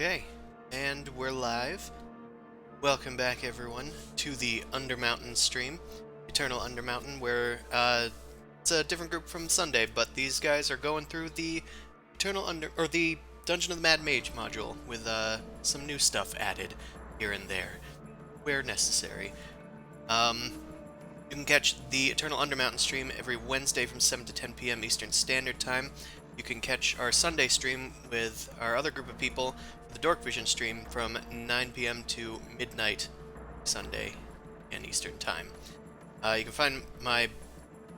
Okay, and we're live. Welcome back, everyone, to the Undermountain stream, Eternal Undermountain, where it's a different group from Sunday, but these guys are going through the the Dungeon of the Mad Mage module with some new stuff added here and there, where necessary. You can catch the Eternal Undermountain stream every Wednesday from 7 to 10 p.m. Eastern Standard Time. You can catch our Sunday stream with our other group of people, the Dork Vision stream, from 9 p.m. to midnight Sunday and Eastern Time. You can find my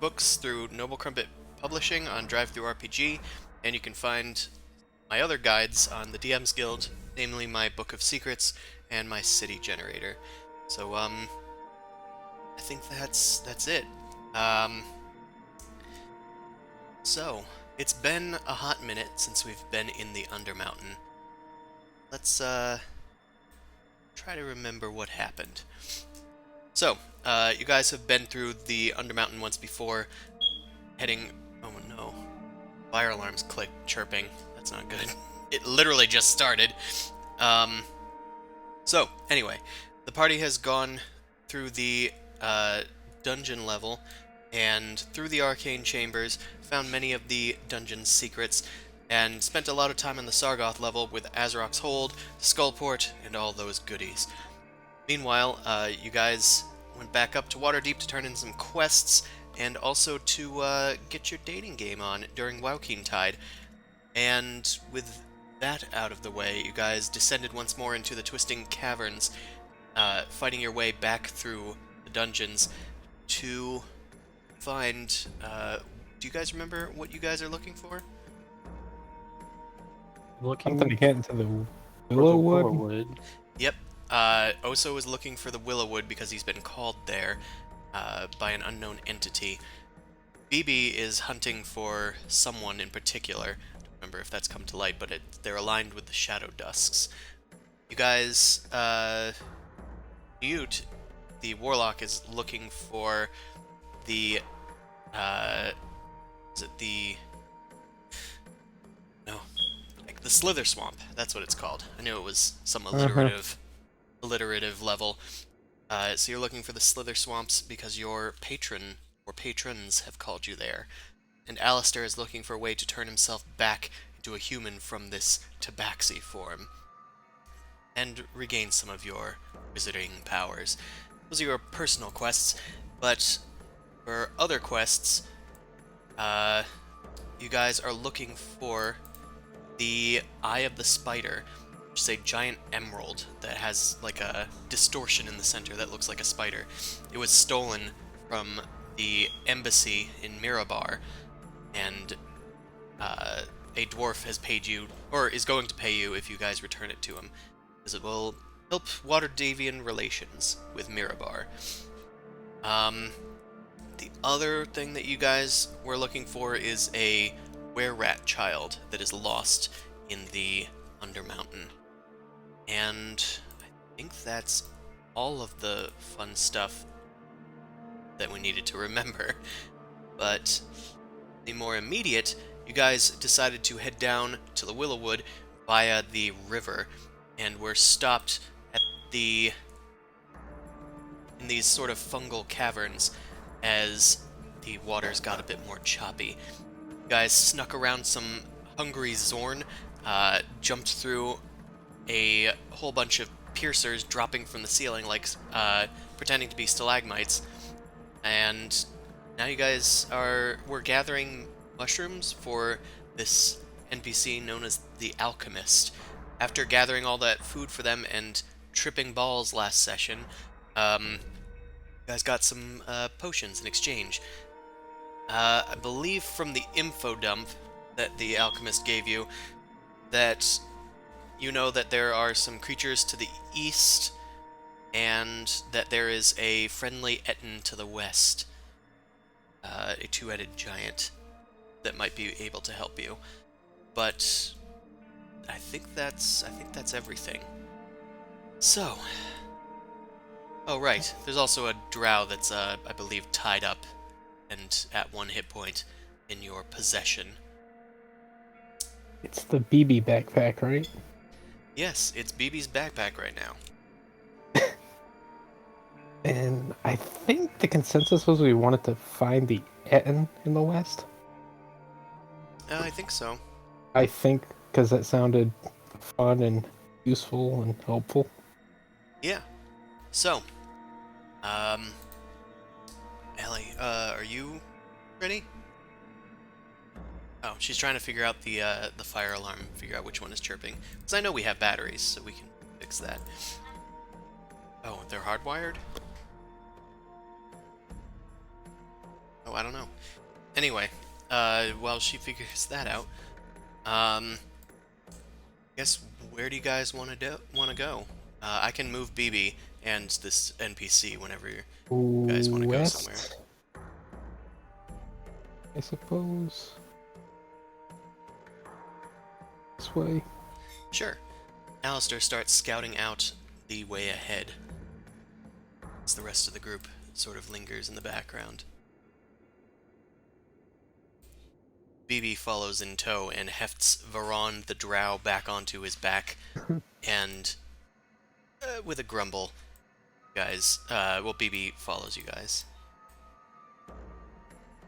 books through Noble Crumpet Publishing on DriveThruRPG, and you can find my other guides on the DM's Guild, namely my Book of Secrets and my City Generator. So, I think that's it. So, it's been a hot minute since we've been in the Undermountain. Let's, try to remember what happened. So, you guys have been through the Undermountain once before, heading... Oh no. Fire alarms chirping. That's not good. It literally just started. So, anyway, the party has gone through the dungeon level and through the arcane chambers, found many of the dungeon's secrets, and spent a lot of time on the Sargoth level with Azrok's Hold, Skullport, and all those goodies. Meanwhile, you guys went back up to Waterdeep to turn in some quests, and also to get your dating game on during Wowkeen Tide. And with that out of the way, you guys descended once more into the twisting caverns, fighting your way back through the dungeons to find. Do you guys remember what you guys are looking for? Looking Something to get into the for the Willowwood. Willowwood. Yep. Oso is looking for the Willowwood because he's been called there by an unknown entity. BB is hunting for someone in particular. I don't remember if that's come to light, but they're aligned with the Shadow Dusks. You guys, Newt, the Warlock, is looking for the, is it the, no, like the Slither Swamp. That's what it's called. I knew it was some alliterative level. So you're looking for the Slither Swamps because your patron or patrons have called you there. And Alistair is looking for a way to turn himself back into a human from this tabaxi form and regain some of your wizarding powers. Those are your personal quests, but for other quests, you guys are looking for the Eye of the Spider, which is a giant emerald that has like a distortion in the center that looks like a spider. It was stolen from the embassy in Mirabar, and a dwarf has paid you, or is going to pay you if you guys return it to him, because it will help Waterdavian relations with Mirabar. The other thing that you guys were looking for is a were-rat child that is lost in the Undermountain. And I think that's all of the fun stuff that we needed to remember. But the more immediate, you guys decided to head down to the Willowwood via the river, and were stopped at in these sort of fungal caverns as the waters got a bit more choppy. You guys snuck around some hungry Zorn, jumped through a whole bunch of piercers dropping from the ceiling like pretending to be stalagmites, and now you guys we're gathering mushrooms for this NPC known as the Alchemist. After gathering all that food for them and tripping balls last session, you guys got some potions in exchange. I believe from the info dump that the Alchemist gave you that you know that there are some creatures to the east and that there is a friendly Etten to the west. A two-headed giant that might be able to help you. But I think that's everything. So, oh right, there's also a drow that's I believe tied up and at 1 hit point in your possession. It's the BB backpack, right? Yes, it's BB's backpack right now. And I think the consensus was we wanted to find the Etten in the west. I think so. I think because that sounded fun and useful and helpful. Yeah. So, Ellie, are you ready? Oh, she's trying to figure out the fire alarm, figure out which one is chirping. Because I know we have batteries, so we can fix that. Oh, they're hardwired? Oh, I don't know. Anyway, while she figures that out, I guess where do you guys want to go? I can move BB and this NPC whenever you guys want to go somewhere. I suppose. This way. Sure. Alistair starts scouting out the way ahead, as the rest of the group sort of lingers in the background. BB follows in tow and hefts Varon the drow back onto his back, and with a grumble, guys, BB follows you guys.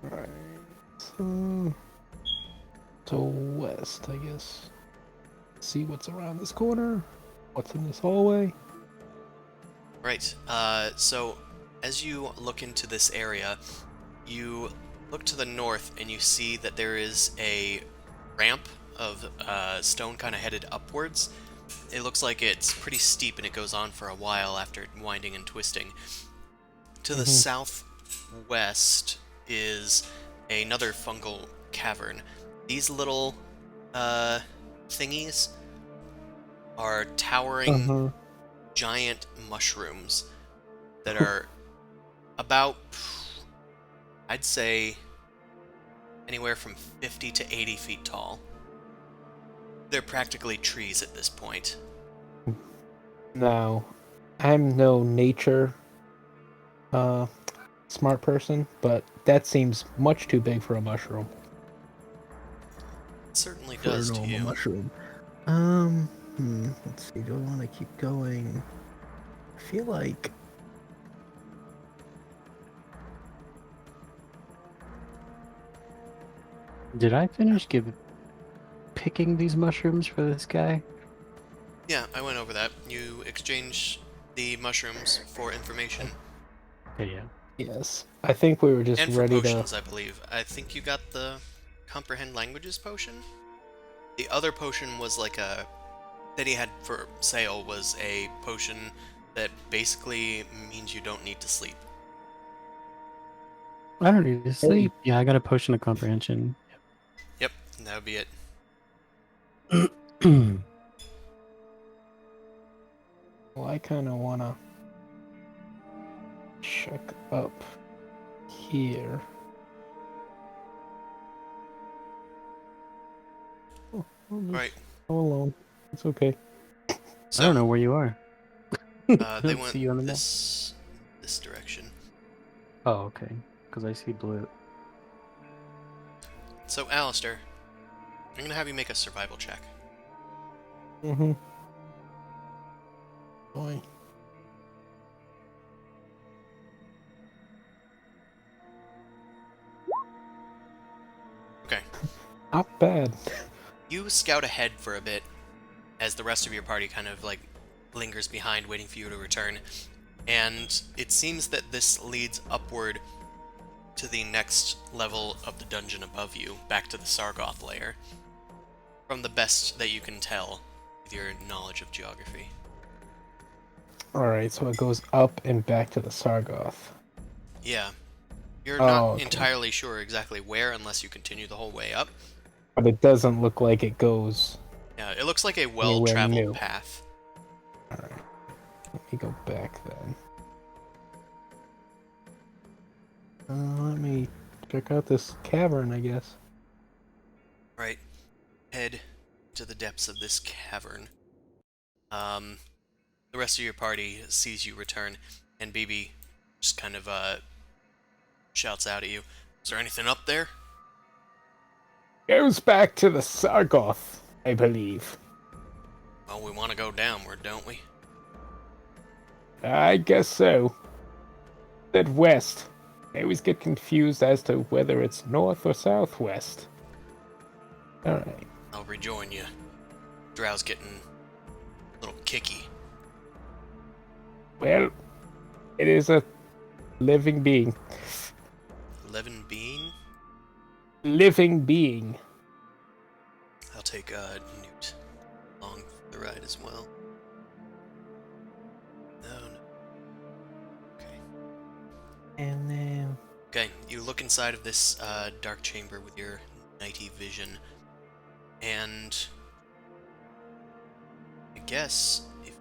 Right. So, to west, I guess. See what's around this corner. What's in this hallway? Right. So as you look into this area, you look to the north and you see that there is a ramp of stone kind of headed upwards. It looks like it's pretty steep and it goes on for a while after winding and twisting. To the Mm-hmm. southwest is another fungal cavern. These little thingies are towering Uh-huh. giant mushrooms that are about, I'd say, anywhere from 50 to 80 feet tall. They're practically trees at this point. Now, I'm no nature uh smart person, but that seems much too big for a mushroom. It certainly For a does to normal you. mushroom. Let's see, do I want to keep going? I feel like Did I finish picking these mushrooms for this guy? Yeah, I went over that. You exchange the mushrooms for information Okay, yeah. yes. I think we were just and for ready to. potions, I believe. I think you got the comprehend languages potion. The other potion was like a that he had for sale was a potion that basically means you don't need to sleep. I don't need to Hey. sleep. Yeah, I got a potion of comprehension. Yep, that would be it. Well, I kind of want to check up here. Oh, I'll just Right. go alone. It's okay. I So, don't know where you are. I they don't went see you on the map. this direction. Oh, okay. Because I see blue. So, Alistair, I'm gonna have you make a survival check. Mm-hmm. Boy. Okay. Not bad. You scout ahead for a bit as the rest of your party kind of like lingers behind, waiting for you to return. And it seems that this leads upward to the next level of the dungeon above you, back to the Sargoth layer, from the best that you can tell with your knowledge of geography. Alright, so it goes up and back to the Sargoth. Yeah, you're not Oh, okay. entirely sure exactly where unless you continue the whole way up. But it doesn't look like it goes Yeah, it looks like a anywhere well-traveled new. path. Alright, let me go back then. Let me check out this cavern, I guess. Right, head to the depths of this cavern. Um, the rest of your party sees you return, and BB just kind of shouts out at you. Is there anything up there? Goes back to the Sargoth, I believe. Well, we want to go downward, don't we? I guess so. Said west. I always get confused as to whether it's north or southwest. Alright. I'll rejoin you. Drow's getting a little kicky. Well, it is a living being. 11 being? Living being. I'll take Newt along for the ride as well. No. Okay. And then. Okay, you look inside of this dark chamber with your nighty vision, and I guess if you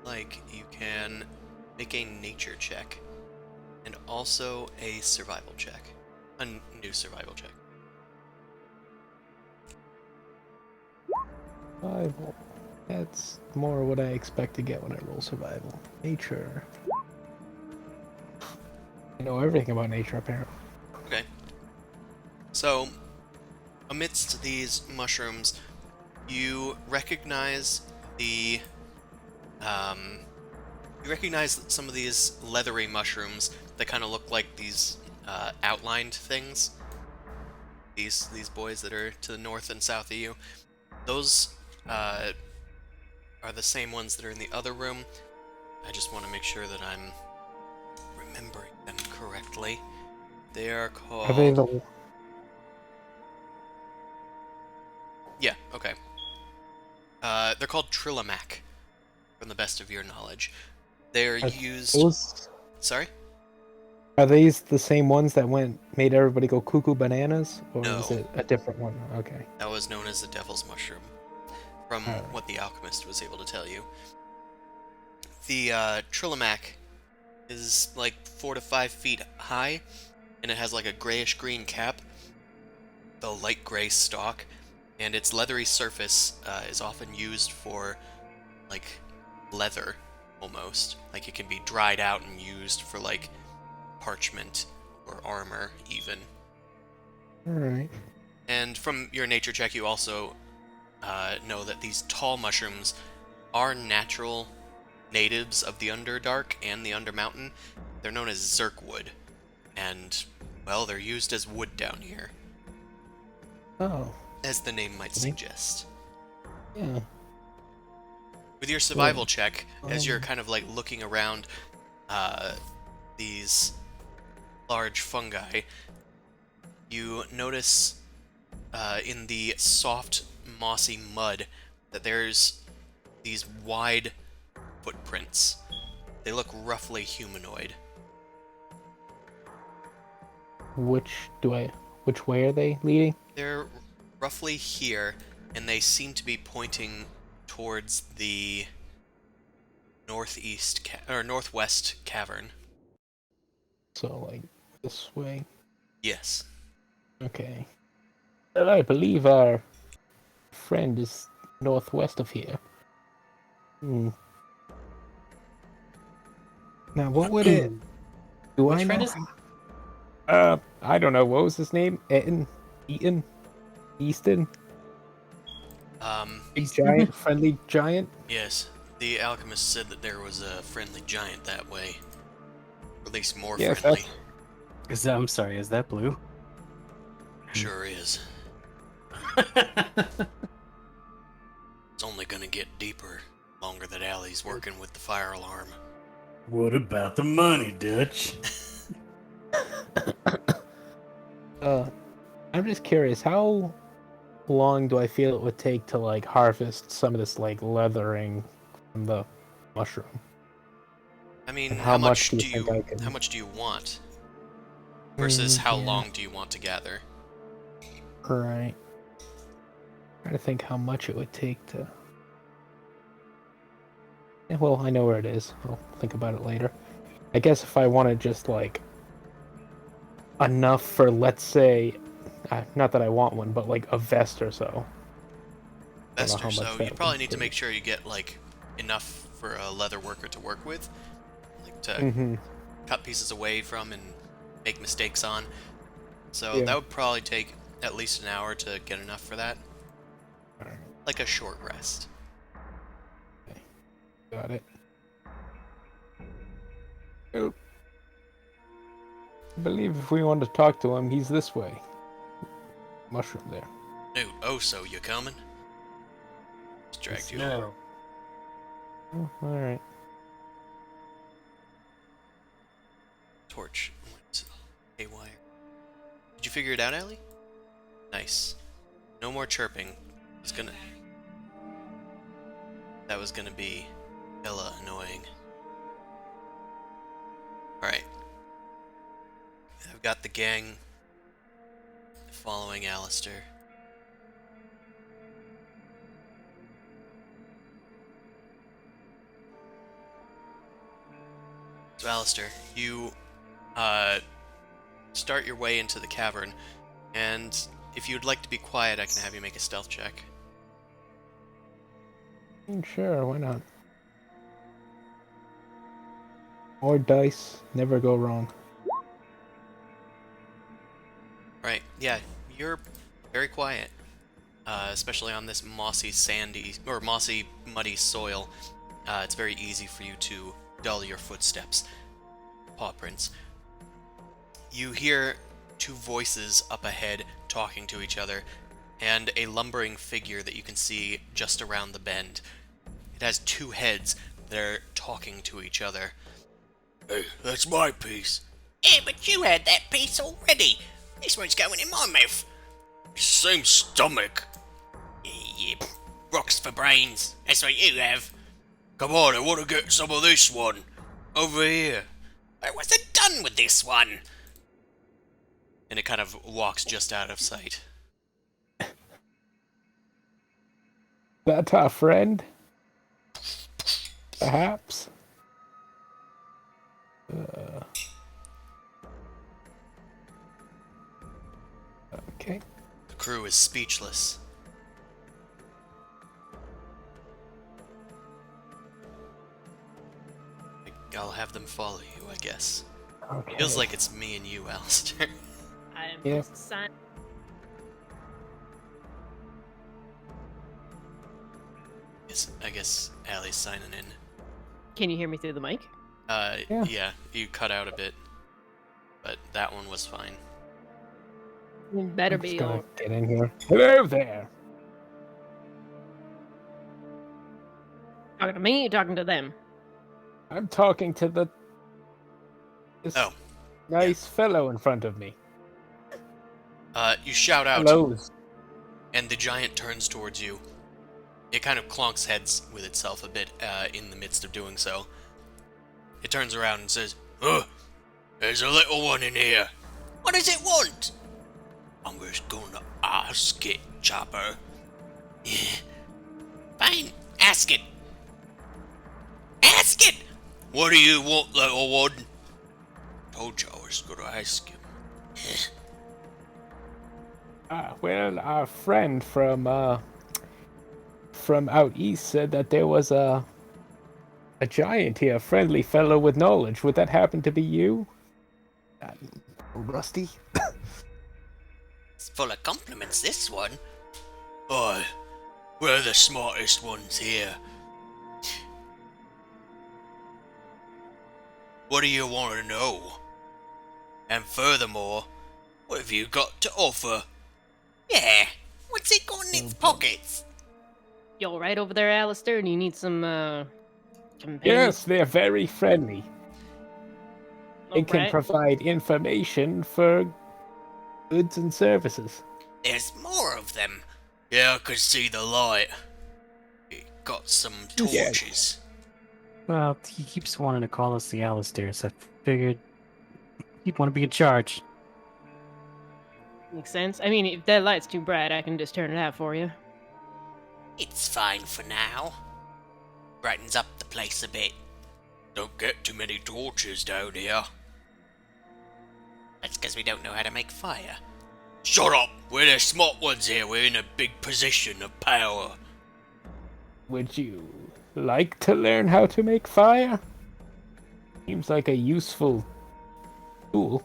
like, you can make a nature check and also a survival check. A new survival check. Survival. That's more what I expect to get when I roll survival. Nature. I know everything about nature, apparently. Okay. So, amidst these mushrooms, you recognize the you recognize some of these leathery mushrooms that kind of look like these outlined things. These boys that are to the north and south of you. Those are the same ones that are in the other room. I just want to make sure that I'm remembering them correctly. They are Are they called. the. Yeah, okay. They're called Trillimac, from the best of your knowledge. They're Are used... those Sorry? are these the same ones that made everybody go cuckoo bananas, or is No. it a different one? Okay. That was known as the Devil's Mushroom, from All right. what the alchemist was able to tell you. The Trillimac is like 4 to 5 feet high, and it has like a grayish-green cap, the light gray stalk, and its leathery surface is often used for, like, leather, almost. Like, it can be dried out and used for, like, parchment or armor, even. All right. And from your nature check, you also know that these tall mushrooms are natural natives of the Underdark and the Undermountain. They're known as Zerkwood, and, well, they're used as wood down here, Oh. as the name might suggest. Yeah. With your survival check, as you're Um. kind of like looking around these large fungi, you notice in the soft, mossy mud that there's these wide footprints. They look roughly humanoid. Which way are they leading? They're roughly here, and they seem to be pointing towards the northwest cavern. So like this way. Yes. Okay. And I believe our friend is northwest of here. Hmm. Now, what would it? Do Which I friend know? is? I don't know. What was his name? Eaton, Easton, big giant, friendly giant. Yes. The alchemist said that there was a friendly giant that way. Or at least more Yes, friendly. I'm sorry, is that blue? Sure is. It's only gonna get deeper longer that Allie's working with the fire alarm. What about the money, Dutch? I'm just curious. How long do I feel it would take to like harvest some of this like leathering from the mushroom? I mean, And how how much much do do you think you I can- how much do you want? Versus how Yeah. long do you want to gather? Right. Trying to think how much it would take to. Yeah, well, I know where it is. I'll think about it later. I guess if I wanted just like enough for, let's say, not that I want one, but like a vest or so. Don't know Best how or much so, that you probably would need to take. make sure you get like enough for a leather worker to work with, like to Mm-hmm. cut pieces away from and make mistakes on. So Yeah. that would probably take at least an hour to get enough for that. Alright, Like a short rest. got it. Oh. I believe if we want to talk to him, he's this way. Mushroom there. No, oh, so you coming? Just dragged you over. No. Oh, alright. Torch went haywire. Did you figure it out, Allie? Nice. No more chirping. That was gonna be hella annoying. Alright. I've got the gang following Alistair. So Alistair, you start your way into the cavern, and if you'd like to be quiet, I can have you make a stealth check. Sure, why not? More dice, never go wrong. Right, yeah, you're very quiet, especially on this mossy, muddy soil. It's very easy for you to dull your footsteps, paw prints. You hear two voices up ahead talking to each other, and a lumbering figure that you can see just around the bend. It has two heads that are talking to each other. Hey, that's my piece. Yeah, but you had that piece already. This one's going in my mouth. Same stomach. Yeah, rocks for brains. That's what you have. Come on, I want to get some of this one. Over here. I wasn't done with this one. And it kind of walks just out of sight. That our friend? Perhaps? Okay. The crew is speechless. I'll have them follow you, I guess. Okay. Feels like it's me and you, Alistair. I'm Yeah. just sign. I guess Allie's signing in. Can you hear me through the mic? Yeah, you cut out a bit. But that one was fine. You better I'm just be. gonna get in here. Hello there. Talking to me, or talking to them. I'm talking to this Oh. nice fellow in front of me. You shout out, Hello. and the giant turns towards you. It kind of clonks heads with itself a bit in the midst of doing so. It turns around and says, there's a little one in here. What does it want? I'm just gonna ask it, Chopper. Fine, ask it. Ask it! What do you want, little one? Told you I was gonna ask him. Well, our friend from out east said that there was a giant here, a friendly fellow with knowledge. Would that happen to be you? Rusty? It's full of compliments, this one. Aye, we're the smartest ones here. What do you want to know? And furthermore, what have you got to offer? Yeah, what's it got in its pockets? You all right over there, Alistair? Do you need some companions? Yes, they're very friendly. They can Alright. provide information for goods and services. There's more of them. Yeah, I could see the light. It got some Yeah. torches. Well, he keeps wanting to call us the Alistair, so I figured he'd want to be in charge. Makes sense. I mean, if that light's too bright, I can just turn it out for you. It's fine for now. Brightens up the place a bit. Don't get too many torches down here. That's because we don't know how to make fire. Shut up! We're the smart ones here. We're in a big position of power. Would you like to learn how to make fire? Seems like a useful tool.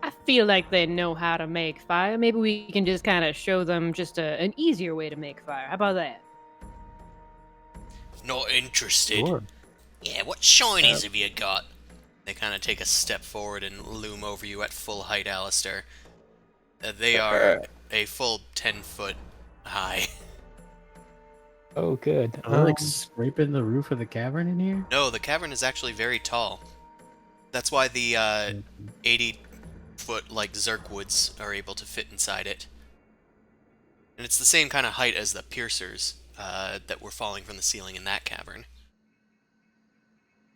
I feel like they know how to make fire. Maybe we can just kind of show them just an easier way to make fire. How about that? Not interested. Sure. Yeah, what shinies Uh, have you got? They kind of take a step forward and loom over you at full height, Alistair. They are a full 10 foot high. Oh, good. Are they like scraping the roof of the cavern in here? No, the cavern is actually very tall. That's why the 80 foot like Zerkwoods are able to fit inside it. And it's the same kind of height as the piercers that were falling from the ceiling in that cavern.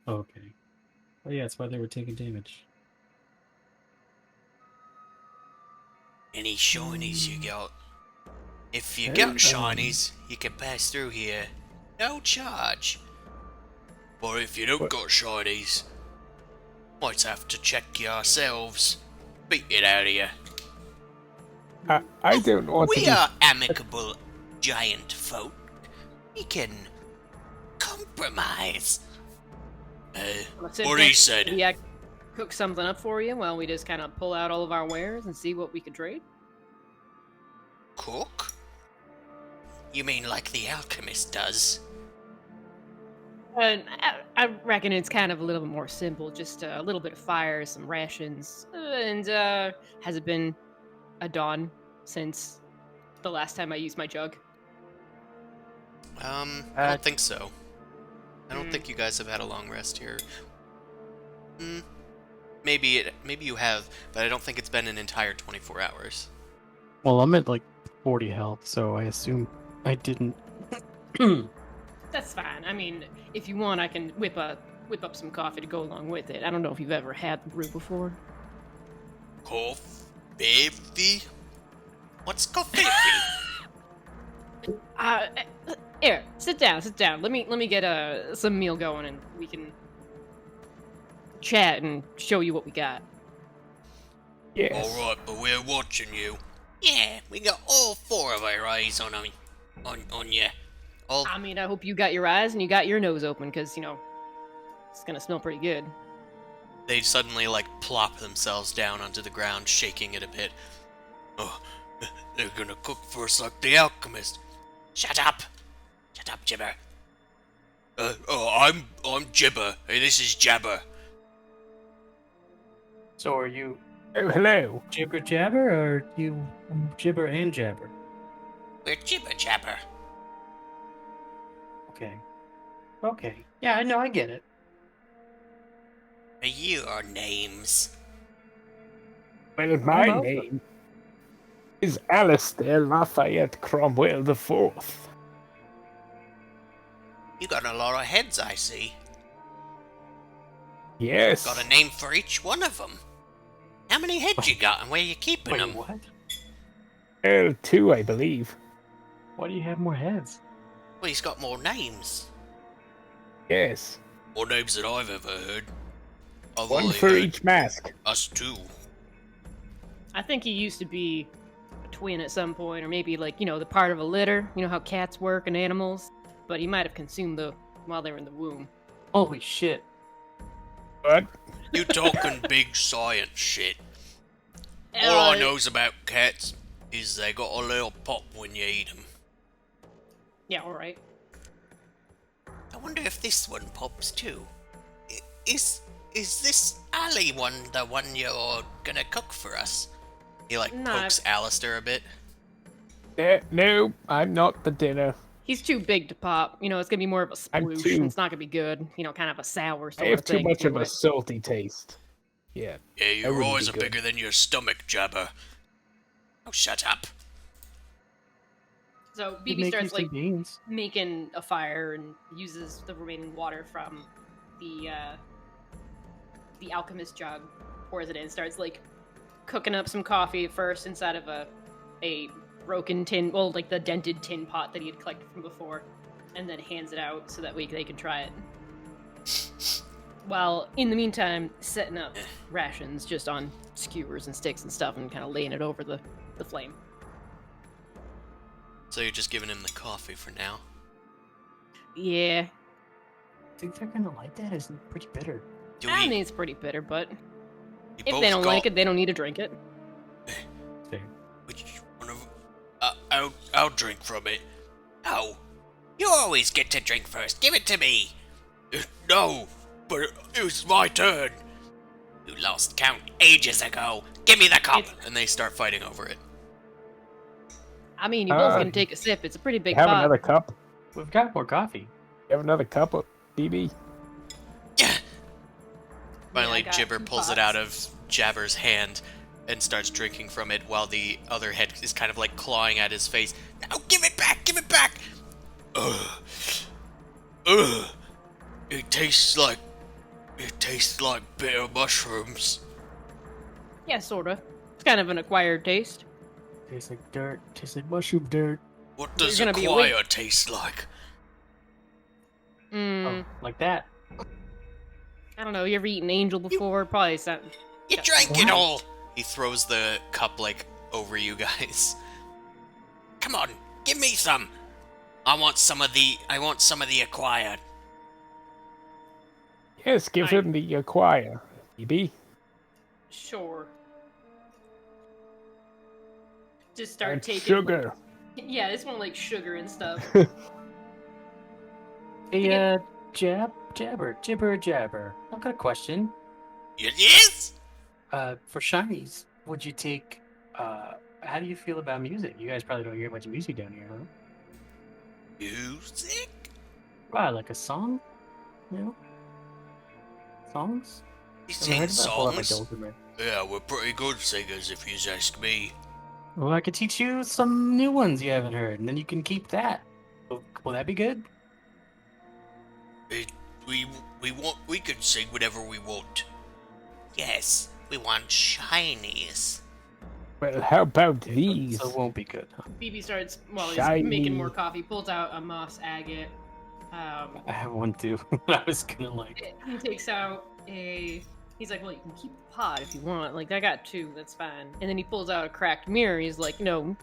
Okay. Oh yeah, that's why they were taking damage. Any shinies you got? If you got shinies, you can pass through here. No charge. But if you don't What? got shinies, might have to check yourselves. Beat it out of you. I don't want to We be... are amicable giant folk. We can compromise. Let's sit What down. he said. Maybe I cook something up for you while we just kind of pull out all of our wares and see what we could trade. Cook? You mean like the alchemist does? I reckon it's kind of a little bit more simple. Just a little bit of fire, some rations, and has it been a dawn since the last time I used my jug? I Uh, don't think so. I don't think you guys have had a long rest here. Maybe you have, but I don't think it's been an entire 24 hours. Well, I'm at like 40 health, so I assume I didn't That's fine. I mean, if you want, I can whip up some coffee to go along with it. I don't know if you've ever had the brew before. Coffee? What's coffee? Uh, here, sit down. Let me get some meal going, and we can chat and show you what we got. Yes. Alright, but we're watching you. Yeah, we got all 4 of our eyes on you. All I mean, I hope you got your eyes and you got your nose open, because, it's gonna smell pretty good. They suddenly, like, plop themselves down onto the ground, shaking it a bit. Oh, they're gonna cook for us like the alchemist. Shut up! Shut up, Jibber. I'm Jibber. Hey, this is Jabber. So are you Oh, hello. Jibber Jabber, or you Jibber and Jabber? We're Jibber Jabber. Okay. Okay. Yeah, I know, I get it. Are your names? Well, my Hello. name is Alistair Lafayette Cromwell the Fourth. You got a lot of heads, I see. Yes. Got a name for each one of them. How many heads you got, and where you keeping Wait, them? what? Well, 2, I believe. Why do you have more heads? Well, he's got more names. Yes. More names than I've ever heard. I've One only for heard each mask. us 2. I think he used to be a twin at some point, or maybe the part of a litter. You know how cats work and animals, but he might have consumed them while they were in the womb. Holy shit. What? You talking big science shit. All I knows about cats is they got a little pop when you eat them. Yeah, all right. I wonder if this one pops too. Is this Ali one the one you're gonna cook for us? He, like, No, pokes Alistair a bit. No, I'm not the dinner. He's too big to pop. It's gonna be more of a I'm sploosh. too- And it's not gonna be good. Kind of a sour I sort have of too thing. much of to a it. salty taste. Yeah. Yeah, your wouldn't eyes be are good. bigger than your stomach, Jabber. Oh, shut up. So You BB make starts you some beans. making a fire and uses the remaining water from the alchemist jug, pours it in, starts cooking up some coffee first inside of a broken tin, well, like the dented tin pot that he had collected from before, and then hands it out so that they can try it. While in the meantime, setting up rations just on skewers and sticks and stuff, and kind of laying it over the flame. So you're just giving him the coffee for now. Yeah, Think they're gonna like that? It's pretty bitter. Do I we? mean it's pretty bitter, but We if both they don't got like it, they don't need to drink it. Fair. Which one of... I'll drink from it. No. You always get to drink first. Give it to me. No, but it was my turn. You lost count ages ago. Give me the cup. And they start fighting over it. I mean, you both Uh, can take a sip. It's a pretty big Have pot. another cup. We've got more coffee. You have another cup of BB. Finally, I got Jibber 2 pulls it pots. out of Jabber's hand and starts drinking from it while the other head is kind of like clawing at his face. Now give it back. Give it back. Ugh. Ugh. It tastes like bitter mushrooms. Yeah, sorta. It's kind of an acquired taste. Tastes like dirt. Tastes like mushroom dirt. What does You're gonna be acquire taste like? Oh, like that. I don't know. You ever eaten angel before? Probably something. You Yeah. drank it What? all. He throws the cup like over you guys. Come on, give me some. I want some of the acquired. Yes, give I- him the acquire, BB. Sure. Just start And taking sugar. Yeah, this one like sugar and stuff. Hey, Jabber, Jibber, Jabber. I've got a question. Yes. For shinies, would you take, how do you feel about music? You guys probably don't hear much music down here, huh? Music? Wow, like a song? You know? Songs? You Ever sing heard of that? Pull out my songs? dulcimer. Yeah, we're pretty good singers if you ask me. Well, I could teach you some new ones you haven't heard, and then you can keep that. Will that be good? We can sing whatever we want. Yes, we want shinies. Well, how about these? So it won't be good. Huh? Phoebe starts while he's Shiny. making more coffee. Pulls out a moss agate. I have one too. I was gonna like. He takes out a. He's like, well, you can keep the pot if you want. Like, I got two, that's fine. And then he pulls out a cracked mirror. He's like, no,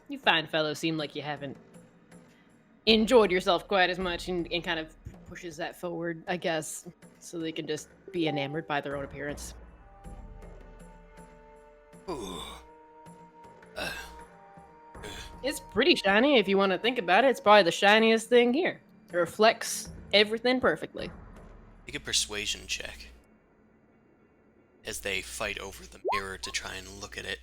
you fine fellows seem like you haven't enjoyed yourself quite as much, and kind of pushes that forward, I guess, so they can just be enamored by their own appearance. Ooh. It's pretty shiny if you want to think about it. It's probably the shiniest thing here. It reflects everything perfectly. Make a persuasion check. As they fight over the mirror to try and look at it.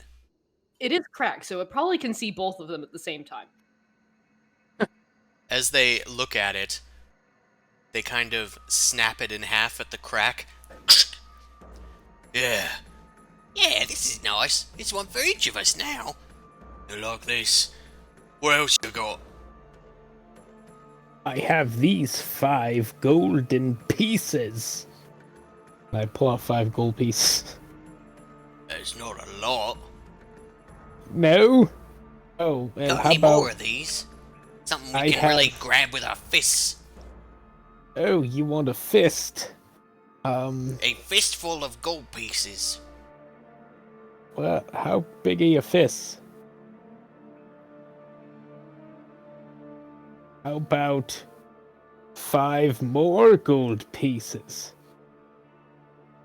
It is cracked, so it probably can see both of them at the same time. As they look at it, they kind of snap it in half at the crack. Yeah. Yeah, this is nice. It's one for each of us now. You like this? What else you got? I have these 5 golden pieces. I pull out 5 gold pieces. There's not a lot. No? Oh, well, Got how any about... more of these? Something we I can really have- grab with our fists. Oh, you want a fist? A fistful of gold pieces. Well, how big are your fists? How about 5 more gold pieces?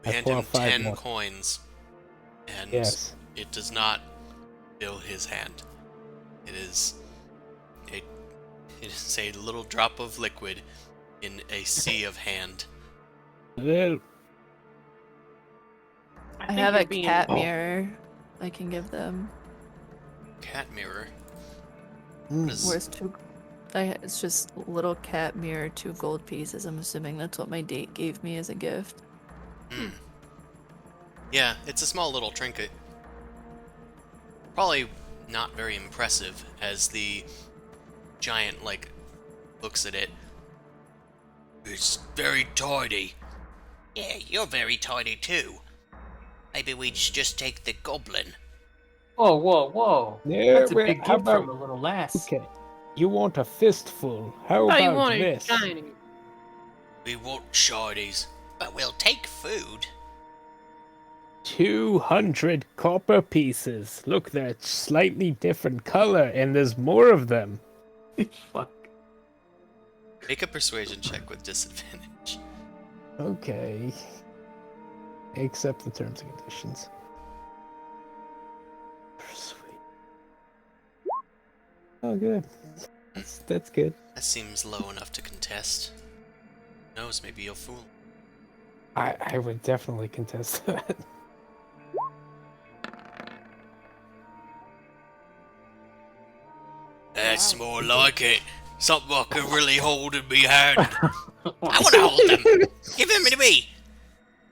We I hand pull him out 5 10 more. coins. And Yes. it does not fill his hand. It is a little drop of liquid in a sea of hand. Well, I think have you're a being- cat mirror I can give them. Cat mirror. mm, What is- Where's two? It's just little cat mirror, 2 gold pieces. I'm assuming that's what my date gave me as a gift. Hmm. Yeah, it's a small little trinket. Probably not very impressive as the giant, looks at it. It's very tiny. Yeah, you're very tiny too. Maybe we should just take the goblin. Whoa, whoa, whoa! Yeah, That's a well, big how gift from a about- little lass. okay. You want a fistful. How Oh, you about wanted this? shiny. We want shinies. But we'll take food. 200 copper pieces. Look, they're slightly different color, and there's more of them. Fuck. Make a persuasion check with disadvantage. Okay. Accept the terms and conditions. Persuade. Oh, good. That's good. That seems low enough to contest. Who knows, maybe you'll fool. I would definitely contest that. That's more like it. Something I can really hold in me hand. I want to hold them. Give them to me.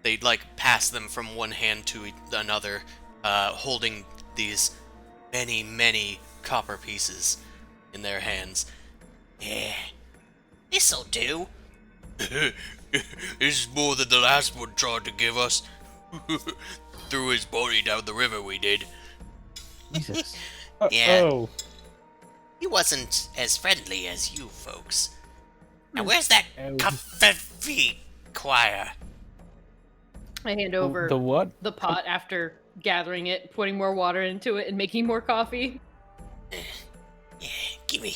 They'd pass them from one hand to another, holding these many, many copper pieces in their hands. Yeah. This'll do. This is more than the last one tried to give us. Threw his body down the river, we did. Jesus. Yeah. Oh, He wasn't as friendly as you folks. Now where's that Oh. coffee choir? I hand over the what? the pot after gathering it, putting more water into it, and making more coffee. Yeah, gimme.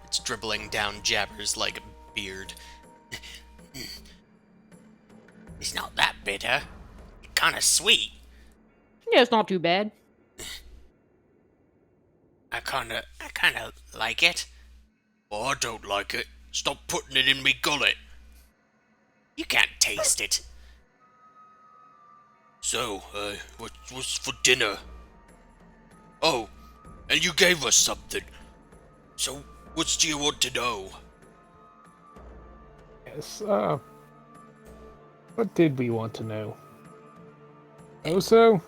It's dribbling down Jabber's beard. It's not that bitter. Kinda sweet. Yeah, it's not too bad. I kinda like it. Oh, I don't like it. Stop putting it in me gullet. You can't taste it. So, what's for dinner? Oh, and you gave us something. So, what do you want to know? Yes, what did we want to know? Also,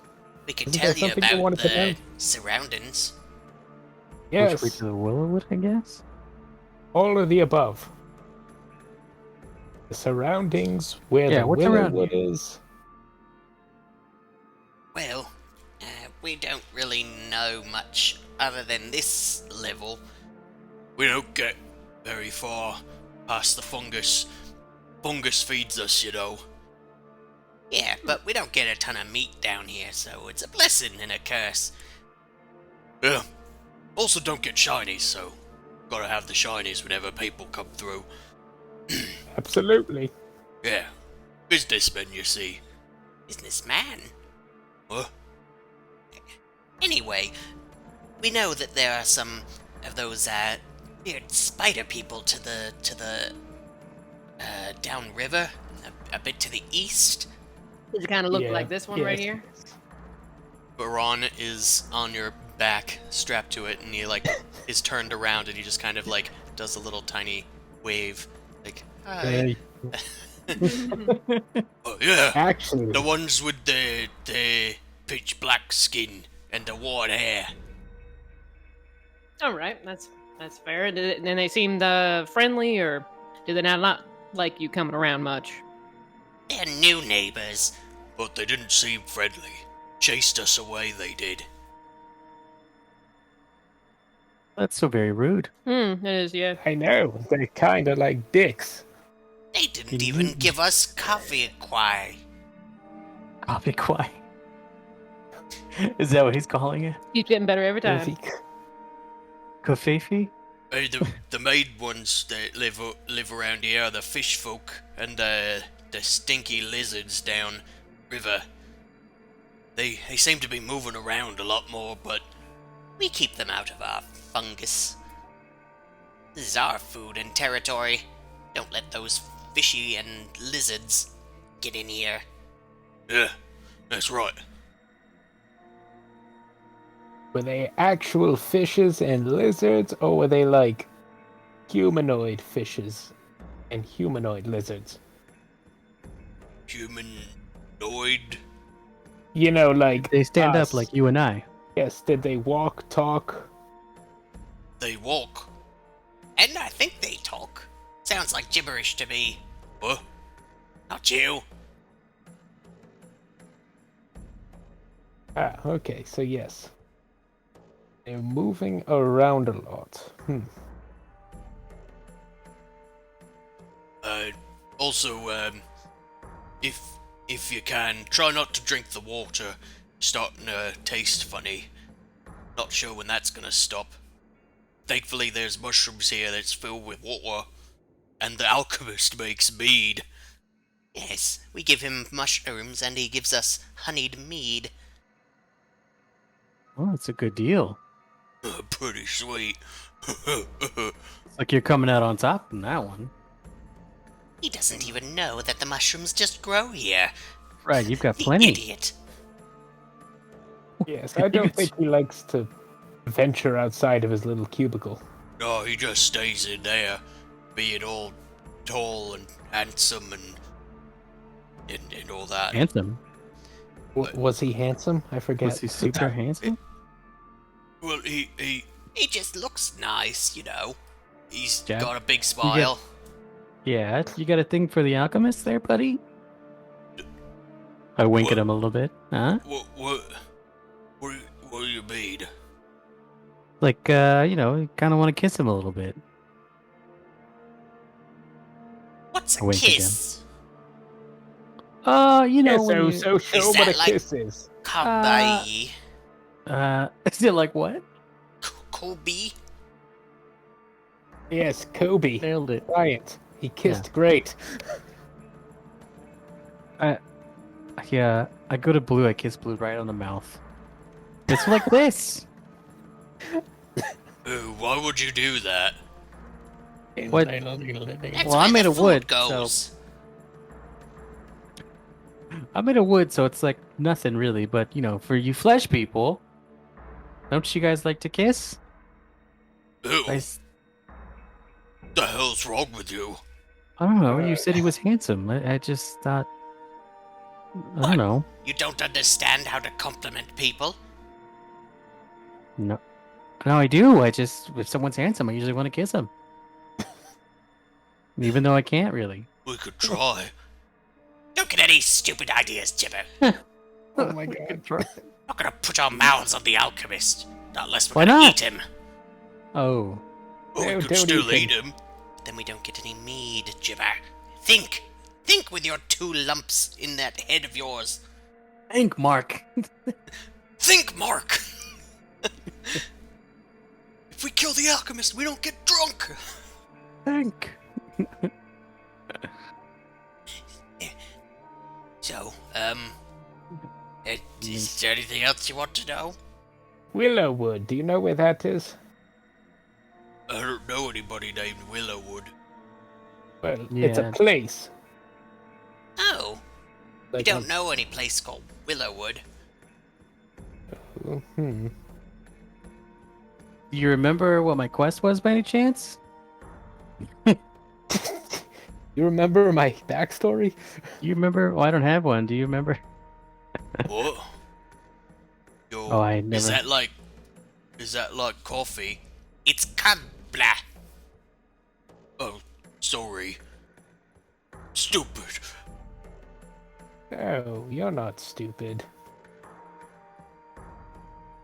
We can Isn't tell there you something you about wanted to the know? surroundings. Which way Yes, to the Willowwood, I guess? all of the above. The surroundings, where Yeah, the what's around Willowwood here? is. Well, we don't really know much other than this level. We don't get very far past the fungus. Fungus feeds us, you know. Yeah, but we don't get a ton of meat down here, so it's a blessing and a curse. Yeah. Also don't get shinies, so gotta have the shinies whenever people come through. Absolutely. Yeah. Businessmen, you see. Businessman? What? Anyway, we know that there are some of those weird spider people to the downriver, a bit to the east. Does it kind of look Yeah, like this one right yes. here? Baron is on your back, strapped to it, and he is turned around, and he just kind of does a little tiny wave, like hi. Oh yeah, Actually, the ones with the pitch black skin and the white hair. All right, that's fair. And they seemed friendly, or do they not like you coming around much? They're new neighbors, but they didn't seem friendly. Chased us away, they did. That's so very rude. It is, yeah. I know, they're kind of like dicks. They didn't You- even give us coffee at Quai. Coffee Quai. Is that what he's calling it? Keeps getting better every time. Kofefi? Hey, the maid ones that live around here are the fish folk and the stinky lizards down river. They seem to be moving around a lot more, but we keep them out of our fungus. This is our food and territory. Don't let those fishy and lizards get in here. Yeah, that's right. Were they actual fishes and lizards, or were they like humanoid fishes and humanoid lizards? Humanoid? You know, like They stand us. up like you and I. Yes, did they walk, talk? They walk. And I think they talk. Sounds like gibberish to me. What? Not you. Ah, okay, so yes. They're moving around a lot. Also, if you can, try not to drink the water. Starting to taste funny. Not sure when that's gonna stop. Thankfully, there's mushrooms here that's filled with water, and the alchemist makes mead. Yes, we give him mushrooms, and he gives us honeyed mead. Well, that's a good deal. Pretty sweet. It's like you're coming out on top in that one. He doesn't even know that the mushrooms just grow here. Right, you've got The plenty. idiot. Yes, I don't think he likes to venture outside of his little cubicle. No, he just stays in there, being all tall and handsome and all that. Handsome. Was he handsome? I forget. Was he super handsome? Well, he just looks nice, you know. He's Jab. got a big smile. Yeah, you got a thing for the alchemist there, buddy? I wink at What? him a little bit. Huh? What do you mean? Like, you kind of want to kiss him a little bit. What's I a wink again. kiss? You know, Yeah, when so you... show Is what that a like- kiss is. Kawaii. Is it like what? Kobe? Yes, Kobe. Nailed it. Bryant. He kissed great. Yeah, I go to Blue, I kiss Blue right on the mouth. It's like this. Why would you do that? What? That's Well, I'm where made the of wood, food goes. I'm made of wood, so it's like nothing really. But, for you flesh people, don't you guys like to kiss? Ew, I the hell's wrong with you? don't know. You said he was handsome. I just thought... I What? don't know. You don't understand how to compliment people? No. No, I do. I just, if someone's handsome, I usually want to kiss them. Even though I can't really. We could try. Don't get any stupid ideas, Jibber. Oh my god. Not gonna put our mouths on the alchemist. Not unless we're Why gonna not? eat him. Oh. Or we Don't could still eat eat him. Then we don't get any mead, Jibber. Think. Think with your 2 lumps in that head of yours. Thank Mark. Think, Mark! If we kill the alchemist, we don't get drunk! Thank. So, is there anything else you want to know? Willowwood, do you know where that is? I don't know anybody named Willowwood. Well, it's a Yeah. place. Oh, we Like don't know any place called Willowwood. Hmm. Do you remember what my quest was by any chance? You remember my backstory? You remember? Well, I don't have one. Do you remember? What? Yo, Oh, I never. Is that like coffee? It's Kabla. Oh, sorry. Stupid. Oh, you're not stupid.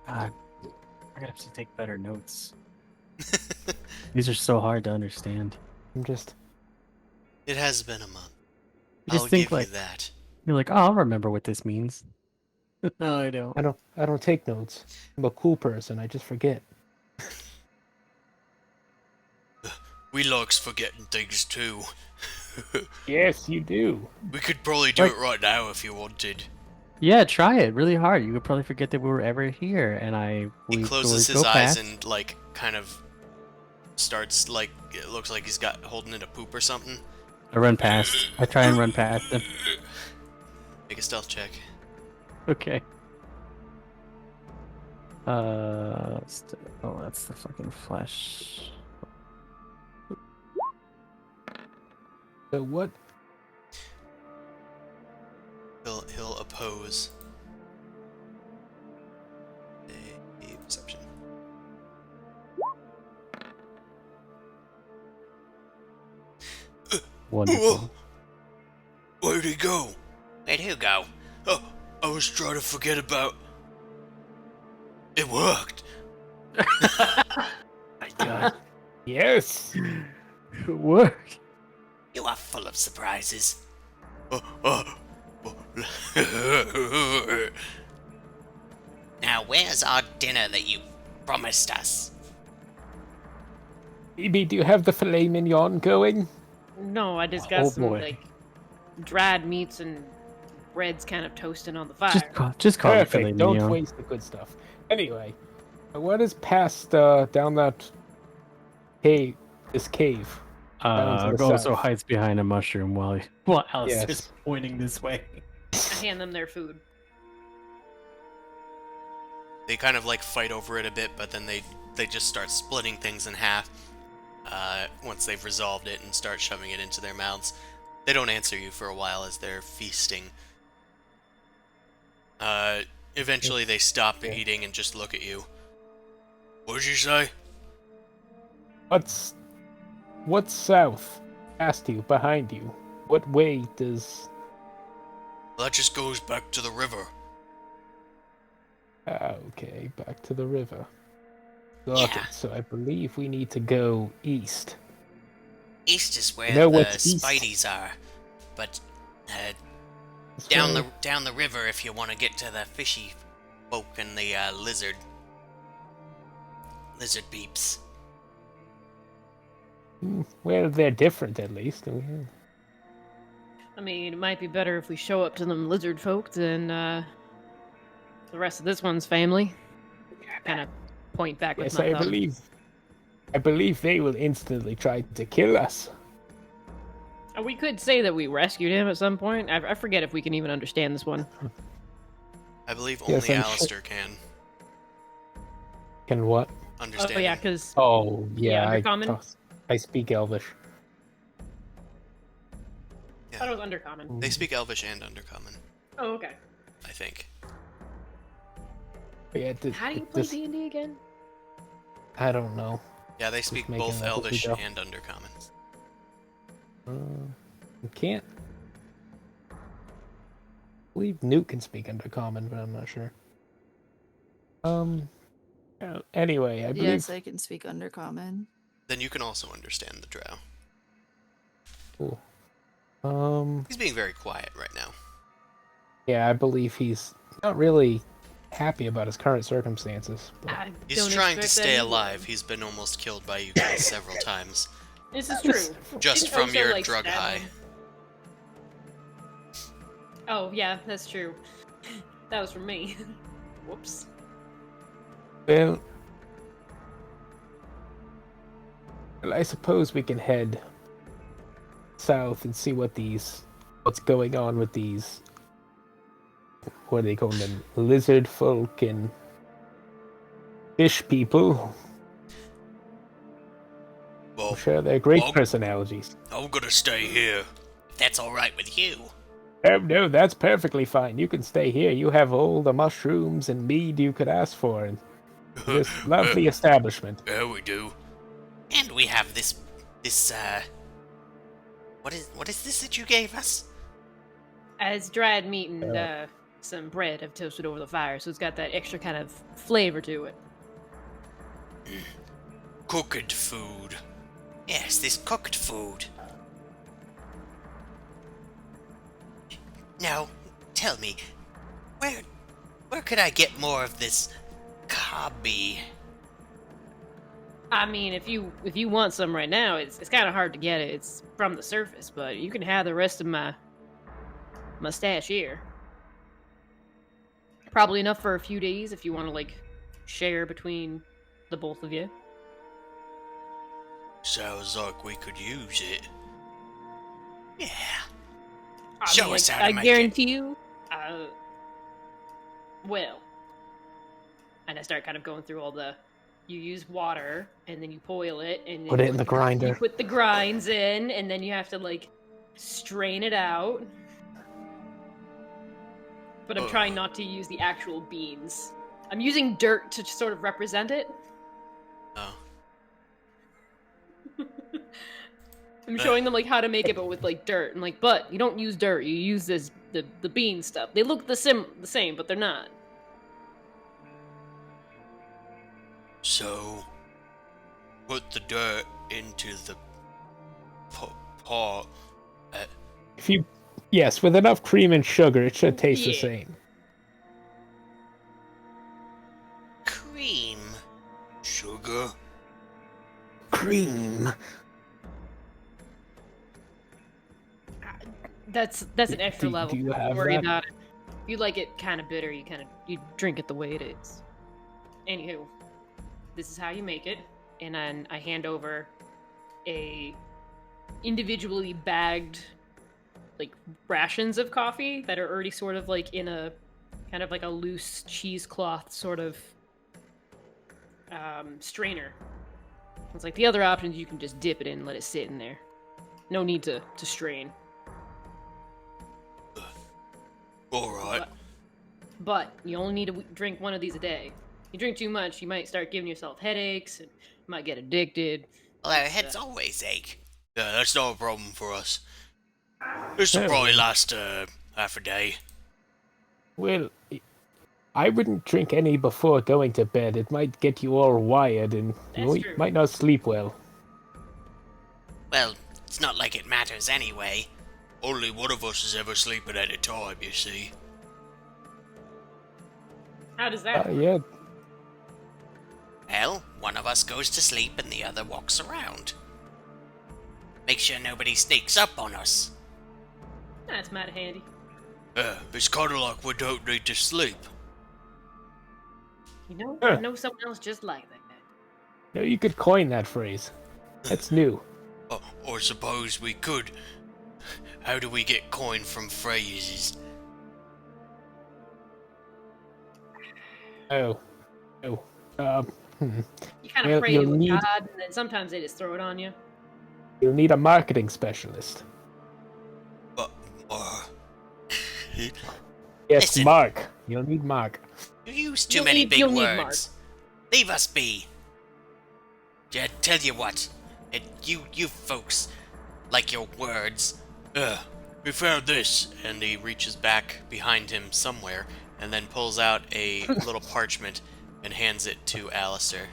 God, I'm gonna have to take better notes. These are so hard to understand. I'm just. It has been a month. You just I'll think give like you that. you're like, oh, I'll remember what this means. No, I don't. I don't take notes. I'm a cool person. I just forget. We likes forgetting things too. Yes, you do. We could probably do Like- it right now if you wanted. Yeah, try it really hard. You would probably forget that we were ever here, and He closes would his go eyes past. and like kind of starts like it looks like he's got holding in a poop or something. I run past. I try and run past him. Make a stealth check. Okay. Oh, that's the fucking flesh. So what? He'll oppose a perception. Wonderful. Where'd he go? Where'd who go? Oh, I was trying to forget about. It worked. My God, Yes. it worked. You are full of surprises. Oh. Now, where's our dinner that you promised us? Phoebe, do you have the filet mignon going? No, I just got Oh, some boy. like dried meats and breads kind of toasting on the fire. Just call it filet Perfect. Don't mignon. waste the good stuff. Anyway, what is past down that cave? This cave. down to the Also south? hides behind a mushroom while Alice is Yes. pointing this way. I hand them their food. They kind of like fight over it a bit, but then they just start splitting things in half. Once they've resolved it and start shoving it into their mouths. They don't answer you for a while as they're feasting. Eventually they stop eating and just look at you. What did you say? What's south? Past you, behind you. What way does? Well, that just goes back to the river. Okay, back to the river. Got Yeah. it. So I believe we need to go east. East is where know the what's east? Spideys are, but This down way? the river if you want to get to the fishy folk and the lizard peeps. Well, they're different at least. I mean, it might be better if we show up to them lizard folk than the rest of this one's family. Kind of point back with Yes, my I thumb. believe they will instantly try to kill us. We could say that we rescued him at some point. I forget if we can even understand this one. I believe Yes, only I'm sure- Alistair can Can what? understand. Oh yeah, because Oh, yeah. Undercommon? I speak Elvish. I thought it was undercommon. They speak Elvish and Undercommon, Oh okay. I think. Yeah, How do you play D&D again? I don't know. Yeah, they speak making both it up as we Elvish go. and Undercommon. You can't. I believe Newt can speak Undercommon, but I'm not sure. Anyway, I believe. Yes, I can speak Undercommon. Then you can also understand the drow. Cool. He's being very quiet right now. Yeah, I believe he's not really happy about his current circumstances. But I He's don't trying to expect that stay he would. alive. He's been almost killed by you guys several times. This is true. Just Didn't from Oso, your like, drug stab high. him? Oh, yeah, that's true. That was from me. Whoops. well, I suppose we can head south and see what's going on with these. What do they call them? Lizard folk and fish people. Well, I'm sure they're great well- personalities. I'm gonna stay here. If that's all right with you. Oh, no, that's perfectly fine. You can stay here. You have all the mushrooms and mead you could ask for, and this lovely establishment. Yeah, we do. And we have this what is this that you gave us? As dried meat and some bread I've toasted over the fire, so it's got that extra kind of flavor to it. Cooked food. Yes, this cooked food. Now, tell me, where could I get more of this kabi? I mean, if you want some right now, it's kind of hard to get it. It's from the surface, but you can have the rest of my stash here. Probably enough for a few days if you want to like share between the both of you. Sounds like we could use it. Yeah. Show us how to I make guarantee you. Well, and I start kind of going through all the. You use water, and then you boil it, and then Put it in the grinder. You put the grinds in, and then you have to like strain it out. But I'm trying not to use the actual beans. I'm using dirt to sort of represent it. Oh. I'm showing them like how to make it, but with like dirt, and like, but you don't use dirt. You use the bean stuff. They look the same, but they're not. So, put the dirt into the pot. Yes, with enough cream and sugar, it should taste the Yeah. same. Cream. Sugar. Cream. That's an extra Do level. you Don't have worry that? about it. If you like it kind of bitter, you drink it the way it is. Anywho, this is how you make it, and then I hand over a individually bagged like rations of coffee that are already sort of like in a kind of like a loose cheesecloth sort of strainer. It's like the other options you can just dip it in and let it sit in there. No need to strain. Alright. But you only need to drink one of these a day. You drink too much, you might start giving yourself headaches, and you might get addicted. Well, our heads always ache. Yeah, that's not a problem for us. This will probably last half a day. Well, I wouldn't drink any before going to bed. It might get you all wired, and That's you true. might not sleep well. Well, it's not like it matters anyway. Only one of us is ever sleeping at a time, you see. How does that work? Yeah. Well, one of us goes to sleep and the other walks around. Make sure nobody sneaks up on us. That's mighty handy. It's kind of like we don't need to sleep. You know, Huh. I know someone else just like that. No, you could coin that phrase. That's new. Or suppose we could. How do we get coin from phrases? Oh. You kind of Well, pray you'll to a need- god, and then sometimes they just throw it on you. You'll need a marketing specialist. But, Yes, Listen. Mark. You'll need Mark. You use too You'll many need- big you'll need Mark. words. Leave us be. Tell you what, you folks like your words. We found this. And he reaches back behind him somewhere and then pulls out a little parchment and hands it to Alistair.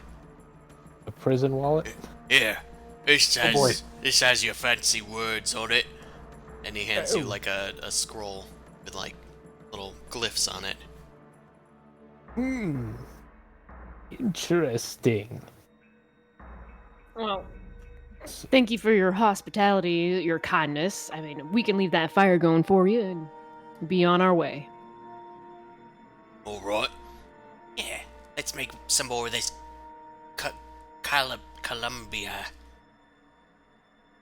A prison wallet. Here. This Oh, boy. this has your fancy words on it. And he hands you like a scroll with like little glyphs on it. Interesting. Well, thank you for your hospitality, your kindness. I mean, we can leave that fire going for you and be on our way. All right. Yeah, let's make some more of this Columbia.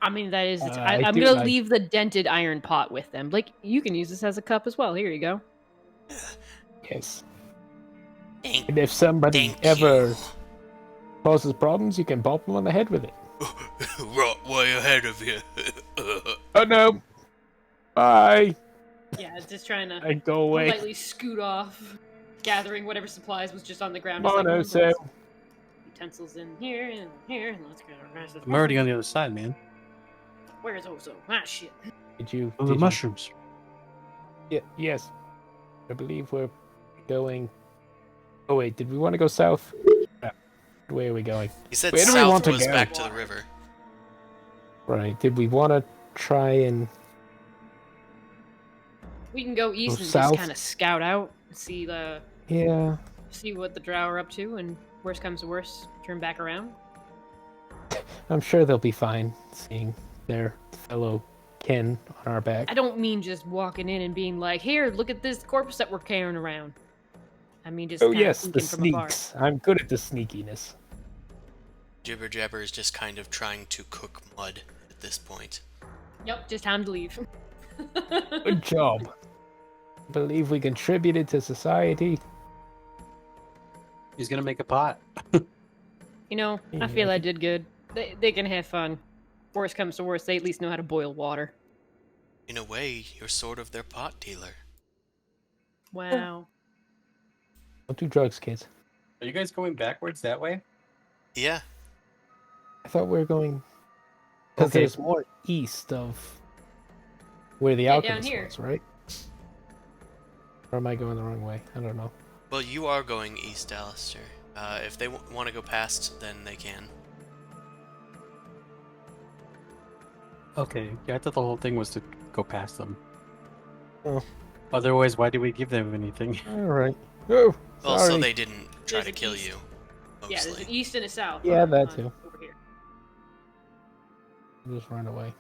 I mean, that is. I I'm do gonna like- leave the dented iron pot with them. Like, you can use this as a cup as well. Here you go. Yes. Thank, And if somebody thank ever you. causes problems, you can bump them on the head with it. Right way ahead of you. Oh no! Bye. Yeah, just trying to I go away. politely scoot off, gathering whatever supplies was just on the ground. Mono, Just like, Sam. utensils in here and here, and let's get the rest of I'm already on the other side, man. Where's Oso? Ah, shit. Did you? Oh, the did you- mushrooms. Yeah. Yes. I believe we're going. Oh wait, did we want to go south? Crap. Where are we going? He said Where do we south want to was go? back to the river. Right. Did we want to try and? We can go east and south? just kind of scout out, see Yeah. what the drow are up to, and worst comes to worst, turn back around. I'm sure they'll be fine seeing their fellow kin on our back. I don't mean just walking in and being like, "Here, look at this corpse that we're carrying around." I mean just Oh kinda yes, the sneaking from afar. sneaks. I'm good at the sneakiness. Jibber Jabber is just kind of trying to cook mud at this point. Yep, just time to leave. Good job. Believe we contributed to society. He's gonna make a pot. You know, I feel I did good. They can have fun. Worst comes to worst, they at least know how to boil water. In a way, you're sort of their pot dealer. Wow. Don't do drugs, kids. Are you guys going backwards that way? Yeah, I thought we were going because Okay. there's more east of where the Yeah, down alchemist here. was, right? Or am I going the wrong way? I don't know. well, you are going east, Alistair. If they want to go past, then they can. Okay. Yeah, I thought the whole thing was to go past them. Oh. Otherwise, why do we give them anything? All right. Oh, Also, sorry. they didn't try There's to an kill east. you, Yeah, there's mostly. an east and a south. Yeah, on- that on too. Over here. Just run away.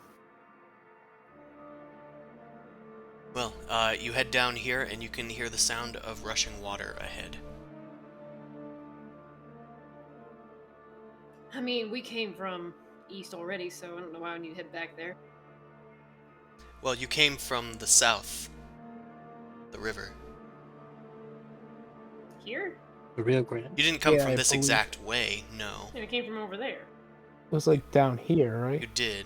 Well, you head down here, and you can hear the sound of rushing water ahead. I mean, we came from east already, so I don't know why I need to head back there. Well, you came from the south, the river. Here? The Rio Grande. You didn't come Yeah, from I this believe- exact way, no. Yeah, we came from over there. It was like down here, right? You did.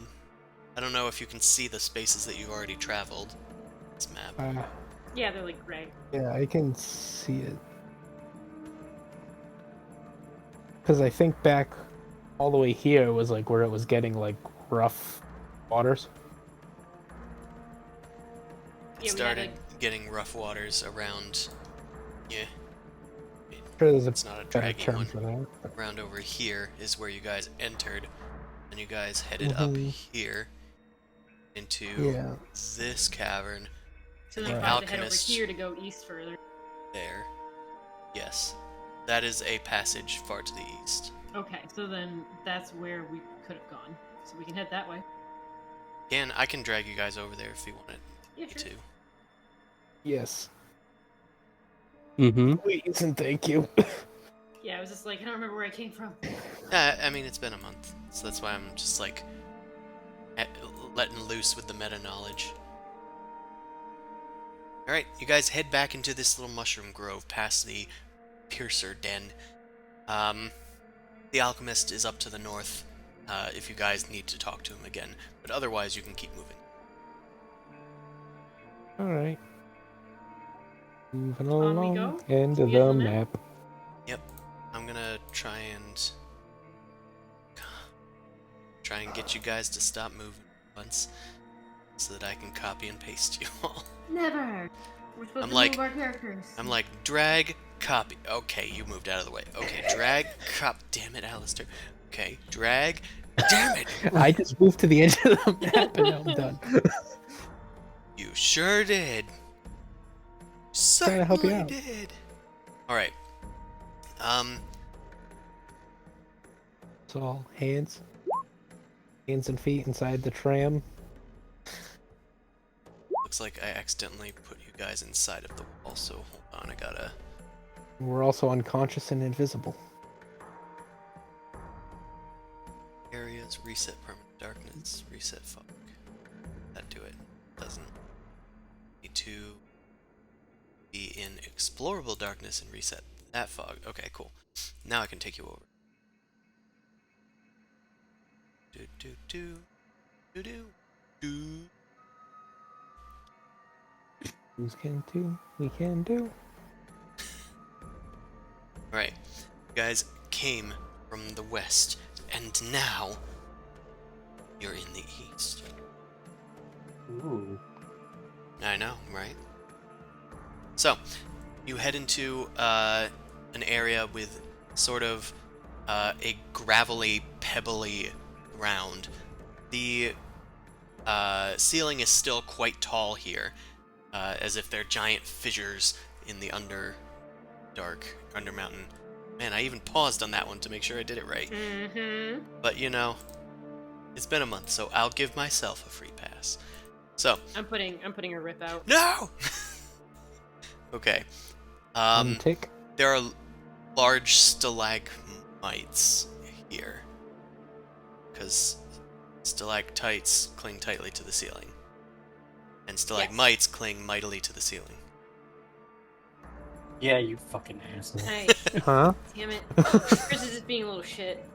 I don't know if you can see the spaces that you've already traveled. This map. Yeah, they're like gray. Yeah, I can see it. Because I think back all the way here was like where it was getting like rough waters. It Yeah, we had started getting rough waters around. Yeah, Sure, there's a it's not a better draggy term one. for that. Around over here is where you guys entered, and you guys headed up Mhm. here into Yeah. this cavern So then Right. we have to head over Alchemist. here to go east further. there. Yes, that is a passage far to the east. Okay, so then that's where we could have gone. So we can head that way. And I can drag you guys over there if you wanted Yeah, me sure. to. Yes. Mm-hmm. Please and thank you. Yeah, I was just like, I don't remember where I came from. I mean, it's been a month, so that's why I'm just like letting loose with the meta knowledge. Alright, you guys head back into this little mushroom grove past the Piercer Den. The alchemist is up to the north if you guys need to talk to him again, but otherwise you can keep moving. Alright. Moving On we along go? into We get the on the map? map. I'm gonna try and try and get you guys to stop moving once so that I can copy and paste you all. Never. We're supposed I'm to like- move our characters. I'm like, drag, copy. Okay, you moved out of the way. Okay, drag, damn it, Alistair. Okay, drag, damn it. I just moved to the edge of the map and now I'm done. You sure did. Trying to help you Certainly out. did. All right. It's all hands and feet inside the tram. Looks like I accidentally put you guys inside of the wall, so hold on, I gotta... We're also unconscious and invisible. Areas, reset permanent darkness, reset fog. That do it. Doesn't. Need to be in explorable darkness and reset that fog. Okay, cool. Now I can take you over. Do do do do do do. Who's can do? We can do. Alright. You guys came from the west, and now you're in the east. Ooh. I know, right? So, you head into an area with sort of a gravelly, pebbly ground. The ceiling is still quite tall here, as if they're giant fissures in the Undermountain. Man, I even paused on that one to make sure I did it right. Mm-hmm. But you know, it's been a month, so I'll give myself a free pass. So, I'm putting a rip out. no! Okay. Tick. There are large stalagmites here. Because stalactites cling tightly to the ceiling. And stalagmites cling mightily to the ceiling. Yeah, you fucking asshole. Hey, Huh? damn it. Chris is just being a little shit.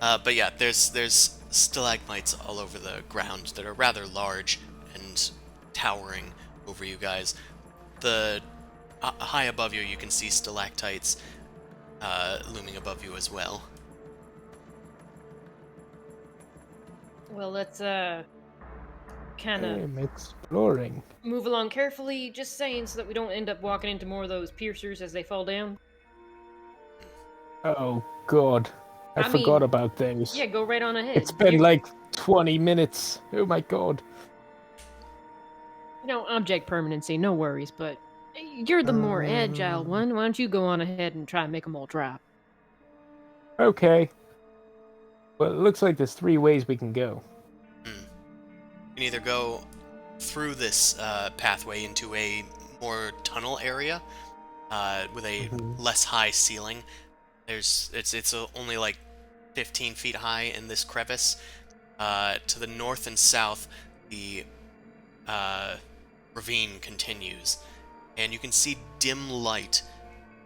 But yeah, there's stalagmites all over the ground that are rather large and towering over you guys. The high above you can see stalactites looming above you as well. Well, let's kind of I'm exploring. move along carefully, just saying, so that we don't end up walking into more of those piercers as they fall down. Oh God, I forgot mean, about those. Yeah, go right on ahead. It's been You- like 20 minutes. Oh my God. You know, object permanency, no worries, but you're the more agile one. Why don't you go on ahead and try and make them all drop? Okay. Well, it looks like there's 3 ways we can go. You can either go through this pathway into a more tunnel area with a less high ceiling. It's only like 15 feet high in this crevice. To the north and south, the ravine continues, and you can see dim light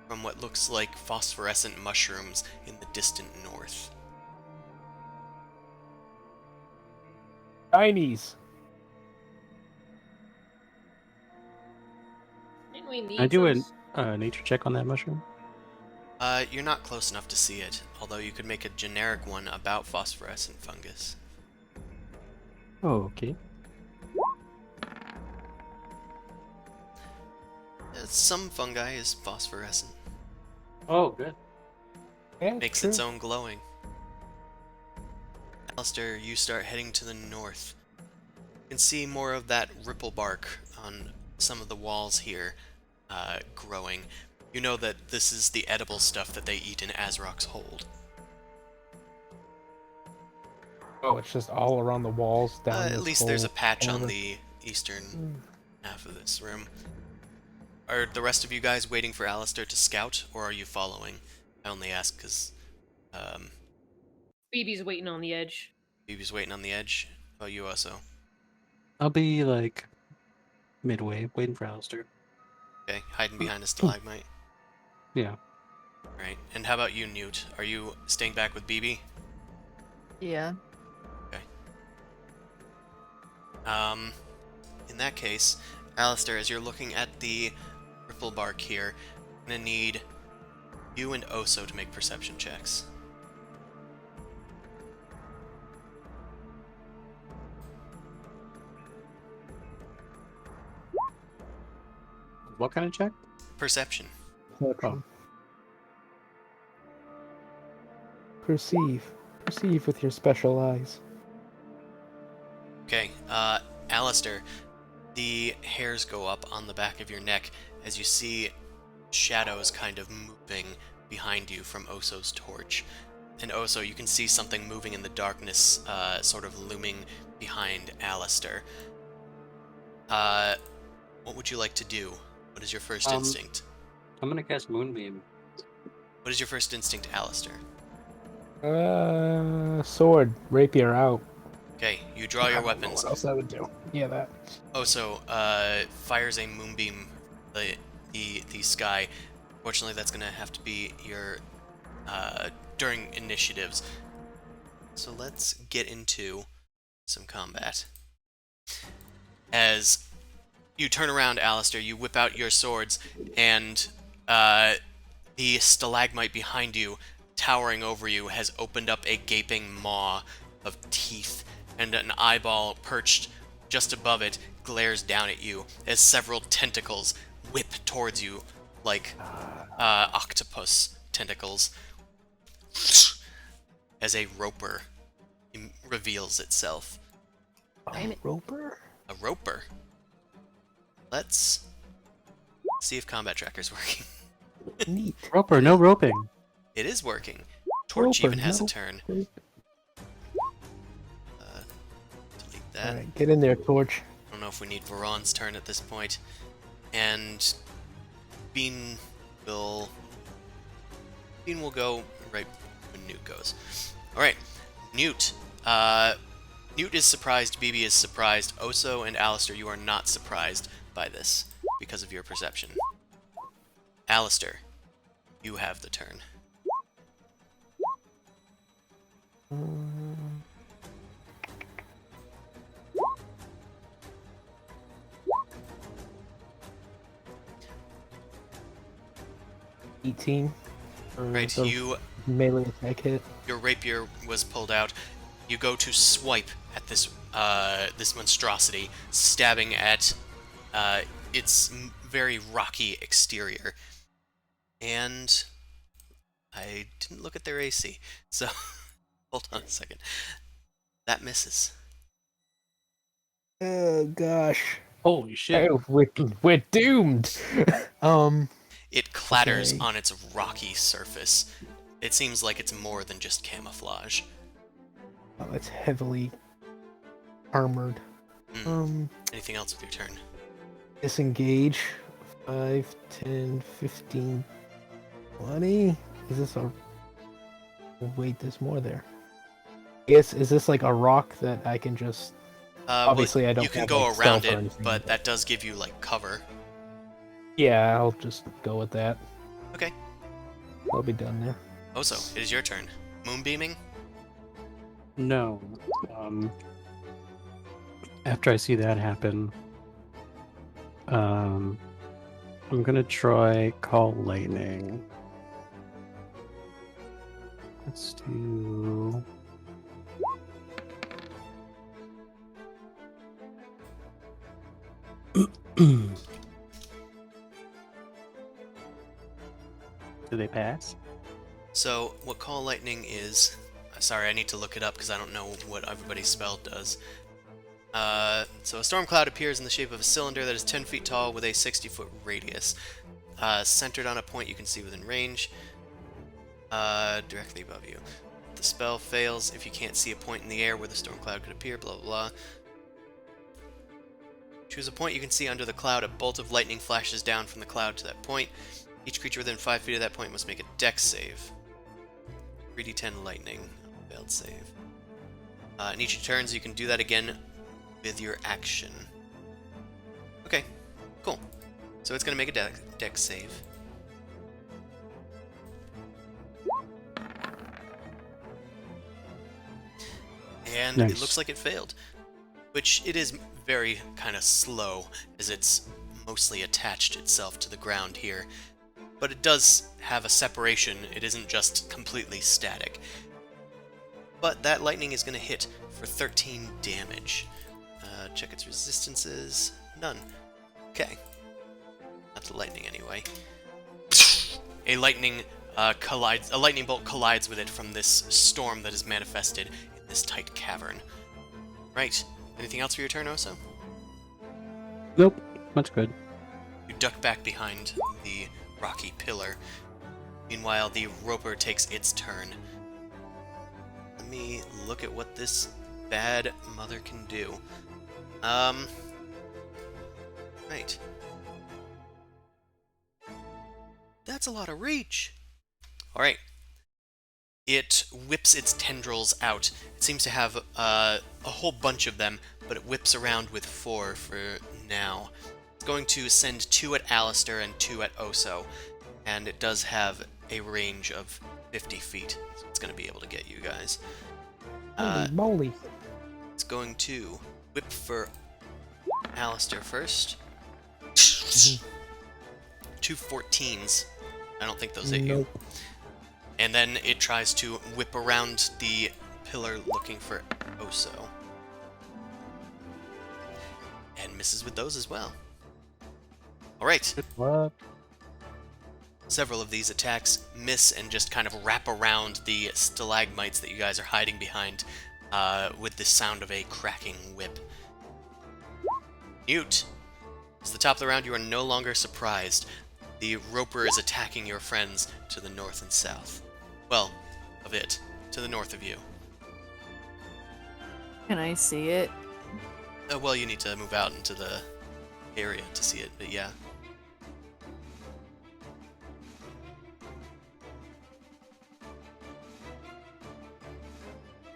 from what looks like phosphorescent mushrooms in the distant north. Chinese. Didn't we need I do some a nature check on that mushroom. You're not close enough to see it, although you could make a generic one about phosphorescent fungus. Oh, okay. Some fungi is phosphorescent. Oh, good. Yeah, Makes true. its own glowing. Alistair, you start heading to the north. You can see more of that ripple bark on some of the walls here growing. You know that this is the edible stuff that they eat in Azrok's hold. Oh, it's just all around the walls down At this least there's a whole patch on corner. the eastern half of this room. Are the rest of you guys waiting for Alistair to scout, or are you following? I only ask because BB's waiting on the edge. Phoebe's waiting on the edge. Oh, you also. I'll be like midway, waiting for Alistair. Okay, hiding behind a stalagmite. Yeah. Right. And how about you, Newt? Are you staying back with BB? Yeah. In that case, Alistair, as you're looking at the ripple bark here, I'm gonna need you and Oso to make perception checks. What kind of check? Perception. Oh. Perceive with your special eyes. Okay, Alistair, the hairs go up on the back of your neck as you see shadows kind of moving behind you from Oso's torch. And Oso, you can see something moving in the darkness, sort of looming behind Alistair. What would you like to do? What is your first instinct? I'm gonna cast Moonbeam. What is your first instinct, Alistair? Sword, rapier out. Okay, you draw your weapons. What else I would do? Yeah, that. Oso fires a moonbeam the sky. Fortunately, that's gonna have to be your during initiatives. So let's get into some combat. As you turn around, Alistair, you whip out your swords, and the stalagmite behind you, towering over you, has opened up a gaping maw of teeth, and an eyeball perched just above it glares down at you as several tentacles whip towards you like octopus tentacles as a roper reveals itself. Roper? A roper. Let's see if combat tracker's working. Neat. Roper, no roping. It is working. Torch Roper, even has a no. turn. Delete that. Alright, get in there, Torch. I don't know if we need Varon's turn at this point. And Bean will go right when Newt goes. Alright, Newt. Newt is surprised, BB is surprised. Oso and Alistair, you are not surprised by this because of your perception. Alistair, you have the turn. $18. Right, So you melee attack hit. your rapier was pulled out. You go to swipe at this this monstrosity, stabbing at its very rocky exterior. And I didn't look at their AC, so hold on a second. That misses. Oh gosh. Holy shit. Oh, we're doomed. It clatters Okay. on its rocky surface. It seems like it's more than just camouflage. Oh, it's heavily armored. Anything else with your turn? Disengage. 5, 10, 15, 20. Is this a... Wait, there's more there. Is this like a rock that I can just... Obviously, I don't You can have, go like, around stealth or it, anything, but that does give you, like, cover. Yeah, I'll just go with that. Okay. I'll be done there. Oso, it is your turn. Moonbeaming? No. After I see that happen, I'm gonna try Call Lightning. Let's do. Do they pass? So, what Call Lightning is... Sorry, I need to look it up because I don't know what everybody's spell does. So a storm cloud appears in the shape of a cylinder that is 10 feet tall with a 60-foot radius. Centered on a point you can see within range. Directly above you. The spell fails if you can't see a point in the air where the storm cloud could appear, blah blah blah. Choose a point you can see under the cloud. A bolt of lightning flashes down from the cloud to that point. Each creature within 5 feet of that point must make a dex save. 3d10 lightning. Failed save. In each of your turns, you can do that again with your action. Okay, cool. So it's going to make a dex save. And Nice. it looks like it failed. Which it is very kind of slow, as it's mostly attached itself to the ground here. But it does have a separation, it isn't just completely static. But that lightning is going to hit for 13 damage. Check its resistances. None. Okay. Not to lightning anyway. A lightning bolt collides with it from this storm that is manifested in this tight cavern. Right. Anything else for your turn, Oso? Nope. Much good. You duck back behind the rocky pillar. Meanwhile, the roper takes its turn. Let me look at what this bad mother can do. Right. That's a lot of reach. Alright. It whips its tendrils out. It seems to have a whole bunch of them, but it whips around with 4 for now. It's going to send 2 at Alistair and 2 at Oso, and it does have a range of 50 feet, so it's going to be able to get you guys. Holy moly. It's going to whip for Alistair first. 2 14s. I don't think those hit you. Nope. And then it tries to whip around the pillar looking for Oso. And misses with those as well. Alright. What? Several of these attacks miss and just kind of wrap around the stalagmites that you guys are hiding behind with the sound of a cracking whip. Newt. It's the top of the round. You are no longer surprised. The roper is attacking your friends to the north and south. Well, of it. To the north of you. Can I see it? Well, you need to move out into the area to see it, but yeah.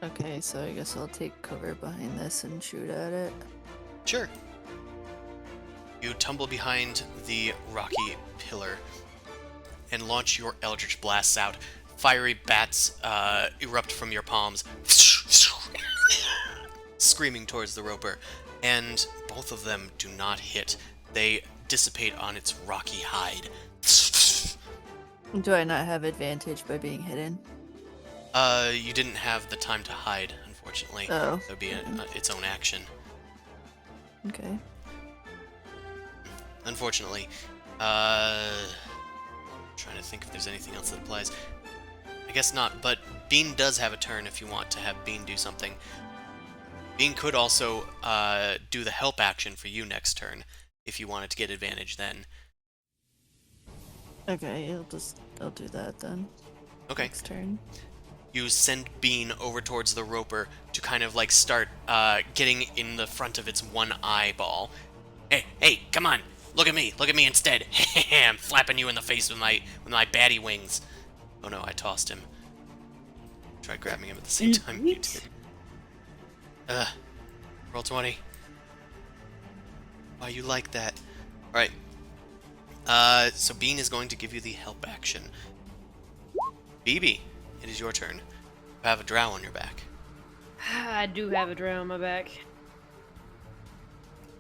Okay, so I guess I'll take cover behind this and shoot at it. Sure. You tumble behind the rocky pillar and launch your eldritch blasts out. Fiery bats erupt from your palms, screaming towards the roper, and both of them do not hit. They dissipate on its rocky hide. Do I not have advantage by being hidden? You didn't have the time to hide, unfortunately. Oh. That would be its own action. Okay. Unfortunately. Trying to think if there's anything else that applies. I guess not, but Bean does have a turn if you want to have Bean do something. Bean could also do the help action for you next turn, if you wanted to get advantage then. Okay, I'll do that then. Okay. Next turn. You send Bean over towards the roper to kind of like start getting in the front of its one eyeball. Hey, come on. Look at me instead. I'm flapping you in the face with my baddie wings. Oh no, I tossed him. Tried grabbing him at the same time you did. Roll 20. Why you like that? Alright. So Bean is going to give you the help action. BB, it is your turn. You have a drow on your back. I do have a drow on my back.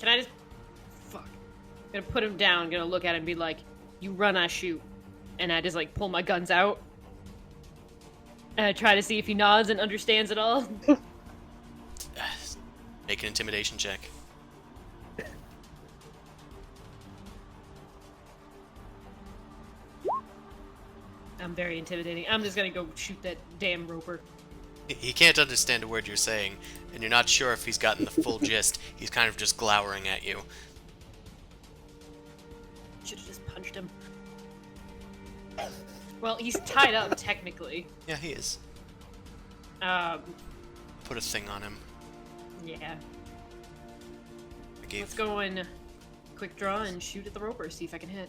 Can I just... Fuck. I'm gonna put him down, gonna look at him and be like, you run, I shoot. And I just, like, pull my guns out. And I try to see if he nods and understands it all. Make an intimidation check. I'm very intimidating. I'm just gonna go shoot that damn roper. He can't understand a word you're saying, and you're not sure if he's gotten the full gist. He's kind of just glowering at you. Should've just punched him. Well, he's tied up, technically. Yeah, he is. Um, Put a thing on him. yeah. I gave... Let's go and quick draw and shoot at the roper, see if I can hit.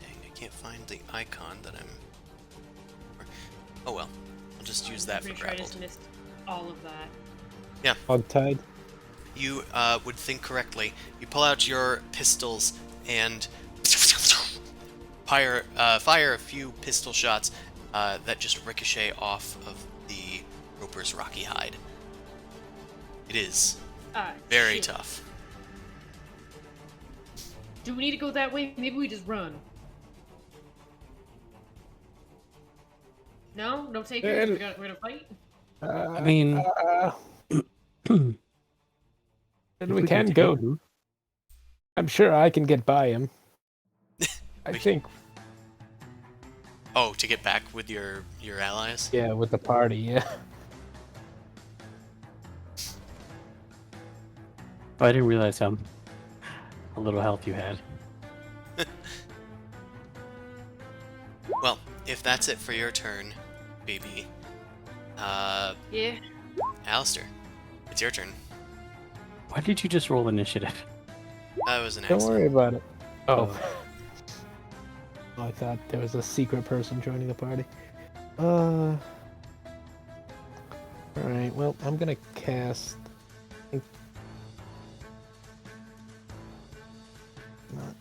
Dang, I can't find the icon that I'm... Oh well. I'll just use that for Pretty sure I grappled. just missed all of that. Yeah. Hogtied. You would think correctly. You pull out your pistols and fire a few pistol shots that just ricochet off of the roper's rocky hide. It is very Shit. tough. Do we need to go that way? Maybe we just run. No, no takers. We're gonna fight. I mean, Then if we get can to go. hit him- I'm sure I can get by him. I We- think, Oh, to get back with your allies? yeah, with the party, yeah. Oh, I didn't realize how little health you had. Well, if that's it for your turn, BB, Yeah. Alistair, it's your turn. Why did you just roll initiative? That was an Don't accident. worry about it. Oh. I thought there was a secret person joining the party. Alright, well, I'm gonna cast... Not...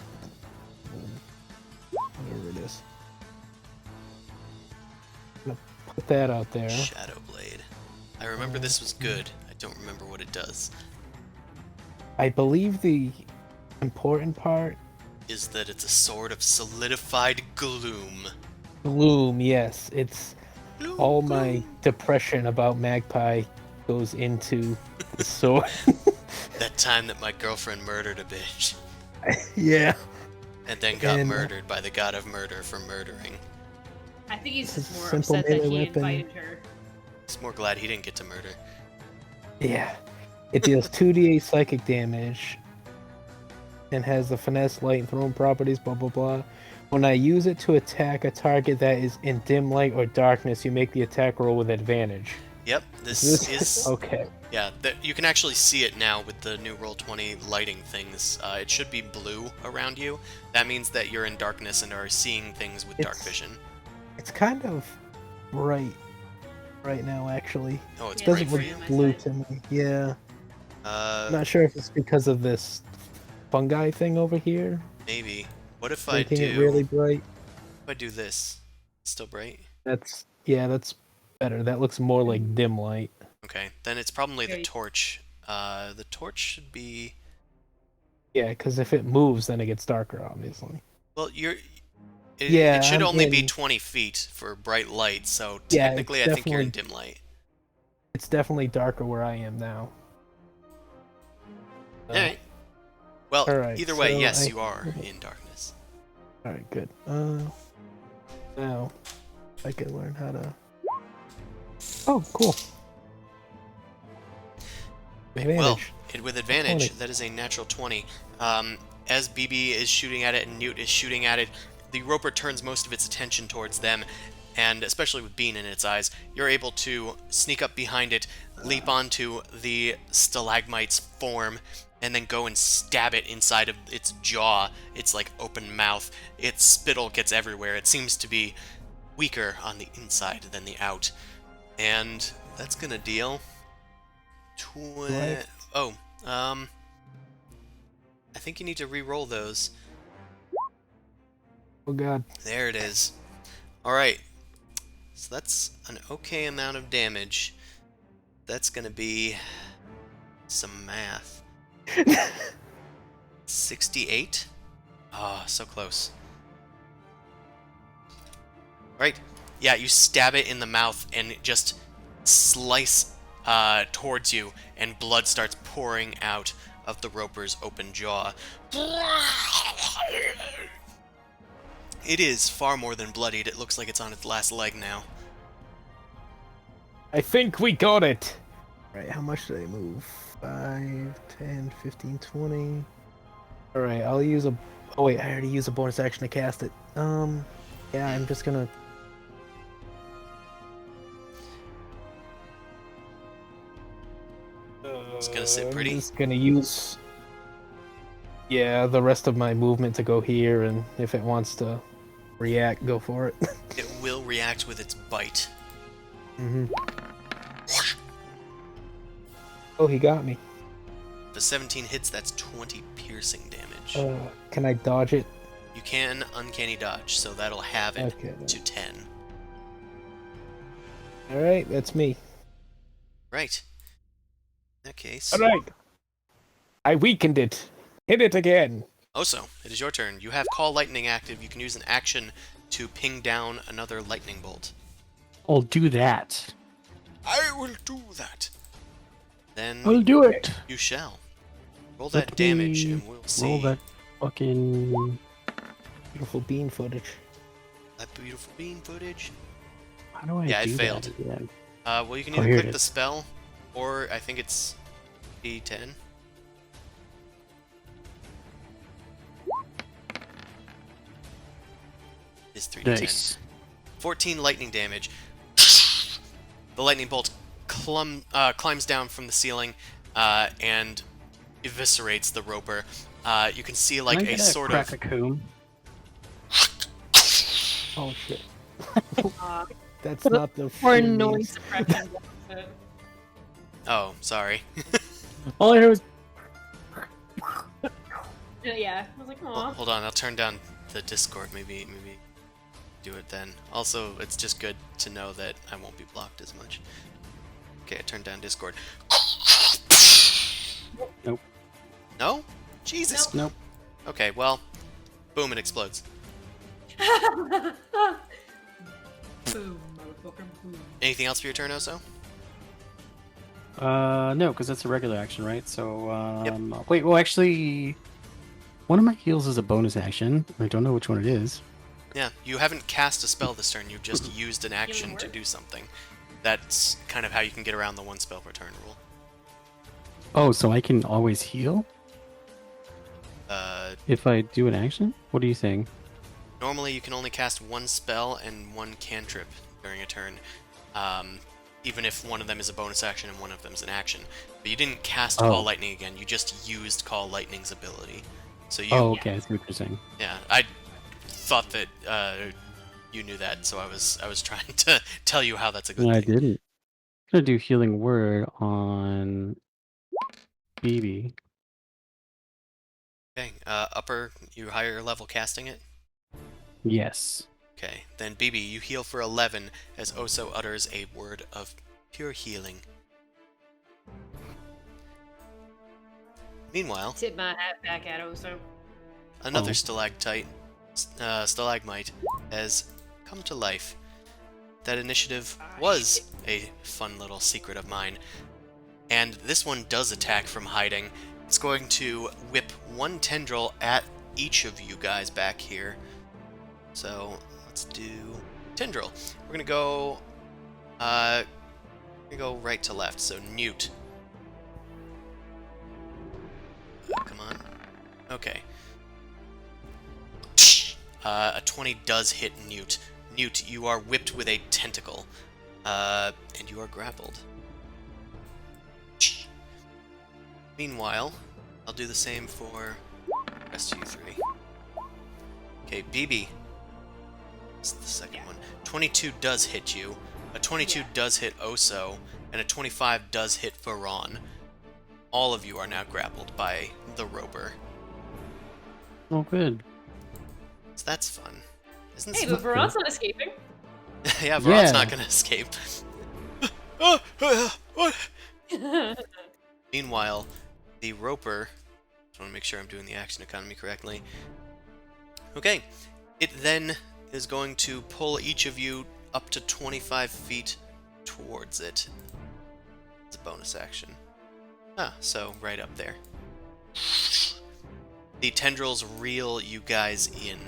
Whatever it is. I'm gonna put that out there. Shadow Blade. I remember this was good. I don't remember what it does. I believe the important part... Is that it's a sword of solidified gloom. Gloom, yes. It's... Gloom, All my gloom. depression about Magpie goes into the sword. That time that my girlfriend murdered a bitch. Yeah. And then got And- murdered by the god of murder for murdering. I think he's This just is more simple upset that melee he weapon. invited her. He's more glad he didn't get to murder. Yeah. It deals 2d8 psychic damage and has the finesse, light, and thrown properties, blah blah blah. When I use it to attack a target that is in dim light or darkness, you make the attack roll with advantage. Yep, this is... okay. Yeah, you can actually see it now with the new Roll20 lighting things. It should be blue around you. That means that you're in darkness and are seeing things with dark It's- vision. It's kind of bright right now, actually. Oh, it's Yeah, bright Doesn't for look you? blue to me. Yeah. I'm Uh, not sure if it's because of this fungi thing over here, maybe. What if I making do... it really bright. If I do this? Still bright? That's better. That looks more like dim light. Okay, then it's probably the Okay. torch. The torch should be... Yeah, because if it moves, then it gets darker, obviously. Well, Yeah, it should I'm only be in- 20 feet for bright light, so Yeah, technically I it's think you're in definitely- dim light. It's definitely darker where I am now. Alright. Well, Alright, either way, so yes, I- you are in darkness. Alright, good. Now, I can learn how to... Oh, cool. Advantage. Well, with advantage, 20. that is a natural 20. As BB is shooting at it and Newt is shooting at it, the Roper turns most of its attention towards them, and especially with Bean in its eyes, you're able to sneak up behind it, leap onto the stalagmite's form, and then go and stab it inside of its jaw, its like open mouth. Its spittle gets everywhere. It seems to be weaker on the inside than the out. And that's gonna deal... Right. Oh, I think you need to re-roll those. Oh god. There it is. Alright. So that's an okay amount of damage. That's gonna be... some math. 68? Ah, so close. Right. Yeah, you stab it in the mouth and it just slice towards you, and blood starts pouring out of the Roper's open jaw. It is far more than bloodied. It looks like it's on its last leg now. I think we got it! Alright, how much did I move? 5, 10, 15, 20... Alright, I'll use a... Oh wait, I already used a bonus action to cast it. Yeah, I'm just gonna... It's gonna sit pretty. I'm just gonna use... Yeah, the rest of my movement to go here, and if it wants to react, go for it. It will react with its bite. Mm-hmm. Oh, he got me. The 17 hits, that's 20 piercing damage. Can I dodge it? You can uncanny dodge, so that'll have it Okay. to 10. Alright, that's me. Right. In that case... Alright! I weakened it. Hit it again. Oso, it is your turn. You have Call Lightning active. You can use an action to ping down another lightning bolt. I'll do that. I will do that. Then I'll do it. you shall. Roll Let that damage me and we'll see. Roll that fucking. Beautiful bean footage. That beautiful bean footage. How do I Yeah, it do failed. that again? Well, you can Oh, either here it click the is. spell, or I think it's D10. It's 3d10. Nice. 14 lightning damage. The lightning bolt climbs down from the ceiling and eviscerates the roper. You can see like Can I a get sort crack of... a coon? Oh shit. Uh, That's not the or full noise means. suppression. Oh, sorry. All I heard was. Yeah, I was like, aw. Hold on, I'll turn down the Discord. Maybe do it then. Also, it's just good to know that I won't be blocked as much. Okay, I turned down Discord. Nope. No? Jesus. Nope. Okay, well, boom, it explodes. Boom, motherfucker, boom. Anything else for your turn, Oso? No, because that's a regular action, right? So, wait, well, actually, one of my heals is a bonus action. I don't know which one it is. Yeah, you haven't cast a spell this turn, you just used an action to do something. That's kind of how you can get around the one spell per turn rule. Oh, so I can always heal if I do an action? What are you saying? Normally you can only cast one spell and one cantrip during a turn, even if one of them is a bonus action and one of them is an action. But you didn't cast Call Lightning again, you just used Call Lightning's ability. So you... Oh, okay, I see what you're saying. Yeah, I thought that you knew that, so I was trying to tell you how that's a good No, thing. I didn't. I'm gonna do Healing Word on BB. Okay, you higher level casting it? Yes. Okay, then BB, you heal for 11 as Oso utters a word of pure healing. Meanwhile, Tip my hat back at Oso. another stalagmite has come to life. That initiative was a fun little secret of mine. And this one does attack from hiding. It's going to whip one tendril at each of you guys back here. So let's do tendril. We're gonna go right to left. So Newt. Come on. Okay. A 20 does hit Newt. Newt, you are whipped with a tentacle, and you are grappled. Meanwhile, I'll do the same for the rest of you three. Okay, BB. That's the second one. 22 does hit you. A 22 does hit Oso, and a 25 does hit Varon. All of you are now grappled by the roper. Oh, good. So that's fun. Isn't Hey, this but Varon's not escaping. Yeah, Varon's Yeah. not gonna escape. What? Meanwhile, the roper... Just want to make sure I'm doing the action economy correctly. Okay, it then is going to pull each of you up to 25 feet towards it. It's a bonus action. So right up there. The tendrils reel you guys in.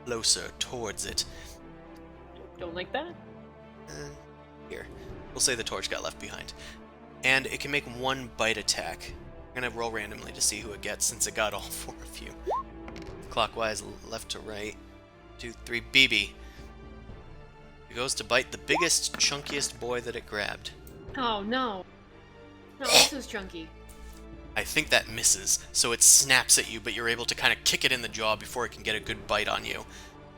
Closer towards it. Don't like that. Here. We'll say the torch got left behind. And it can make one bite attack. I'm gonna roll randomly to see who it gets since it got all four of you. Clockwise, left to right. 2, 3, BB. It goes to bite the biggest, chunkiest boy that it grabbed. Oh no. No, this is chunky. I think that misses, so it snaps at you, but you're able to kind of kick it in the jaw before it can get a good bite on you.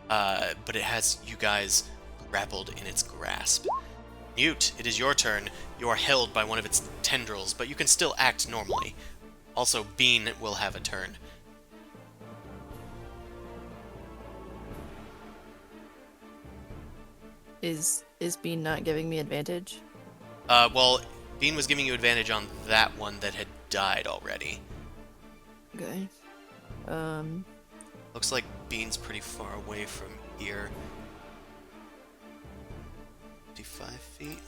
But it has you guys grappled in its grasp. Newt, it is your turn. You are held by one of its tendrils, but you can still act normally. Also, Bean will have a turn. Is Bean not giving me advantage? Well, Bean was giving you advantage on that one that had died already. Okay. Looks like Bean's pretty far away from here. 55 feet.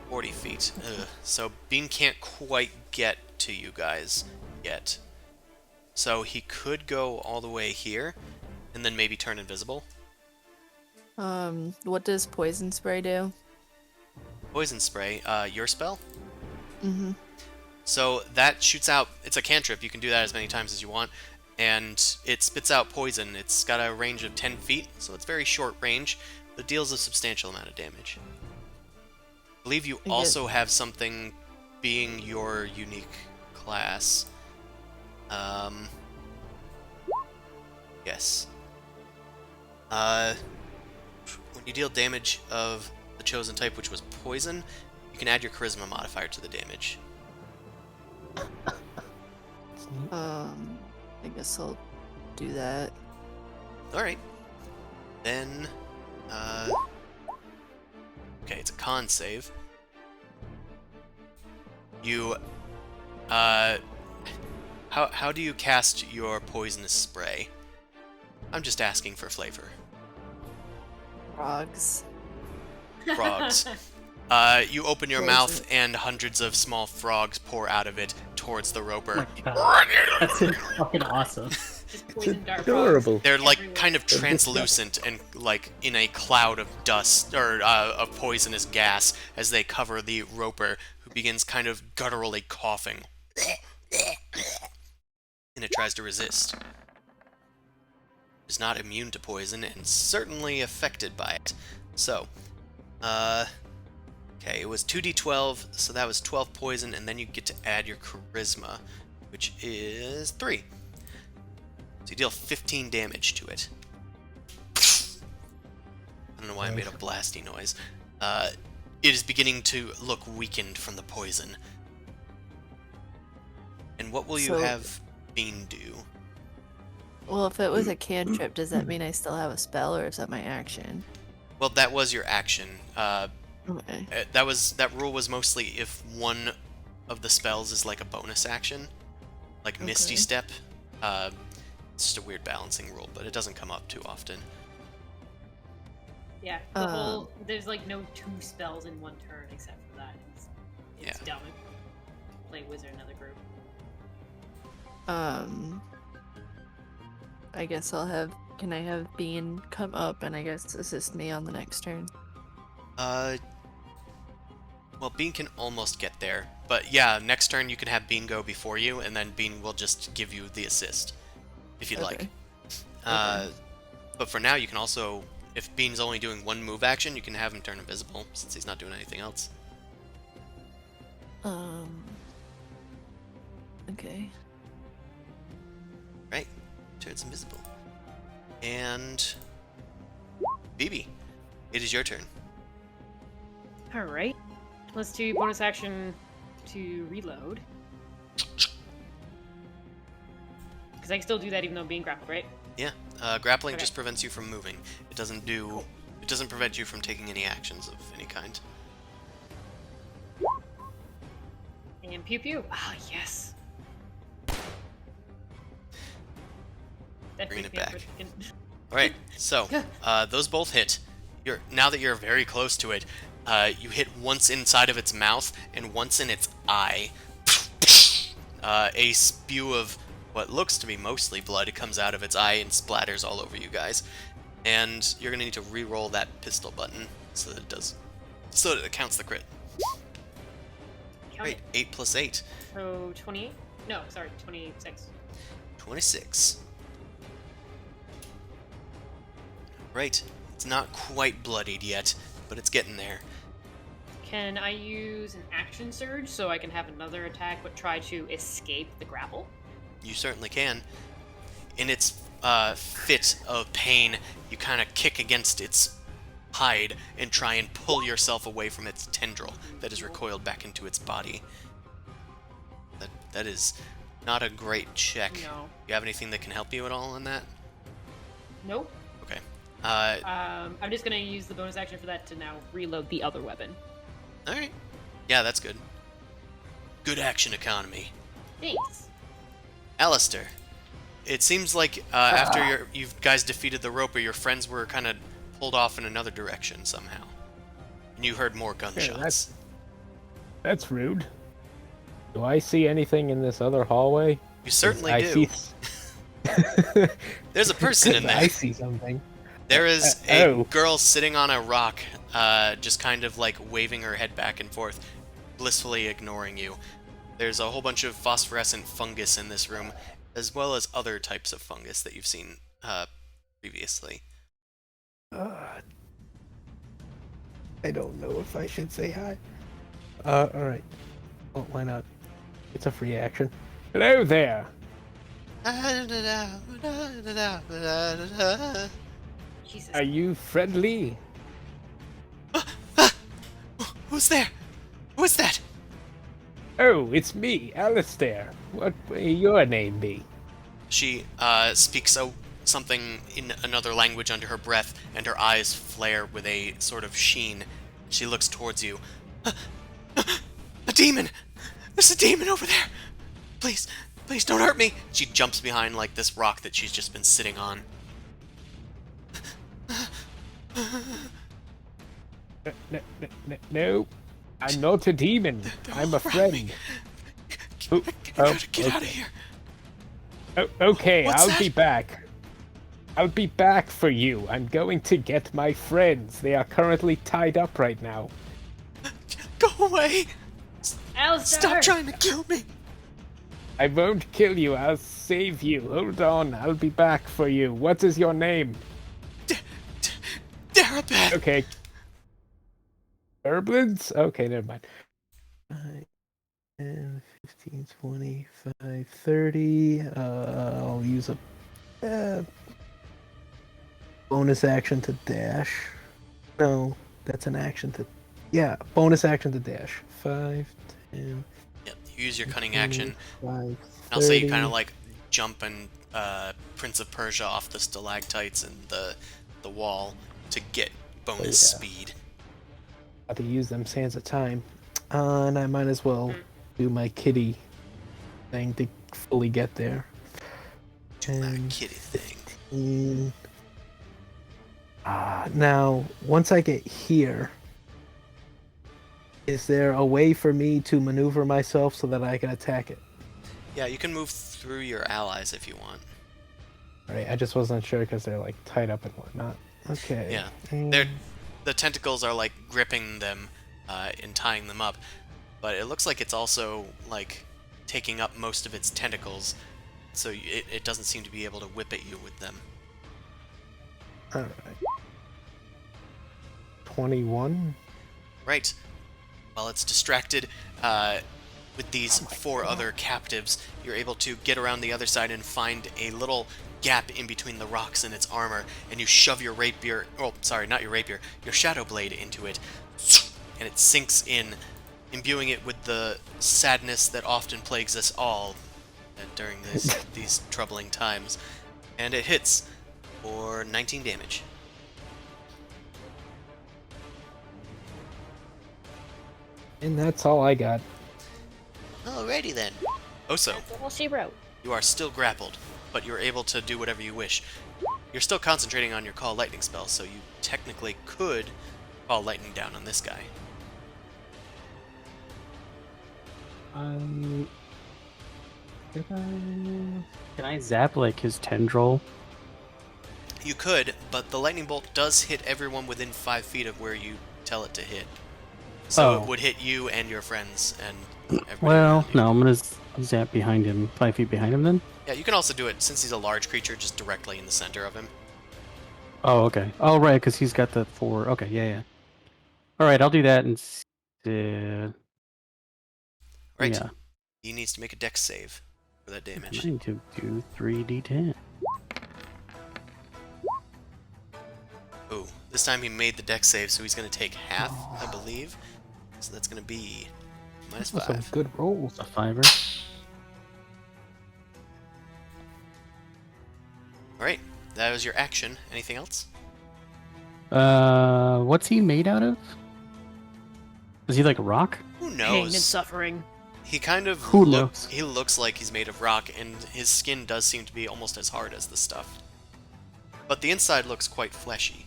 40 feet. Ugh. So Bean can't quite get to you guys yet. So he could go all the way here, and then maybe turn invisible. What does poison spray do? Poison spray, your spell? Mm-hmm. So that shoots out, it's a cantrip, you can do that as many times as you want, and it spits out poison. It's got a range of 10 feet, so it's very short range, but it deals a substantial amount of damage. I believe you also have something being your unique class. Yes. When you deal damage of the chosen type, which was poison, you can add your charisma modifier to the damage. I guess I'll do that. Alright. Then, okay, it's a con save. You, how do you cast your poisonous spray? I'm just asking for flavor. Frogs. Frogs. You open your What is mouth it? and hundreds of small frogs pour out of it towards the Oh roper. my god. That's fucking awesome. Just poison dart frogs. Adorable. They're like Everywhere. kind of translucent and like in a cloud of dust or of poisonous gas as they cover the roper, who begins kind of gutturally coughing. And it tries to resist. It's not immune to poison and certainly affected by it. So, okay, it was 2d12, so that was 12 poison, and then you get to add your charisma, which is 3. So you deal 15 damage to it. I don't know why I made a blasty noise. It is beginning to look weakened from the poison. And what will you So- have Bean do? Well, if it was a cantrip, does that mean I still have a spell, or is that my action? Well, that was your action. Okay. That rule was mostly if one of the spells is like a bonus action, like Misty Okay. Step. It's just a weird balancing rule, but it doesn't come up too often. Yeah, the whole there's like no 2 spells in one turn except for that. It's dumb. Play wizard in another group. I guess I'll have. Can I have Bean come up and I guess assist me on the next turn? Well, Bean can almost get there, but yeah, next turn you can have Bean go before you, and then Bean will just give you the assist, if you'd like. Okay. But for now, you can also, if Bean's only doing one move action, you can have him turn invisible, since he's not doing anything else. Okay. Right, turns invisible. And BB, it is your turn. Alright. Let's do bonus action to reload. Because I can still do that even though I'm being grappled, right? Yeah, grappling Okay. just prevents you from moving. It doesn't prevent you from taking any actions of any kind. And pew pew. Ah, yes. That Bringing freaked it me out back. for a second. Alright, so, those both hit. Now that you're very close to it, you hit once inside of its mouth and once in its eye. A spew of what looks to be mostly blood comes out of its eye and splatters all over you guys. And you're gonna need to re-roll that pistol button so that it counts the crit. Count Great, it. 8 plus 8. So 28? No, sorry, 26. 26. Right, it's not quite bloodied yet, but it's getting there. Can I use an action surge so I can have another attack but try to escape the grapple? You certainly can. In its fit of pain, you kind of kick against its hide and try and pull yourself away from its tendril that is recoiled back into its body. That is not a great check. No. You have anything that can help you at all on that? Nope. Okay. I'm just gonna use the bonus action for that to now reload the other weapon. Alright. Yeah, that's good. Good action economy. Thanks. Alistair, it seems like after you guys defeated the roper, your friends were kind of pulled off in another direction somehow. And you heard more gunshots. That's rude. Do I see anything in this other hallway? You certainly I do. See... There's a person in there. I see something. There is a oh. girl sitting on a rock, just kind of like waving her head back and forth, blissfully ignoring you. There's a whole bunch of phosphorescent fungus in this room, as well as other types of fungus that you've seen previously. I don't know if I should say hi. Alright. Oh, why not? It's a free action. Hello there! Jesus. Are you friendly? Who's there? Who is that? Oh, it's me, Alistair. What may your name be? She speaks something in another language under her breath, and her eyes flare with a sort of sheen. She looks towards you. A demon! There's a demon over there! Please, please don't hurt me! She jumps behind like this rock that she's just been sitting on. No, I'm not a demon. I'm a friend. Get out of here! Okay, What's I'll that? be back. I'll be back for you. I'm going to get my friends. They are currently tied up right now. Go away! Alistair! Stop trying to kill me! I won't kill you. I'll save you. Hold on. I'll be back for you. What is your name? Darabeth! Okay. Herblins? Okay, never mind. 5, 10, 15, 25, 30. I'll use a bonus action to dash. No, that's an action to... Yeah, bonus action to dash. 5, 10... Yep, you use your cunning action. 25, I'll say you 30. kind of like jump and Prince of Persia off the stalactites and the wall to get bonus speed. Got to use them sands of time. And I might as well do my kitty thing to fully get there. Do my kitty thing. 15. Now, once I get here, is there a way for me to maneuver myself so that I can attack it? Yeah, you can move through your allies if you want. Right, I just wasn't sure because they're like tied up and whatnot. Okay. Yeah, and- the tentacles are like gripping them and tying them up, but it looks like it's also like taking up most of its tentacles, so it doesn't seem to be able to whip at you with them. Alright. 21? Right. While it's distracted with these four other captives, you're able to get around the other side and find a little gap in between the rocks and its armor, and you shove your rapier, oh, sorry, not your rapier, your shadow blade into it, and it sinks in, imbuing it with the sadness that often plagues us all during these troubling times. And it hits for 19 damage. And that's all I got. Alrighty then. Oso, That's all she wrote. you are still grappled, but you're able to do whatever you wish. You're still concentrating on your Call Lightning spell, so you technically could call Lightning down on this guy. Can I zap like his tendril? You could, but the lightning bolt does hit everyone within 5 feet of where you tell it to hit. So Oh. it would hit you and your friends and everybody Well, around you. no, I'm gonna zap behind him, 5 feet behind him then. Yeah, you can also do it, since he's a large creature, just directly in the center of him. Oh, okay. Oh, right, because he's got the 4. Okay, yeah. All right, I'll do that and. Right. Yeah. He needs to make a dex save for that I damage. need to do 3d10. Ooh, this time he made the dex save, so he's going to take half, I believe. So that's going to be minus Those are some 5. good rolls. A 5er. Alright, that was your action. Anything else? What's he made out of? Is he like a rock? Who Pain and knows? suffering. He kind of Who knows? he looks like he's made of rock, and his skin does seem to be almost as hard as the stuff. But the inside looks quite fleshy.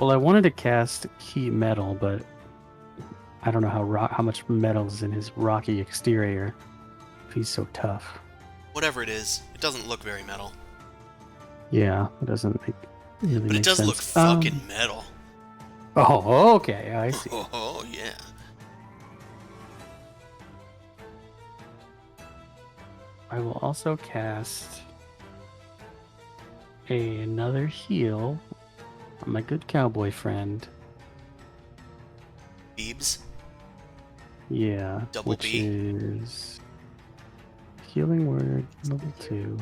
Well, I wanted to cast Heat Metal, but I don't know how much metal is in his rocky exterior. If he's so tough. Whatever it is, it doesn't look very metal. Yeah, it doesn't really But make it does sense. look fucking metal. Oh, okay, I see. Oh, yeah. I will also cast another heal on my good cowboy friend. Beebs. Yeah, Double which B. is Healing Word level 2.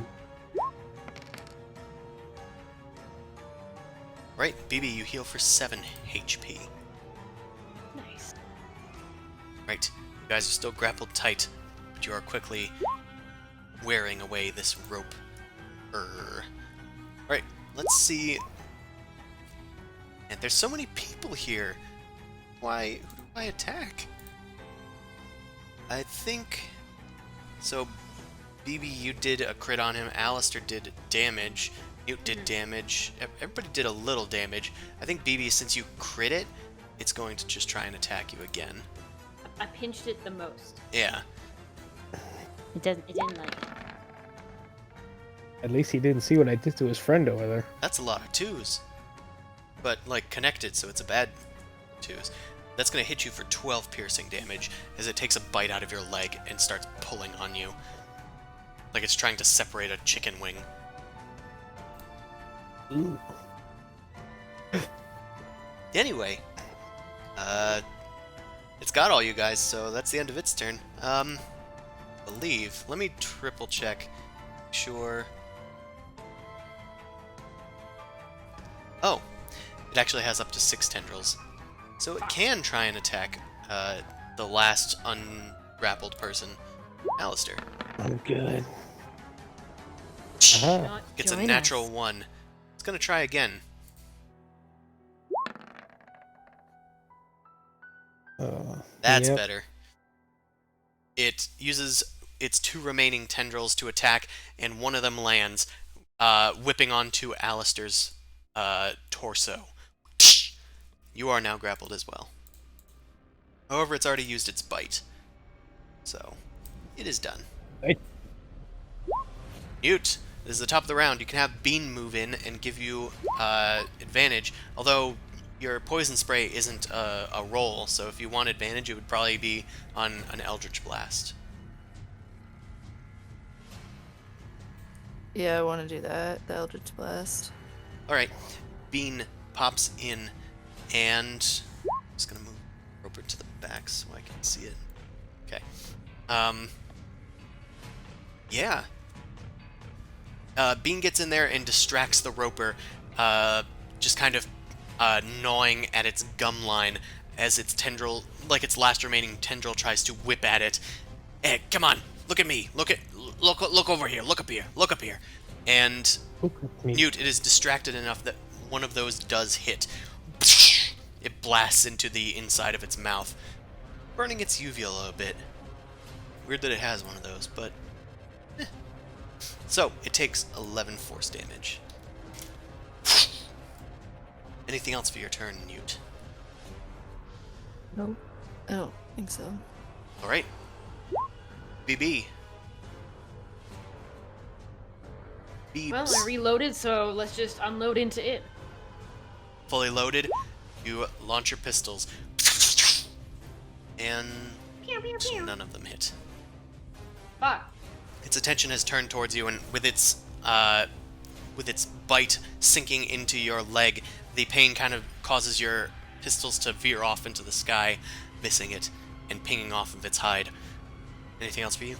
Right, BB, you heal for 7 HP. Nice. Right, you guys are still grappled tight, but you are quickly wearing away this rope. Alright, let's see. And there's so many people here. Why? Who do I attack? I think... So, BB, you did a crit on him. Alistair did damage. Newt did damage. Everybody did a little damage. I think BB, since you crit it, it's going to just try and attack you again. I pinched it the most. Yeah. It didn't like it. At least he didn't see what I did to his friend over there. That's a lot of 2s. But, like, connected, so it's a bad 2s. That's going to hit you for 12 piercing damage as it takes a bite out of your leg and starts pulling on you. Like it's trying to separate a chicken wing. Ooh. Anyway, it's got all you guys, so that's the end of its turn. Believe. Let me triple check. Sure. Oh, it actually has up to 6 tendrils. So it can try and attack the last ungrappled person, Alistair. I'm good. Gets a natural 1. It's gonna try again. That's Yep. better. It uses its 2 remaining tendrils to attack, and one of them lands, whipping onto Alistair's torso. You are now grappled as well. However, it's already used its bite. So, it is done. Hey. Newt, this is the top of the round. You can have Bean move in and give you advantage, although your poison spray isn't a roll, so if you want advantage, it would probably be on an Eldritch Blast. Yeah, I want to do that. The Eldritch Blast. Alright, Bean pops in, and I'm just gonna move Roper to the back so I can see it. Okay. Yeah. Bean gets in there and distracts the Roper, just kind of gnawing at its gum line as its tendril, like its last remaining tendril, tries to whip at it. Hey, come on, look at me, look over here, look up here. And Newt, it is distracted enough that one of those does hit. It blasts into the inside of its mouth, burning its uvula a bit. Weird that it has one of those, but So, it takes 11 force damage. Anything else for your turn, Newt? Nope. I don't think so. Alright. BB. Beeps. Well, I reloaded, so let's just unload into it. Fully loaded, you launch your pistols. And none of them hit. Fuck. Its attention has turned towards you, and with its bite sinking into your leg, the pain kind of causes your pistols to veer off into the sky, missing it and pinging off of its hide. Anything else for you?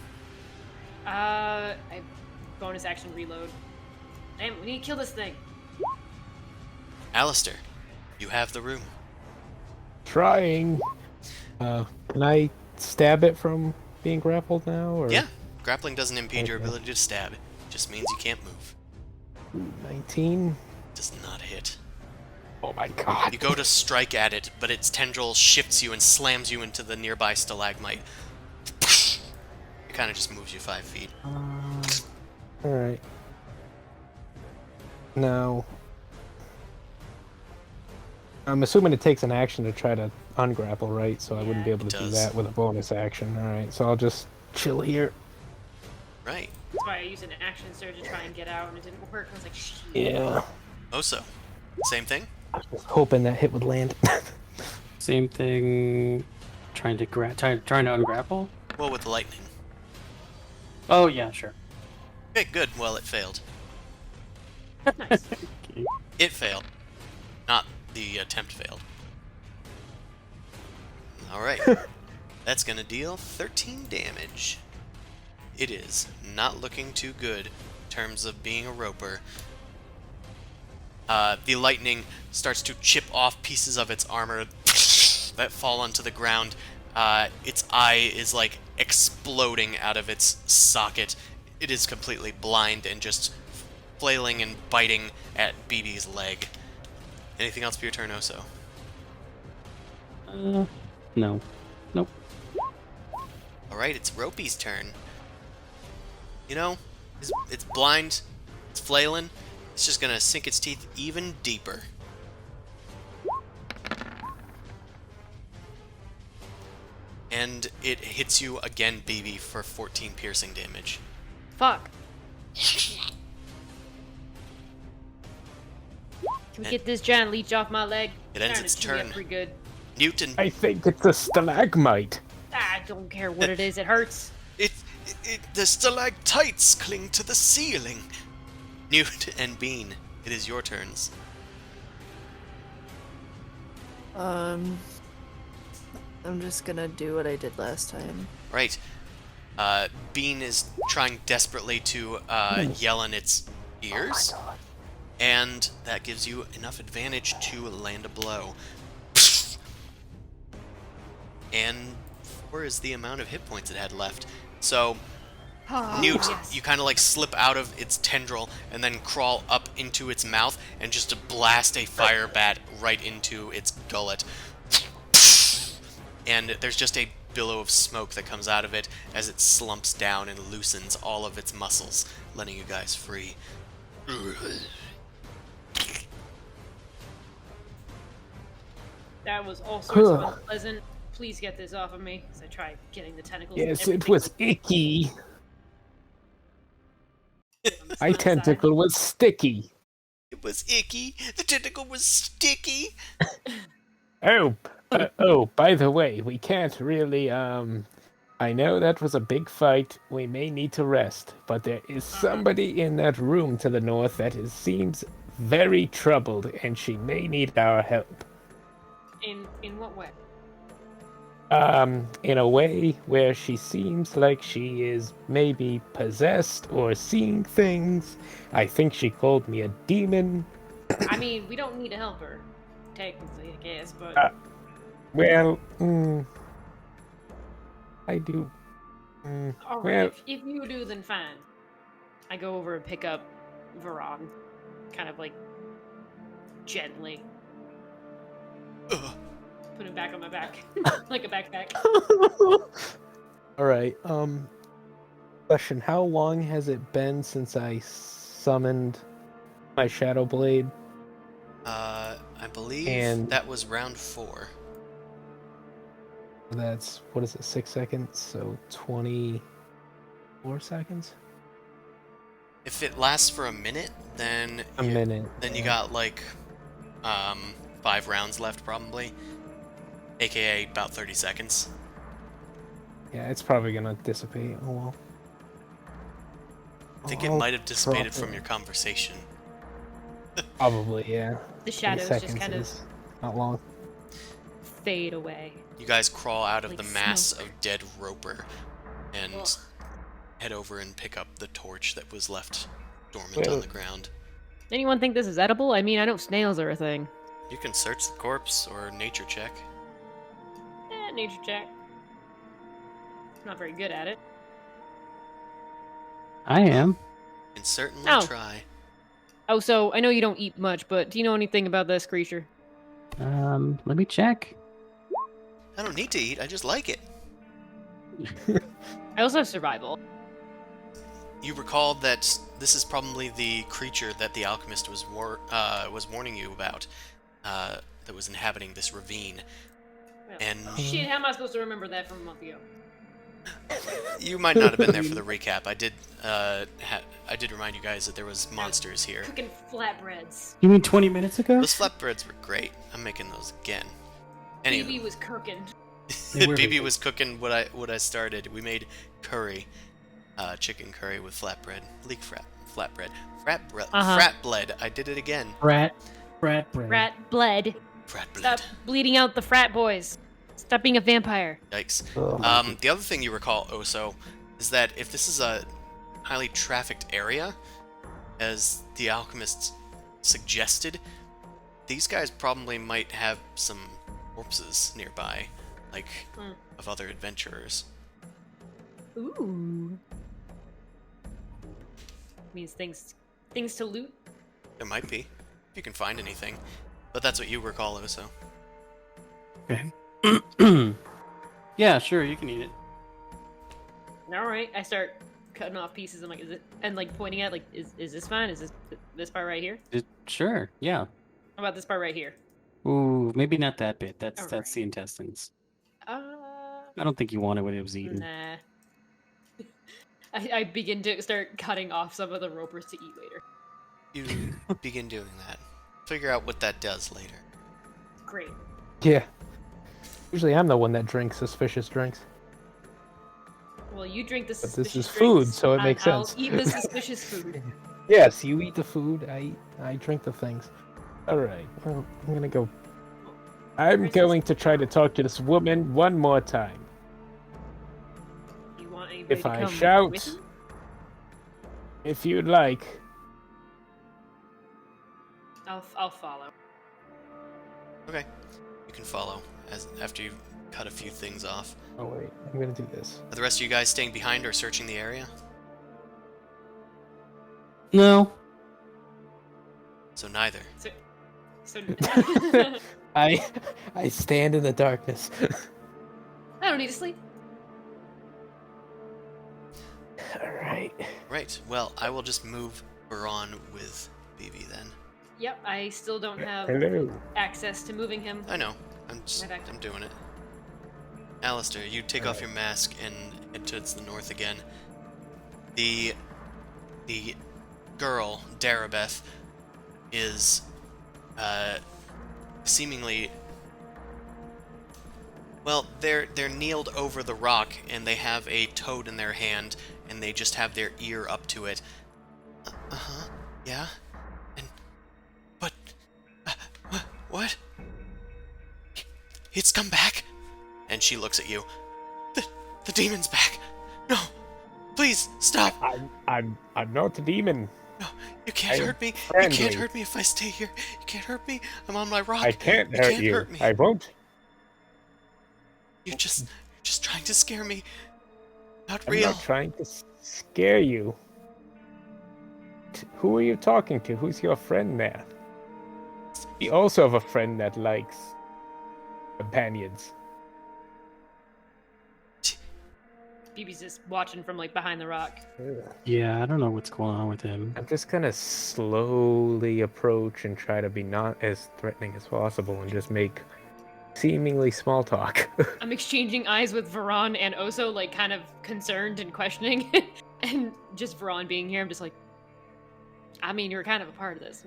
I bonus action reload. Damn, we need to kill this thing. Alistair, you have the room. Trying. Can I stab it from being grappled now? Or? Yeah, grappling doesn't impede your Okay. ability to stab. It just means you can't move. 19. Does not hit. Oh my god. You go to strike at it, but its tendril shifts you and slams you into the nearby stalagmite. It kind of just moves you 5 feet. Alright. Now, I'm assuming it takes an action to try to ungrapple, right? So I wouldn't be able to do does. that with a bonus action. Alright, so I'll just chill here. Right. That's why I used an action surge to try and get out, and it didn't work. I was like, shit. Yeah. Oso. Same thing? I was hoping that hit would land. Same thing. Trying to ungrapple. Well, with lightning. Oh yeah, sure. Okay, good. Well, it failed. Nice. Okay. It failed. Not the attempt failed. Alright. That's gonna deal 13 damage. It is not looking too good in terms of being a roper. The lightning starts to chip off pieces of its armor that fall onto the ground. Its eye is like exploding out of its socket. It is completely blind and just flailing and biting at BB's leg. Anything else for your turn, Oso? No. Nope. Alright, it's Ropey's turn. You know, it's blind, it's flailing, it's just gonna sink its teeth even deeper. And it hits you again, BB, for 14 piercing damage. Fuck. Can we get this giant leech off my leg? It ends Starting its to chew me up turn. pretty good. Newton, I think it's a stalagmite. I don't care what it is. It hurts. the stalactites cling to the ceiling. Newt and Bean, it is your turns. I'm just gonna do what I did last time. Right. Bean is trying desperately to yell in its ears. And that gives you enough advantage to land a blow. And 4 is the amount of hit points it had left. So, Newt, yes. you kind of like slip out of its tendril and then crawl up into its mouth and just blast a fire bat right into its gullet. And there's just a billow of smoke that comes out of it as it slumps down and loosens all of its muscles, letting you guys free. That was all sorts of unpleasant. Please get this off of me, as I try getting the tentacles. and Yes, it everything was like icky. on the My side. tentacle was sticky. It was icky. The tentacle was sticky. Oh, by the way, we can't really, I know that was a big fight. We may need to rest, but there is somebody in that room to the north that seems very troubled, and she may need our help. In what way? In a way where she seems like she is maybe possessed or seeing things. I think she called me a demon. I mean, we don't need to help her, technically, I guess, but Well, I do. alright, well- if you do, then fine. I go over and pick up Varan, kind of like gently. Ugh. Put him back on my back, like a backpack. All right. Question: how long has it been since I summoned my Shadow Blade? I believe And- that was round 4. That's what is it? 6 seconds. So 24 seconds. If it lasts for a minute, then A minute. Then you yeah. got like 5 rounds left probably. AKA about 30 seconds. Yeah, it's probably gonna dissipate. Oh well. I think it I'll might have dissipated drop from it. your conversation. Probably, yeah. The 30 shadows just seconds kind of is not long. fade away. You guys crawl out of Like the mass smoke. of dead roper and Ugh. head over and pick up the torch that was left dormant on Well- the ground. Anyone think this is edible? I mean, I know snails are a thing. You can search the corpse or nature check. Nature check. Not very good at it. I am. And certainly Oh. try. Oh, so I know you don't eat much, but do you know anything about this creature? Let me check. I don't need to eat. I just like it. I also have survival. You recall that this is probably the creature that the alchemist was warning you about, that was inhabiting this ravine. Well, And shit, how am I supposed to remember that from a month ago? you might not have been there for the recap. I did remind you guys that there was monsters here. Cooking flatbreads. You mean 20 minutes ago? Those flatbreads were great. I'm making those again. Anyway, BB was cooking. They were BB very was cooking what I started. We made curry, chicken curry with flatbread, flatbread, frat bread. I did it again. Frat bread. Frat bled. Frat bread. Stop bleeding out the frat boys. Stop being a vampire. Yikes. Ugh. The other thing you recall, Oso, is that if this is a highly trafficked area, as the alchemists suggested, these guys probably might have some corpses nearby, like of other adventurers. Ooh. Means things to loot. There might be, if you can find anything. But that's what you recall, Oso. Okay. Yeah, sure, you can eat it. All right, I start cutting off pieces. I'm like, is it? And like pointing at like, is this fine? Is this part right here? Sure, yeah. How about this part right here? Ooh, maybe not that bit. That's Alright. the intestines. Uh, I don't think you want it when it was eaten. nah. I begin to start cutting off some of the ropers to eat later. You begin doing that. Figure out what that does later. Great. Yeah. Usually I'm the one that drinks suspicious drinks. Well, you drink the But this suspicious is food, drinks, so it and makes I'll sense. eat the suspicious food. Yes, you eat the food, I drink the things. Alright, well, I'm gonna go. I'm Where's going this- to try to talk to this woman one more time. You want anybody If to I come shout, with you? if you'd like. I'll follow. Okay. You can follow after you've cut a few things off. Oh wait, I'm gonna do this. Are the rest of you guys staying behind or searching the area? No. So neither. So I stand in the darkness. I don't need to sleep. Alright. Right. Well, I will just move Baron with BB then. Yep, I still don't have Hello. access to moving him. I know. I'm doing it. Alistair, you take off Alright. your mask and head towards the north again. The girl, Darabeth, is seemingly, well, they're kneeled over the rock and they have a toad in their hand and they just have their ear up to it. Uh-huh. Yeah. And but what? It's come back. And she looks at you. The demon's back. No. Please stop. I'm not a demon. No, you can't I'm hurt me. You friendly. can't hurt me if I stay here. You can't hurt me. I'm on my rock. I can't You hurt can't you. hurt me. I won't. You're just trying to scare me. Not I'm real. not trying to scare you. Who are you talking to? Who's your friend there? We also have a friend that likes companions. BB's just watching from like behind the rock. Yeah, I don't know what's going on with him. I'm just gonna slowly approach and try to be not as threatening as possible and just make seemingly small talk. I'm exchanging eyes with Varon and Oso, like kind of concerned and questioning, and just Varon being here. I'm just like, I mean, you're kind of a part of this.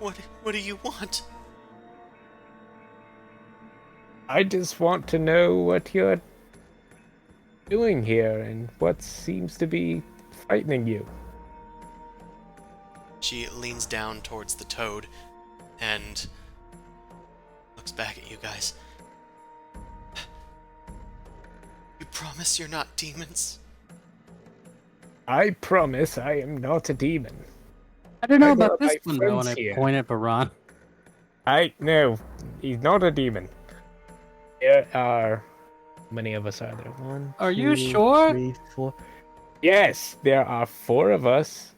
What do you want? I just want to know what you're doing here and what seems to be frightening you. She leans down towards the toad and looks back at you guys. You promise you're not demons? I promise I am not a demon. I don't know I about got this my one though, and I friends here. point at Baran. No, he's not a demon. There are... How many of us are there? One, Are you two, sure? 3, 4. Yes, there are 4 of us.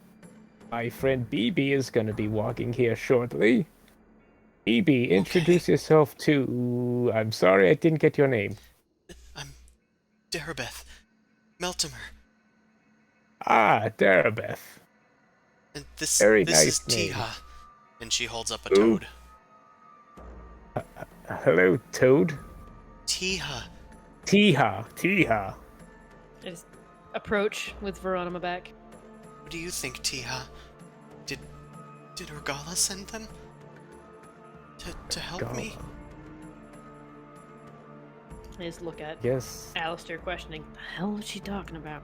My friend BB is going to be walking here shortly. BB, introduce yourself to... I'm sorry I didn't get your name. I'm Darabeth Meltimer. Ah, Darabeth. And this Very is nice name. Tiha. And she holds up a Ooh. toad. Hello, Toad. Tiha. Tiha. I just approach with Veron on my back. What do you think, Tiha? Did Urgala send them? To help me? I just look at Yes. Alistair questioning. The hell is she talking about?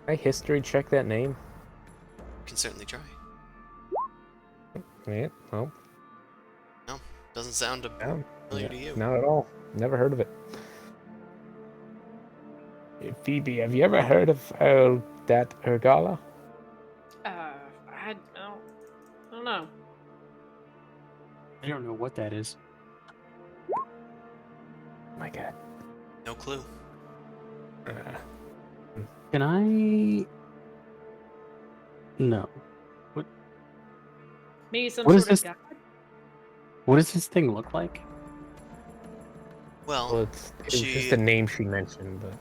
I history check that name. Can certainly try. Yeah, well, No, doesn't sound no, familiar to you. not at all. Never heard of it. Phoebe, have you ever heard of that Urgala? I don't know. I don't know what that is. My God. No clue. Can I? No. Maybe some What is sort of this? god? What does this thing look like? Well, Well, it was she- just a name she mentioned, but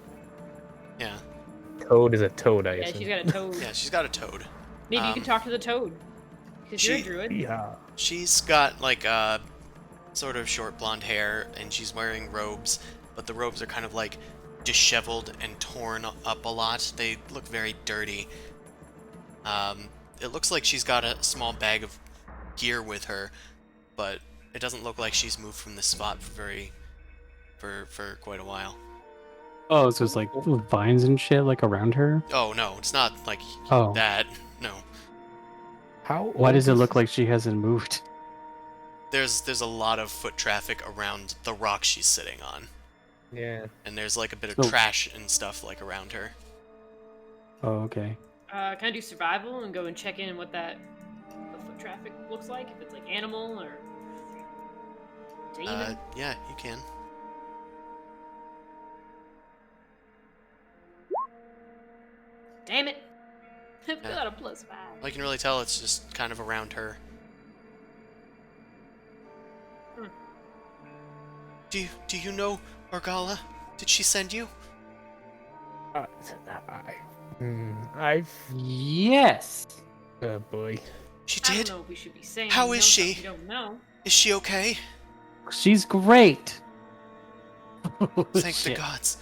yeah. Toad is a toad, I Yeah, assume. she's got a toad. Yeah, she's got a toad. Maybe you can talk to the toad. Because you're a she- druid. Yeah. She's got like sort of short blonde hair, and she's wearing robes, but the robes are kind of like disheveled and torn up a lot. They look very dirty. It looks like she's got a small bag of gear with her, but it doesn't look like she's moved from this spot for quite a while. Oh, so it's like vines and shit like around her. Oh no, it's not like Oh, that. No. How? why old does it is look this? like she hasn't moved? There's a lot of foot traffic around the rock she's sitting on, Yeah. and there's like a bit of So- trash and stuff like around her. Oh, okay. Can I do survival and go and check in on what the foot traffic looks like? If it's like animal or demon? Yeah, you can. Damn it! I've Yeah. got a +5. I can really tell it's just kind of around her. Hmm. Do you know Orgala? Did she send you? I've. Yes. Oh boy. She I did? don't know if we should be saying. How we is know she? stuff We don't know. Is she okay? She's great. Thank the Shit. gods.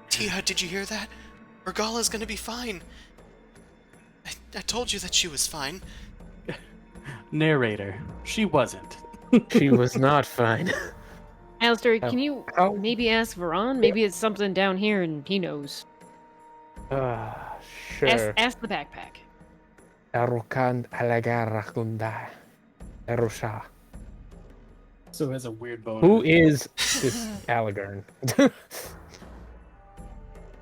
Tia, did you hear that? Orgala's gonna be fine. I told you that she was fine. Narrator. She wasn't. She was not fine. Alistair, can you How? maybe ask Veron? Maybe it's something down here and he knows. Sure. Ask the backpack. Arukan Alagarakunda. Erusha. So has a weird bone. Who is this Alagern?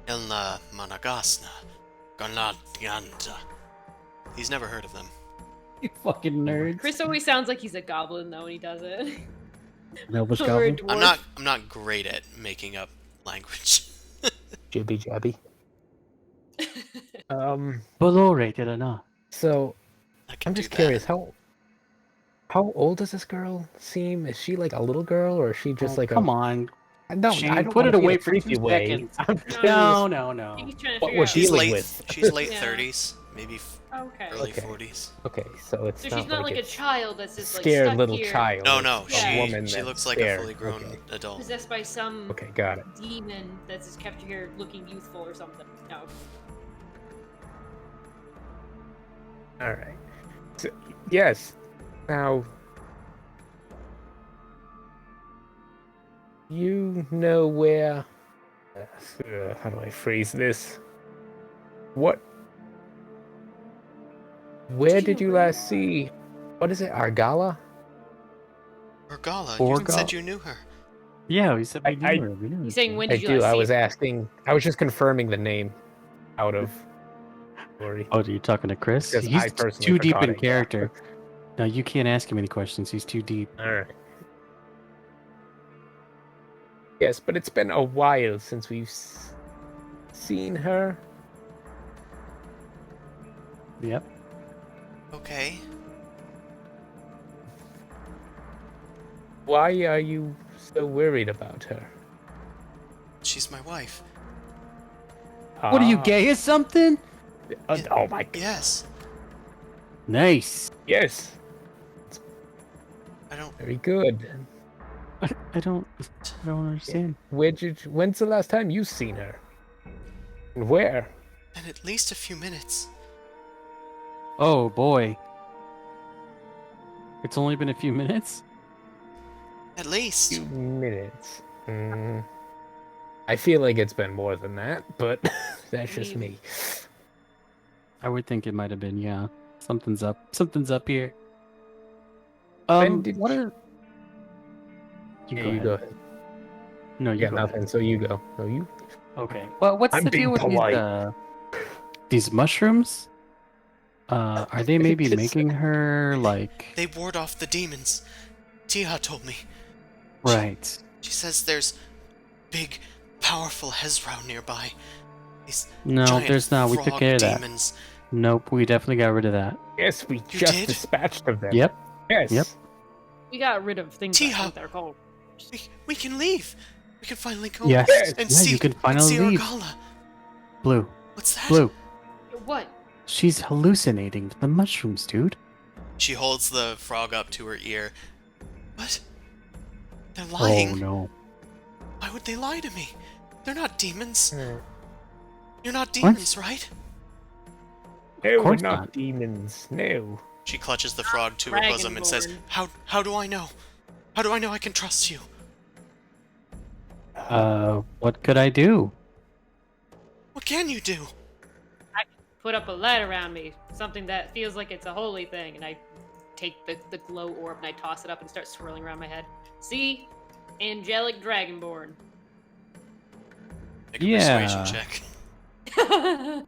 Ilna Managasna. Gonadganda. He's never heard of them. You fucking nerds. Chris always sounds like he's a goblin though when he does it. Melvish Or a goblin. dwarf. I'm not great at making up language. Jibby jabby. Below rated enough. So I can I'm do just that. curious, how old does this girl seem? Is she like a little girl, or is she just like come on. No, Shane, I don't put wanna it be in a away for 2 creepy way. seconds. I'm curious No. I think he's trying to what figure we're out. She's dealing late. with. She's late Yeah. 30s, maybe Okay. early Okay. 40s. Okay, so it's So not she's not like a it's child that's just like scared stuck little here, child. No, it's no, a Yeah. woman she that's looks like scared. a fully grown Okay. adult. possessed by some Okay, got it. demon that's just kept here looking youthful or something. No. All right. So, yes. Now, you know where. How do I phrase this? What? Where did you last see? What is it? Argala? Orgala, you Orgala? said you knew her. Yeah, we said we I- knew her. We knew her. He's saying when I did you do. last I see was her? asking. I was just confirming the name out of glory. Oh, are you talking to Chris? Because He's I personally too deep forgot in it, yeah. character. No, you can't ask him any questions. He's too deep. All right. Yes, but it's been a while since we've seen her. Yep. Okay. Why are you so worried about her? She's my wife. What are you, gay or something? Oh my. Yes. Nice. Yes. I don't... Very good. I don't understand. When's the last time you seen her? And where? In at least a few minutes. Oh boy. It's only been a few minutes? At least. Few minutes. I feel like it's been more than that, but that's just me. I would think it might have been, yeah. Something's up. Something's up here. When did what you- are... Yeah, go you ahead. go ahead. No, I you got go nothing, ahead. so you go. No, you. Okay. Well, what's I'm the being deal with polite. these mushrooms? Are they maybe It's- making her like... They ward off the demons. Tiha told me. Right. She says there's big, powerful Hezrau nearby. These No, giant there's not. We took frog care of that. demons. Nope, we definitely got rid of that. Yes, we You just did? dispatched of them. Yep. Yes. Yep. We got rid of things Tiha. I think they're called. We can leave. We can finally go Yes. and Yeah, see, you can and finally see leave. Argala. Blue. What's that? Blue. What? She's hallucinating with the mushrooms, dude. She holds the frog up to her ear. What? They're lying. Oh no. Why would they lie to me? They're not demons. Hmm. You're not demons, right? No, we're course not not. demons. No. She clutches the frog to her bosom and says, Dragonborn. How do I know? How do I know I can trust you? What could I do? What can you do? Put up a light around me, something that feels like it's a holy thing, and I take the glow orb and I toss it up and start swirling around my head. See? Angelic Dragonborn. Make a Yeah. persuasion check.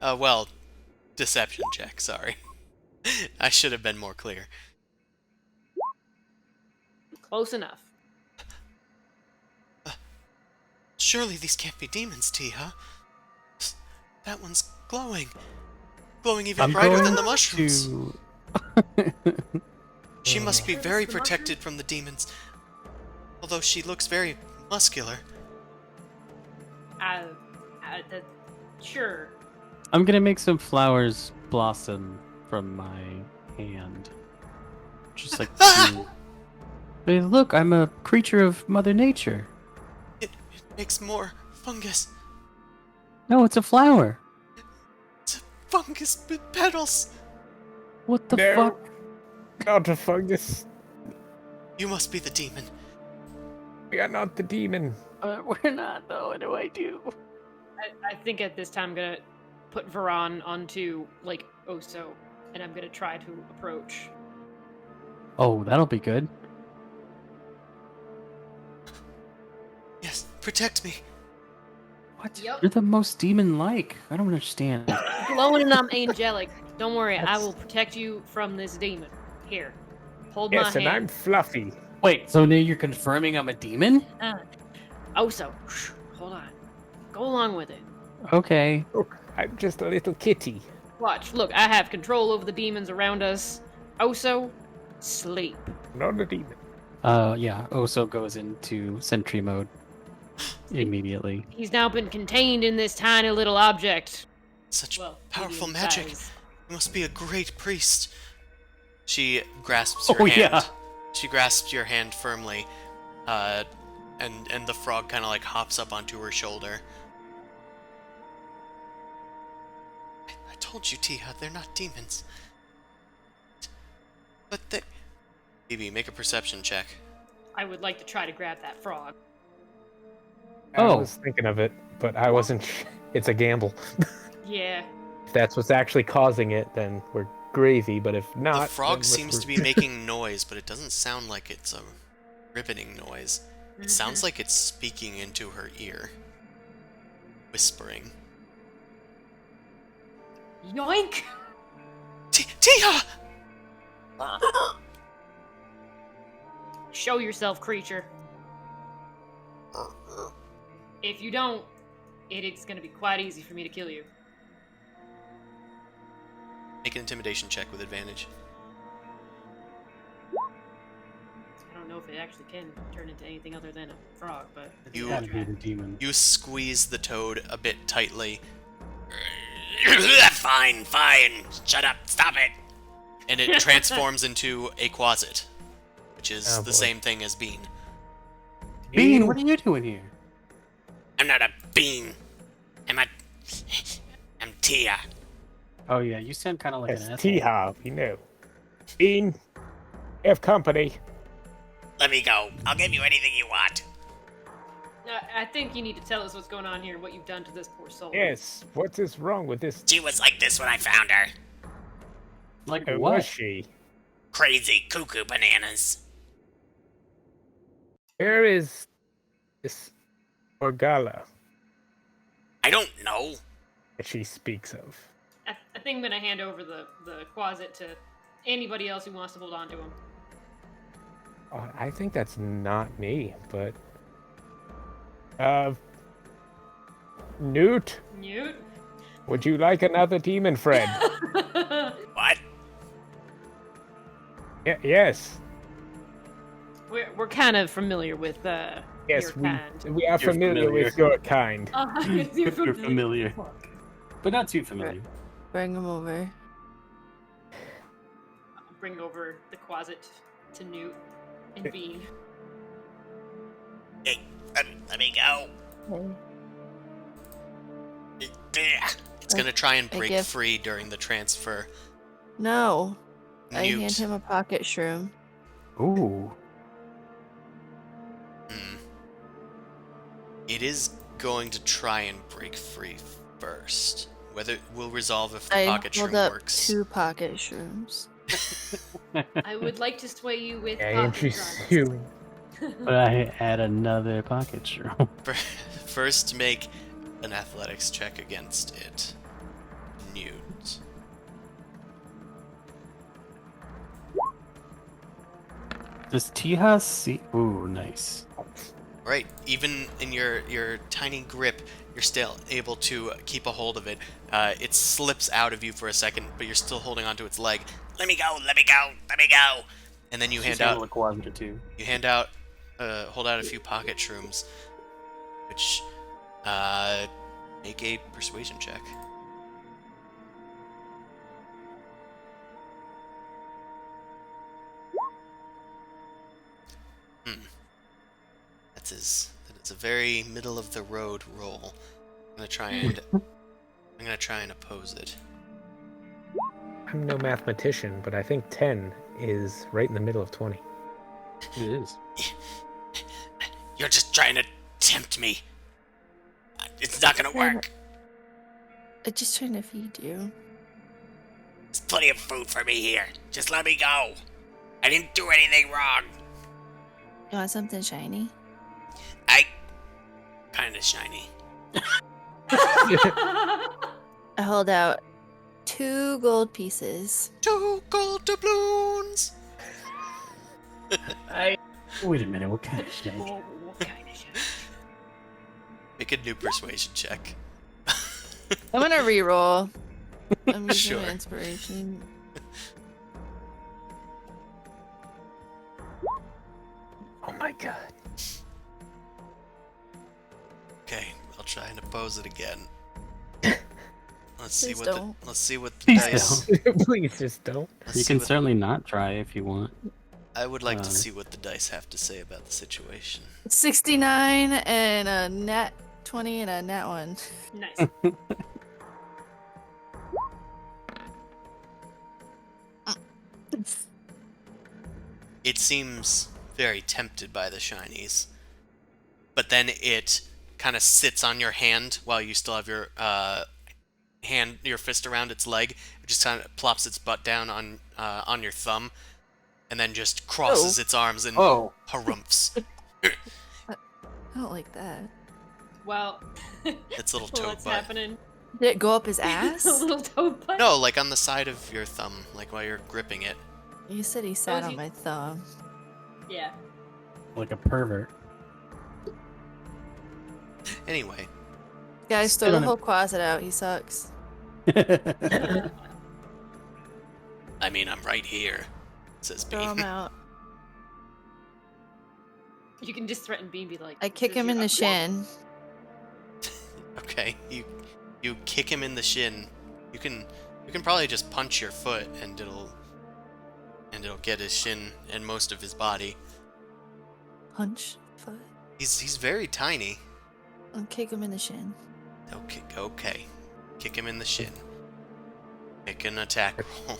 Well, deception check, sorry. I should have been more clear. Close enough. Surely these can't be demons, Tiha. That one's glowing. Glowing even I'm brighter going than the mushrooms. to... She must be very protected from the demons. Although she looks very muscular. Sure. I'm gonna make some flowers blossom from my hand. Just like... Hey, look, I'm a creature of Mother Nature. It makes more fungus. No, it's a flower. It's a fungus with petals. What the No. fuck? Not a fungus. You must be the demon. We are not the demon. We're not, though. What do I do? I think at this time I'm gonna put Varan onto, like, Oso, and I'm gonna try to approach. Oh, that'll be good. Yes, protect me. What? Yep. You're the most demon-like. I don't understand. Glowing and I'm angelic. Don't worry, I That's- will protect you from this demon. Here, hold Yes, my and I'm hand. fluffy. Wait, so now you're confirming I'm a demon? Oso, hold on. Go along with it. Okay. Look, I'm just a little kitty. Watch, look, I have control over the demons around us. Oso, sleep. Not a demon. Yeah, Oso goes into sentry mode immediately. He's now been contained in this tiny little object. Such Well, powerful medium magic. size. You must be a great priest. She grasps your Oh, hand. yeah. She grasps your hand firmly, and the frog kind of like hops up onto her shoulder. I told you, Tiha, they're not demons. But they... Phoebe, make a perception check. I would like to try to grab that frog. I Oh. was thinking of it, but I wasn't. It's a gamble. Yeah. If that's what's actually causing it, then we're gravy. But if not, The frog then seems to be making noise, but it doesn't sound like it's a riveting noise. It sounds like it's speaking into her ear. Whispering. Yoink! Tiha! Show yourself, creature. If you don't, it's gonna be quite easy for me to kill you. Make an intimidation check with advantage. I don't know if it actually can turn into anything other than a frog, but You- Gotta be the demon. You squeeze the toad a bit tightly, Fine, fine. Shut up. Stop it. and it transforms into a quasit, which is Oh, the boy. same thing as Bean. Bean, what are you doing here? I'm not a bean. I'm Tia. Oh yeah, you sound kind of like It's an asshole. T-Hop, you know. Bean, have company. Let me go. I'll give you anything you want. I think you need to tell us what's going on here and what you've done to this poor soul. Yes, what is wrong with this? She was like this when I found her. Like Who what? was she? Crazy cuckoo bananas. Where is this Orgala I don't know. that she speaks of? I think I'm gonna hand over the quasit to anybody else who wants to hold on to him. I think that's not me, but Newt, Newt? would you like another demon friend? What? Yes. We're kind of familiar with Yes, your we kind. we are familiar with your kind. You're You're familiar, but not too familiar. Bring him over. I'll bring over the quasit to Newt and Bean. Hey, let me go. It's gonna try and I break give- free during the transfer. No. I hand Newt. him a pocket shroom. Ooh. It is going to try and break free first. Whether it will resolve if the I pocket hold shroom up works. 2 pocket shrooms. I would like to sway you with I pocket interest drugs. you. But I add another pocket shroom. First, make an athletics check against it. Newt. Does Tija see? Ooh, nice. Right, even in your tiny grip, you're still able to keep a hold of it. It slips out of you for a second, but you're still holding onto its leg. Let me go. Let me go. Let me go. And then you She's hand out, handled a quadrant or two. hold out a few pocket shrooms, which, make a persuasion check. That is a very middle of the road roll. I'm gonna try and oppose it. I'm no mathematician, but I think 10 is right in the middle of 20. It is. You're just trying to tempt me. It's not gonna work. I'm just trying to feed you. There's plenty of food for me here. Just let me go. I didn't do anything wrong. You want something shiny? Kinda shiny. I hold out 2 gold pieces. 2 gold doubloons! Wait a minute, what kind of shit? Oh, what kind of shit? Make a new persuasion check. I'm gonna reroll. I'm using Sure. my inspiration. Oh my god. Okay, I'll try and oppose it again. Let's see Please what don't. let's see what the Please dice. Please just don't. Let's You see can what- certainly not try if you want. I would like to uh, see what the dice have to say about the situation. 69 and a nat 20 and a nat 1. Nice. It seems very tempted by the shinies, but then it kind of sits on your hand while you still have your your fist around its leg. It just kind of plops its butt down on your thumb, and then just crosses its arms and Oh. harumphs I don't like that. Well, its little toad what's butt. happening? Did it go up his A ass? little toad butt? No, like on the side of your thumb, like while you're gripping it. You said he sat is on he- my thumb. Yeah. Like a pervert. Anyway, Guys, throw Sit the on it. whole closet out. He sucks. I mean, I'm right here, says Throw him Beam. out. You can just threaten B and be like, I kick him in the shin. Okay, you kick him in the shin. You can probably just punch your foot and it'll get his shin and most of his body. Punch. Foot. He's very tiny. I'll kick him in the shin. Okay. Kick him in the shin. Make an attack roll.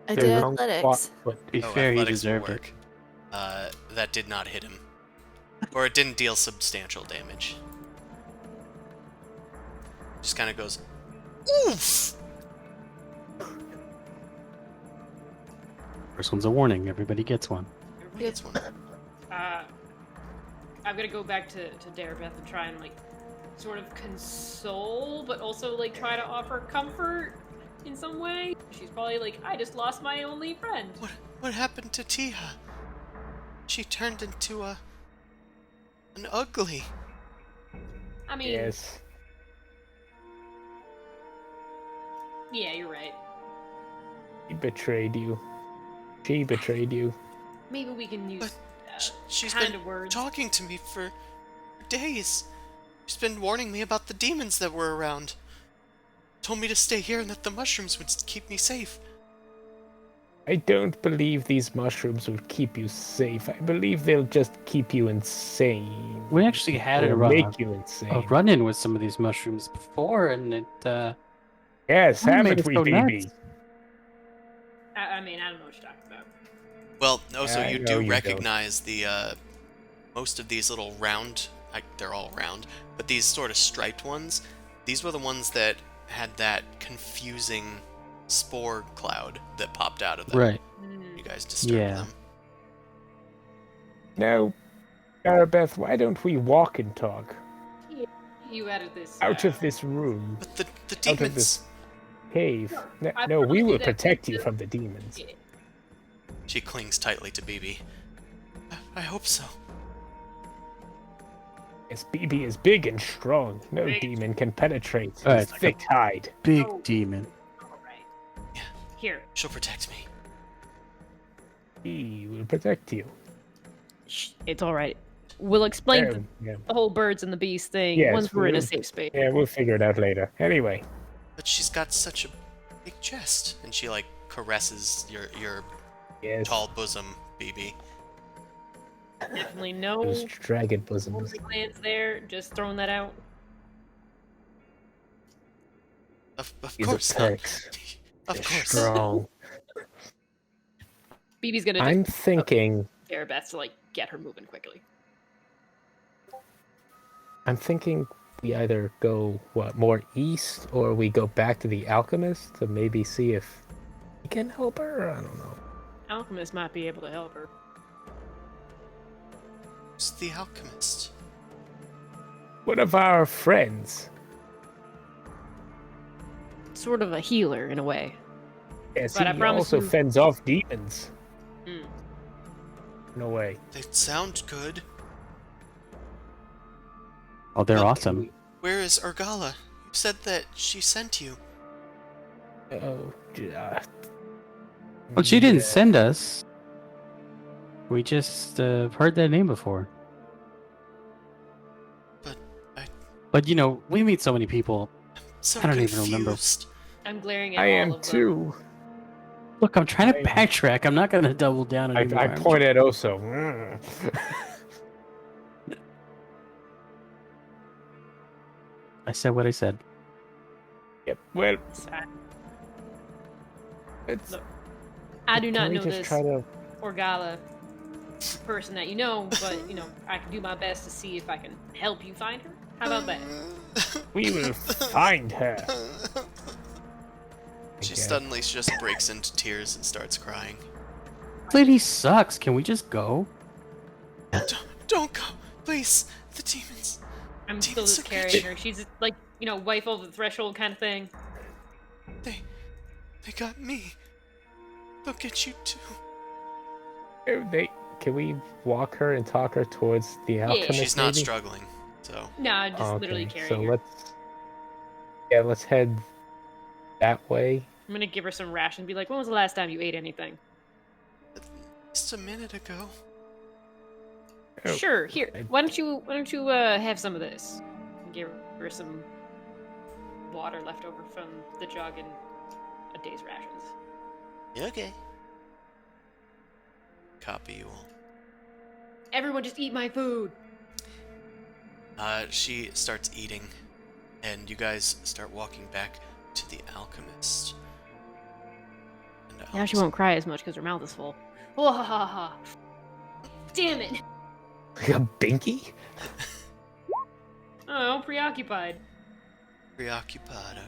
I The did wrong athletics. spot, but To be fair, he athletics will deserved it. work. That did not hit him. Or it didn't deal substantial damage. Just kind of goes, oof! First one's a warning. Everybody gets one. Everybody gets one. I'm gonna go back to Darebeth and try and like sort of console, but also like try to offer comfort in some way. She's probably like, I just lost my only friend. What happened to Tiha? She turned into an ugly. I mean, yes. yeah, you're right. He betrayed you. She betrayed you. Maybe we can use She's kind been of words. talking to me for days. She's been warning me about the demons that were around. Told me to stay here and that the mushrooms would keep me safe. I don't believe these mushrooms will keep you safe. I believe they'll just keep you insane. We actually had Or a make you insane. run-in with some of these mushrooms before, and it Yes, Why made haven't it we, so baby? nuts? I mean, I don't know what you're talking about. Well, also I you know do you recognize the most of these little round, they're all round, but these sort of striped ones, these were the ones that had that confusing spore cloud that popped out of them. right. You guys disturbed Yeah. them. Now, Arabeth, why don't we walk and talk? You added this Out of this room, But the out of demons. this cave. I No, we probably will do that protect you too. from the demons. Yeah. She clings tightly to BB. I hope so. Yes, BB is big and strong. No Big. demon can penetrate his Alright, like a- thick hide. Big Oh. demon. All right. Yeah. Here. She'll protect me. He will protect you. It's all right. We'll explain Yeah, the whole birds and the bees thing Yes, once we're in a we'll- safe space. yeah, we'll figure it out later. Anyway, But she's got such a big chest. And she like caresses your yes, tall bosom, BB. Definitely no those dragon bosoms. glands there. Just throwing that out. Of These course are not. perks. Of They're course. strong. BB's gonna I'm just thinking. do her best to like get her moving quickly. I'm thinking we either go more east, or we go back to the alchemist to maybe see if he can help her. I don't know. Alchemist might be able to help her. Who's the alchemist? One of our friends. Sort of a healer in a way. Yes, But I he promise also you- fends off demons. Mm. No way. They sound good. Oh, they're Look. awesome. Where is Urgala? You said that she sent you. Oh, Well, she didn't yeah. send us. We just heard that name before. But But you know, we meet so many people. so I don't even remember. confused. I'm glaring at I all am of them. too. Look, I'm trying to I- backtrack. I'm not gonna double down anymore. I I'm point at Oso. I said what I said. Yep. Well, Sad. it's. Look, I do not can we know just this try to? Orgala person that you know, but you know, I can do my best to see if I can help you find her. How about that? We will find her. She Okay. suddenly just breaks into tears and starts crying. This lady sucks. Can we just go? Don't go, please. The demons. I'm still Demons just will get carrying you. her. She's like, you know, wife over the threshold kind of thing. They got me. They'll get you too. Can we walk her and talk her towards the alchemist? She's not maybe? struggling, so No, I'm just Oh, literally okay. carrying So her. let's head that way. I'm gonna give her some ration and be like, when was the last time you ate anything? Just a minute ago. Oh, Sure, here. I- Why don't you have some of this? And give her some water left over from the jug and a day's rations. Okay. Copy you all. Everyone just eat my food! She starts eating, and you guys start walking back to the alchemist. And Now she won't cry as much because her mouth is full. Wahaha! Damn it! Like a binky? Oh, preoccupied. Preoccupado.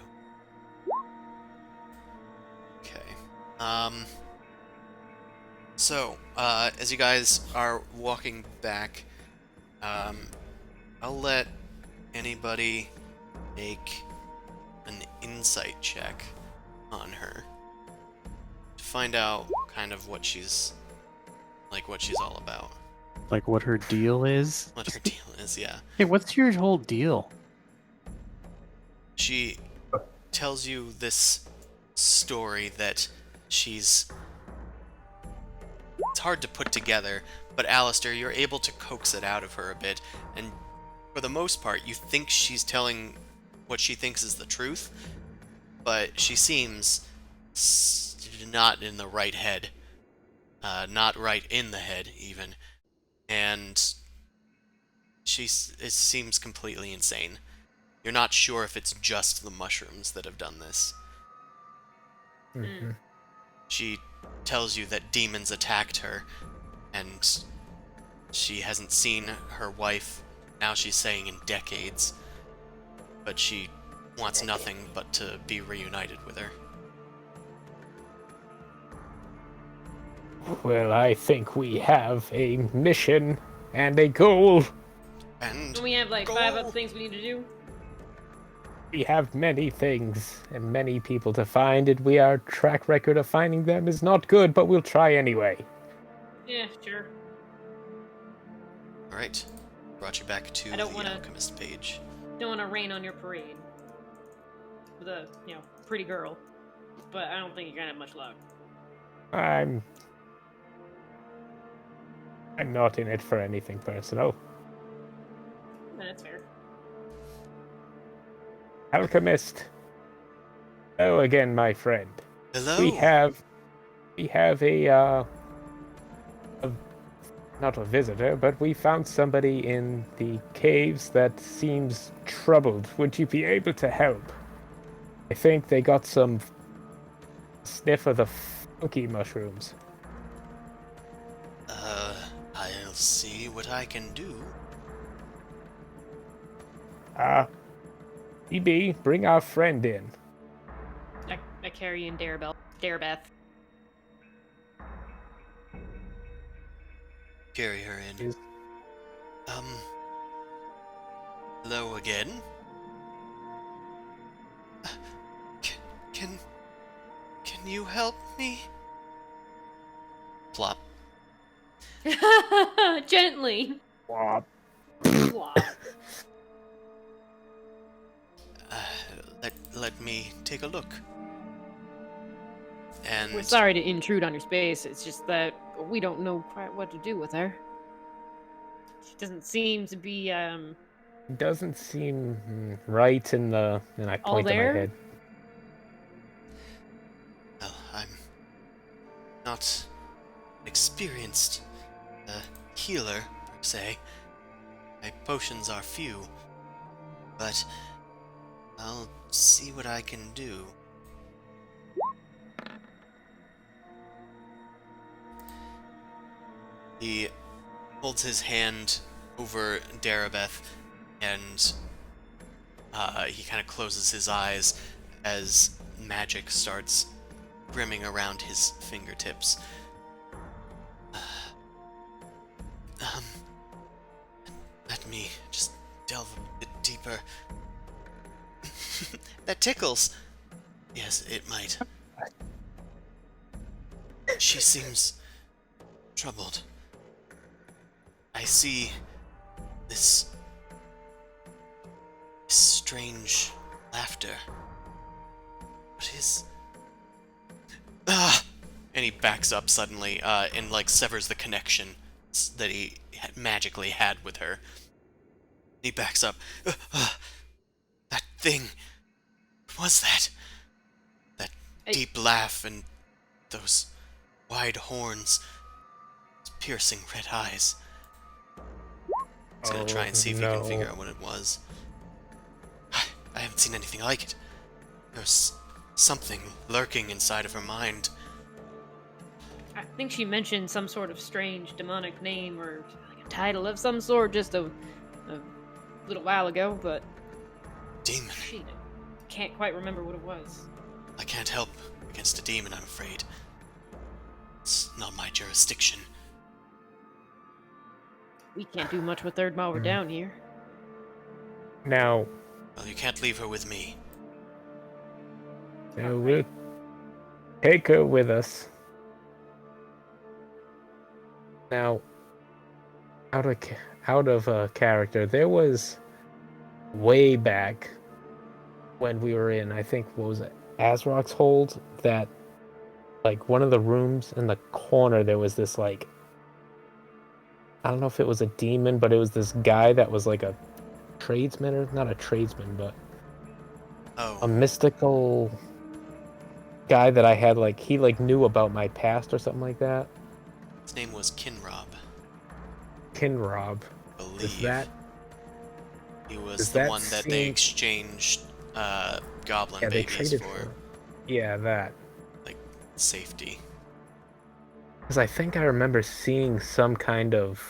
Okay. So, as you guys are walking back, I'll let anybody make an insight check on her to find out kind of what she's all about. Like what her deal is? What her deal is, yeah. Hey, what's your whole deal? She tells you this story that she's... It's hard to put together, but Alistair, you're able to coax it out of her a bit, and for the most part, you think she's telling what she thinks is the truth, but she seems not in the right head. Not right in the head, even. And it seems completely insane. You're not sure if it's just the mushrooms that have done this. Mhm. She tells you that demons attacked her, and she hasn't seen her wife, now she's saying in decades, but she wants nothing but to be reunited with her. Well, I think we have a mission and a goal. And Don't we have like 5 other things we need to do? We have many things and many people to find, and our track record of finding them is not good, but we'll try anyway. Yeah, sure. Alright, brought you back to I don't the wanna- alchemist page. Don't want to rain on your parade with a, pretty girl. But I don't think you're gonna have much luck. I'm not in it for anything personal. That's fair. Alchemist. Oh, again, my friend. Hello? We have a not a visitor, but we found somebody in the caves that seems troubled. Would you be able to help? I think they got some sniff of the funky mushrooms. I'll see what I can do. EB, bring our friend in. I carry in Darebeth. Carry her in. Is- Hello again? Can you help me? Plop. Gently. Wah. Plop. Let me take a look. And We're sorry to intrude on your space. It's just that we don't know quite what to do with her. She doesn't seem to be Doesn't seem right in the. And I All point to my there? head. well, I'm not experienced healer per se. My potions are few, but I'll see what I can do. He holds his hand over Darabeth, and he kind of closes his eyes as magic starts brimming around his fingertips. Let me just delve a bit deeper. That tickles. Yes, it might. She seems troubled. I see this strange laughter. And he backs up suddenly, and like severs the connection that he magically had with her. He backs up. That thing. What was that? That deep laugh and those wide horns. Those piercing red eyes. He's gonna try and see if he can figure out what it was. I haven't seen anything like it. There's something lurking inside of her mind. I think she mentioned some sort of strange demonic name or like a title of some sort just a little while ago, but Demon. she can't quite remember what it was. I can't help against a demon, I'm afraid. It's not my jurisdiction. We can't do much with her while we're down here. Now, Well, you can't leave her with me. we'll take her with us. Now, out of character, there was way back when we were in, I think, what was it, Azrock's Hold, that, like, one of the rooms in the corner, there was this, like, I don't know if it was a demon, but it was this guy that was, like, a tradesman, or not a tradesman, but a mystical guy that I had, like, he, like, knew about my past or something like that. His name was Kinrob. Kinrob. I believe. Is that... He was does the that one that they exchanged goblin Yeah, they babies traded for, Yeah, that. like, safety. Because I think I remember seeing some kind of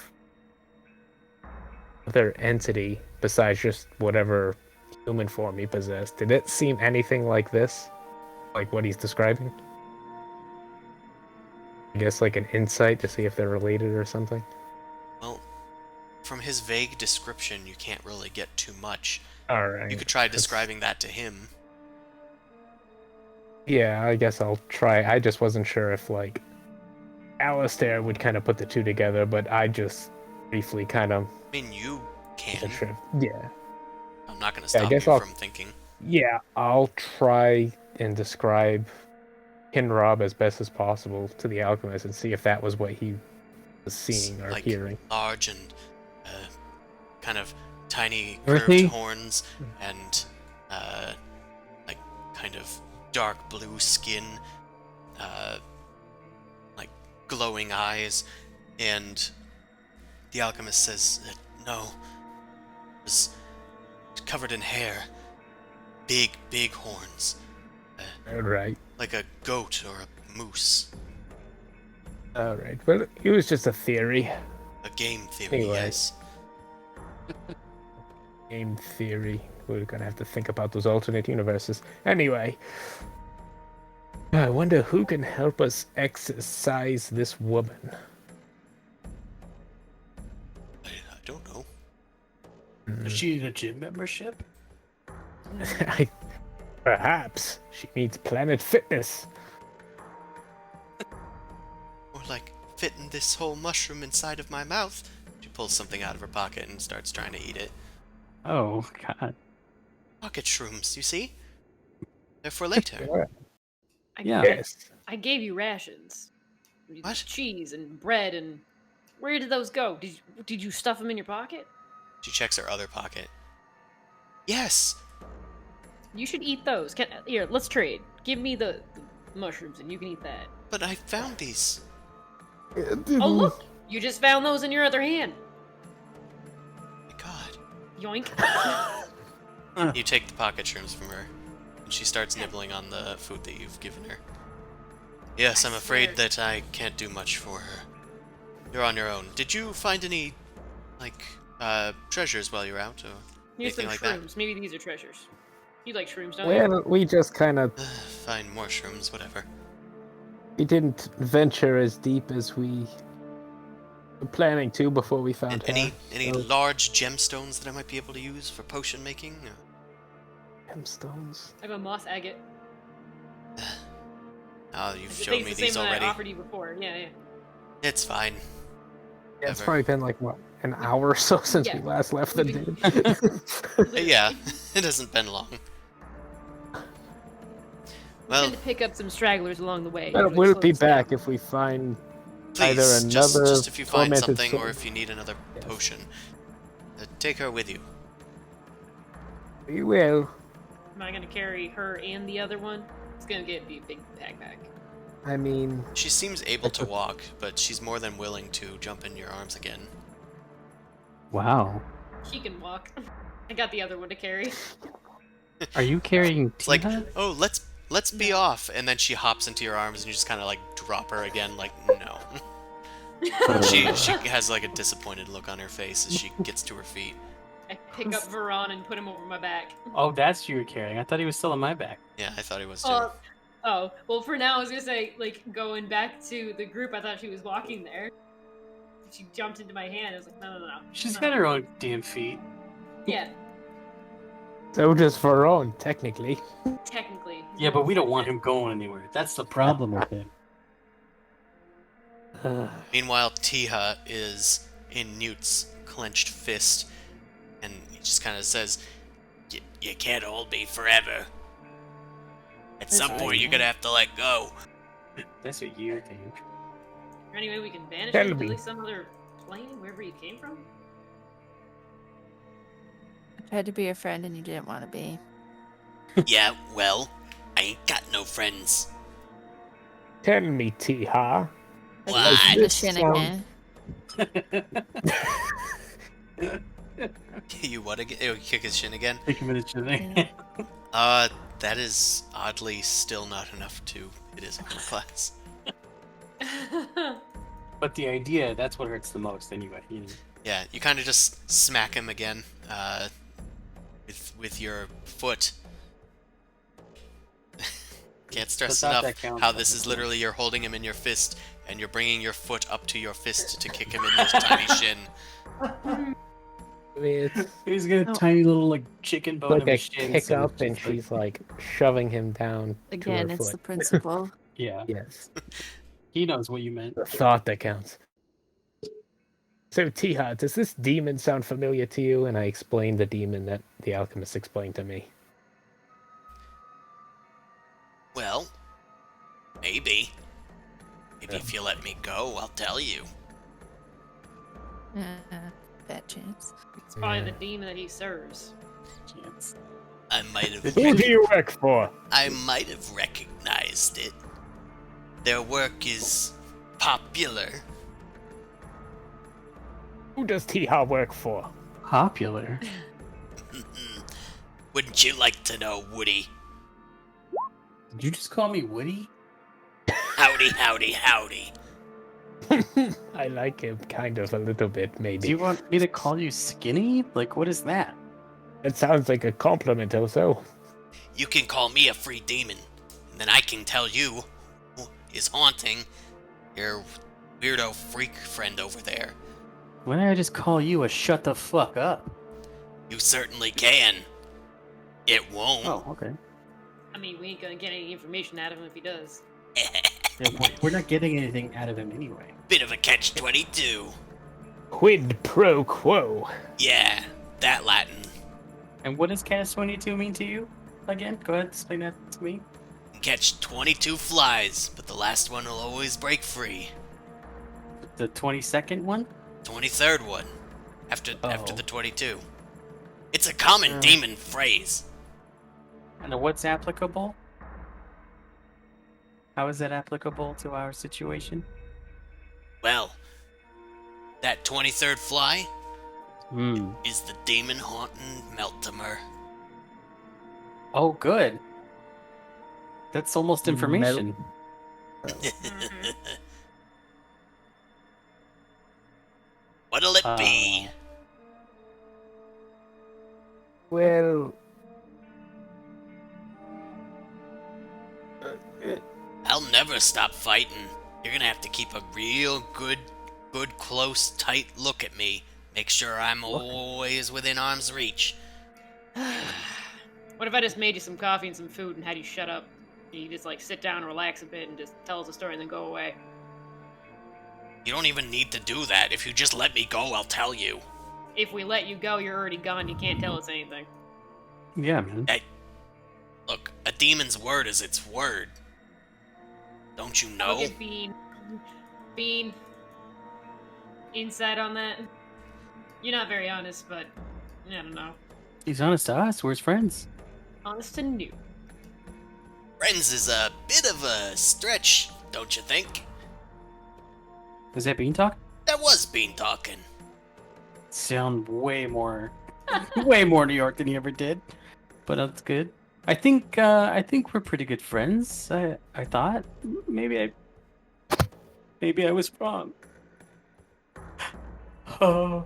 other entity besides just whatever human form he possessed. Did it seem anything like this? Like what he's describing? I guess like an insight to see if they're related or something? Well, from his vague description, you can't really get too much. Alright. You could try describing that to him. Yeah, I guess I'll try. I just wasn't sure if, like, Alistair would kind of put the two together, but I just briefly kind of... I mean, you can. Sure. Yeah. I'm not going to Yeah, I stop guess you I'll- from thinking. Yeah, I'll try and describe Kinrob as best as possible to the alchemist and see if that was what he was seeing or Like, hearing. large and kind of tiny Earthy? curved horns and like kind of dark blue skin, like glowing eyes, and the alchemist says that no, it was covered in hair, big horns, Alright. like a goat or a moose. Alright. Well, it was just a theory. A game theory, Anyway. yes. Game theory. We're gonna have to think about those alternate universes. Anyway. I wonder who can help us exorcise this woman. I don't know. Does she need a gym membership? Perhaps she needs Planet Fitness. Or like fitting this whole mushroom inside of my mouth. She pulls something out of her pocket and starts trying to eat it. Oh, God. Pocket shrooms, you see? They're for later. Yeah. Yes. I gave you rations. What? Cheese and bread and... Where did those go? Did you stuff them in your pocket? She checks her other pocket. Yes! You should eat those. Here, let's trade. Give me the mushrooms and you can eat that. But I found these. Oh, look! You just found those in your other hand. My god. Yoink. You take the pocket shrooms from her, and she starts nibbling on the food that you've given her. Yes, I'm afraid that I can't do much for her. You're on your own. Did you find any, like, treasures while you were out, or Here's some anything like shrooms. Maybe these are treasures. You like shrooms, don't you? Well, we just kind of... that? Find more shrooms, whatever. We didn't venture as deep as we were planning to before we found her. Any so- large gemstones that I might be able to use for potion making? Gemstones? I have a moss agate. Oh, you've The showed thing's me the same these one already. I offered you before. Yeah. It's fine. Yeah, it's Ever. probably been like, what, an hour or so since Yeah. we last left the We've den. Yeah, it hasn't been long. Well, Tend to pick up some stragglers along the way. Well, usually we'll slow be us down. back if we find either please, another just if you find tormented something soul. or if you need another Yes. potion, take her with you. We will. Am I gonna carry her and the other one? It's gonna be a big backpack. I mean, She seems able to walk, but she's more than willing to jump in your arms again. Wow. She can walk. I got the other one to carry. Are you carrying It's like, Tina? oh, let's be off, and then she hops into your arms, and you just kind of like drop her again, like no. she has like a disappointed look on her face as she gets to her feet. I pick up Veron and put him over my back. Oh, that's who you were carrying. I thought he was still on my back. Yeah, I thought he was too. Oh, well, for now, I was gonna say, like, going back to the group, I thought she was walking there. She jumped into my hand. I was like, no. She's no. got her own damn feet. Yeah, so does Veron, technically. technically. Yeah, but we don't want him going anywhere. That's the problem with him. Meanwhile, Tiha is in Newt's clenched fist, and he just kind of says, You can't hold me forever. At some That's point, right. you're gonna have to let go. That's what you think. Is there any way we can banish Tell him to me. like some other plane, wherever he came from? I tried to be your friend and you didn't want to be. Yeah, well, I ain't got no friends. Tell me, Tiha. Like What? the This shin sound- again. "You what again? Oh, kick his shin again." Take a minute to think. That is oddly still not enough to hit his armor class. But the idea, that's what hurts the most anyway. You know. Yeah, you kind of just smack him again, with your foot. Can't stress Without enough that count, how this that's is cool. literally you're holding him in your fist, and you're bringing your foot up to your fist to kick him in his tiny shin. I mean, it's He's got a No. tiny little like chicken bone like in a his shin. kick so up, it's and just like- she's like shoving him down Again, to her it's the foot. principle. Yeah, Yes, he knows what you meant. the thought that counts. So, Tiha, does this demon sound familiar to you? And I explained the demon that the alchemist explained to me. Well, maybe. Maybe if you let me go, I'll tell you. Bad chance. It's probably the demon that he serves. Chance. I might have. Who do you work for? I might have recognized it. Their work is popular. Who does Tiha work for? Popular. Wouldn't you like to know, Woody? Did you just call me Woody? Howdy, howdy, howdy. I like him kind of a little bit, maybe. Do you want me to call you Skinny? Like, what is that? It sounds like a compliment or so. You can call me a free demon, and then I can tell you who is haunting your weirdo freak friend over there. Why don't I just call you a shut the fuck up? You certainly can. It won't. Oh, okay. I mean, we ain't gonna get any information out of him if he does. Yeah, we're not getting anything out of him anyway. Bit of a catch-22. Quid pro quo. Yeah, that Latin. And what does Catch 22 mean to you? Again, go ahead, explain that to me. Catch 22 flies, but the last one will always break free. The 22nd one? 23rd one. After Oh. the 22. It's a common demon phrase. And what's applicable? How is that applicable to our situation? Well, that 23rd fly Hmm. is the demon haunting Meltimer. Oh, good. That's almost information. What'll it be? Well, I'll never stop fighting. You're gonna have to keep a real good, close, tight look at me. Make sure I'm always within arm's reach. What if I just made you some coffee and some food and had you shut up? And you just like sit down and relax a bit and just tell us a story and then go away. You don't even need to do that. If you just let me go, I'll tell you. If we let you go, you're already gone. You can't tell us anything. Yeah, man. Look, A demon's word is its word. Don't you know? Look at Bean. Bean. Insight on that? You're not very honest, but I don't know. He's honest to us. We're his friends. Honest and new. Friends is a bit of a stretch, don't you think? Was that Bean talk? That was Bean talking. Sound way more, way more New York than he ever did. But that's good. I think we're pretty good friends. I thought maybe I was wrong. So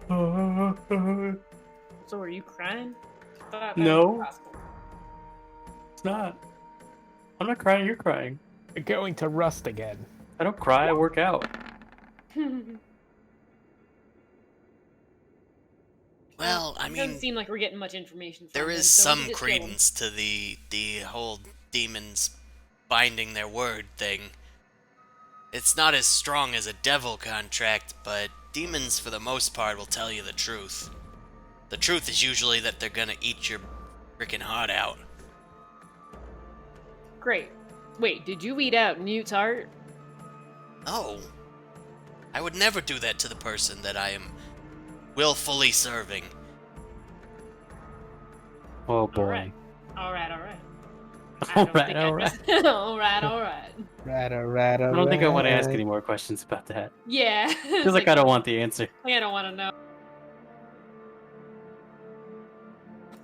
are you crying? Thought that No. was possible. It's not. I'm not crying. You're crying. We're going to Rust again. I don't cry. I work out. Well, I It doesn't mean, seem like we're getting much information from there him, is so we some just kill him. credence to the whole demons binding their word thing. It's not as strong as a devil contract, but demons for the most part will tell you the truth. The truth is usually that they're gonna eat your freaking heart out. Great. Wait, did you eat out Newt's heart? No. I would never do that to the person that I am willfully serving. Oh boy. Alright. Alright. Alright. Alright. I don't think I want to ask any more questions about that. Yeah. Feels like I don't want the answer. I don't want to know.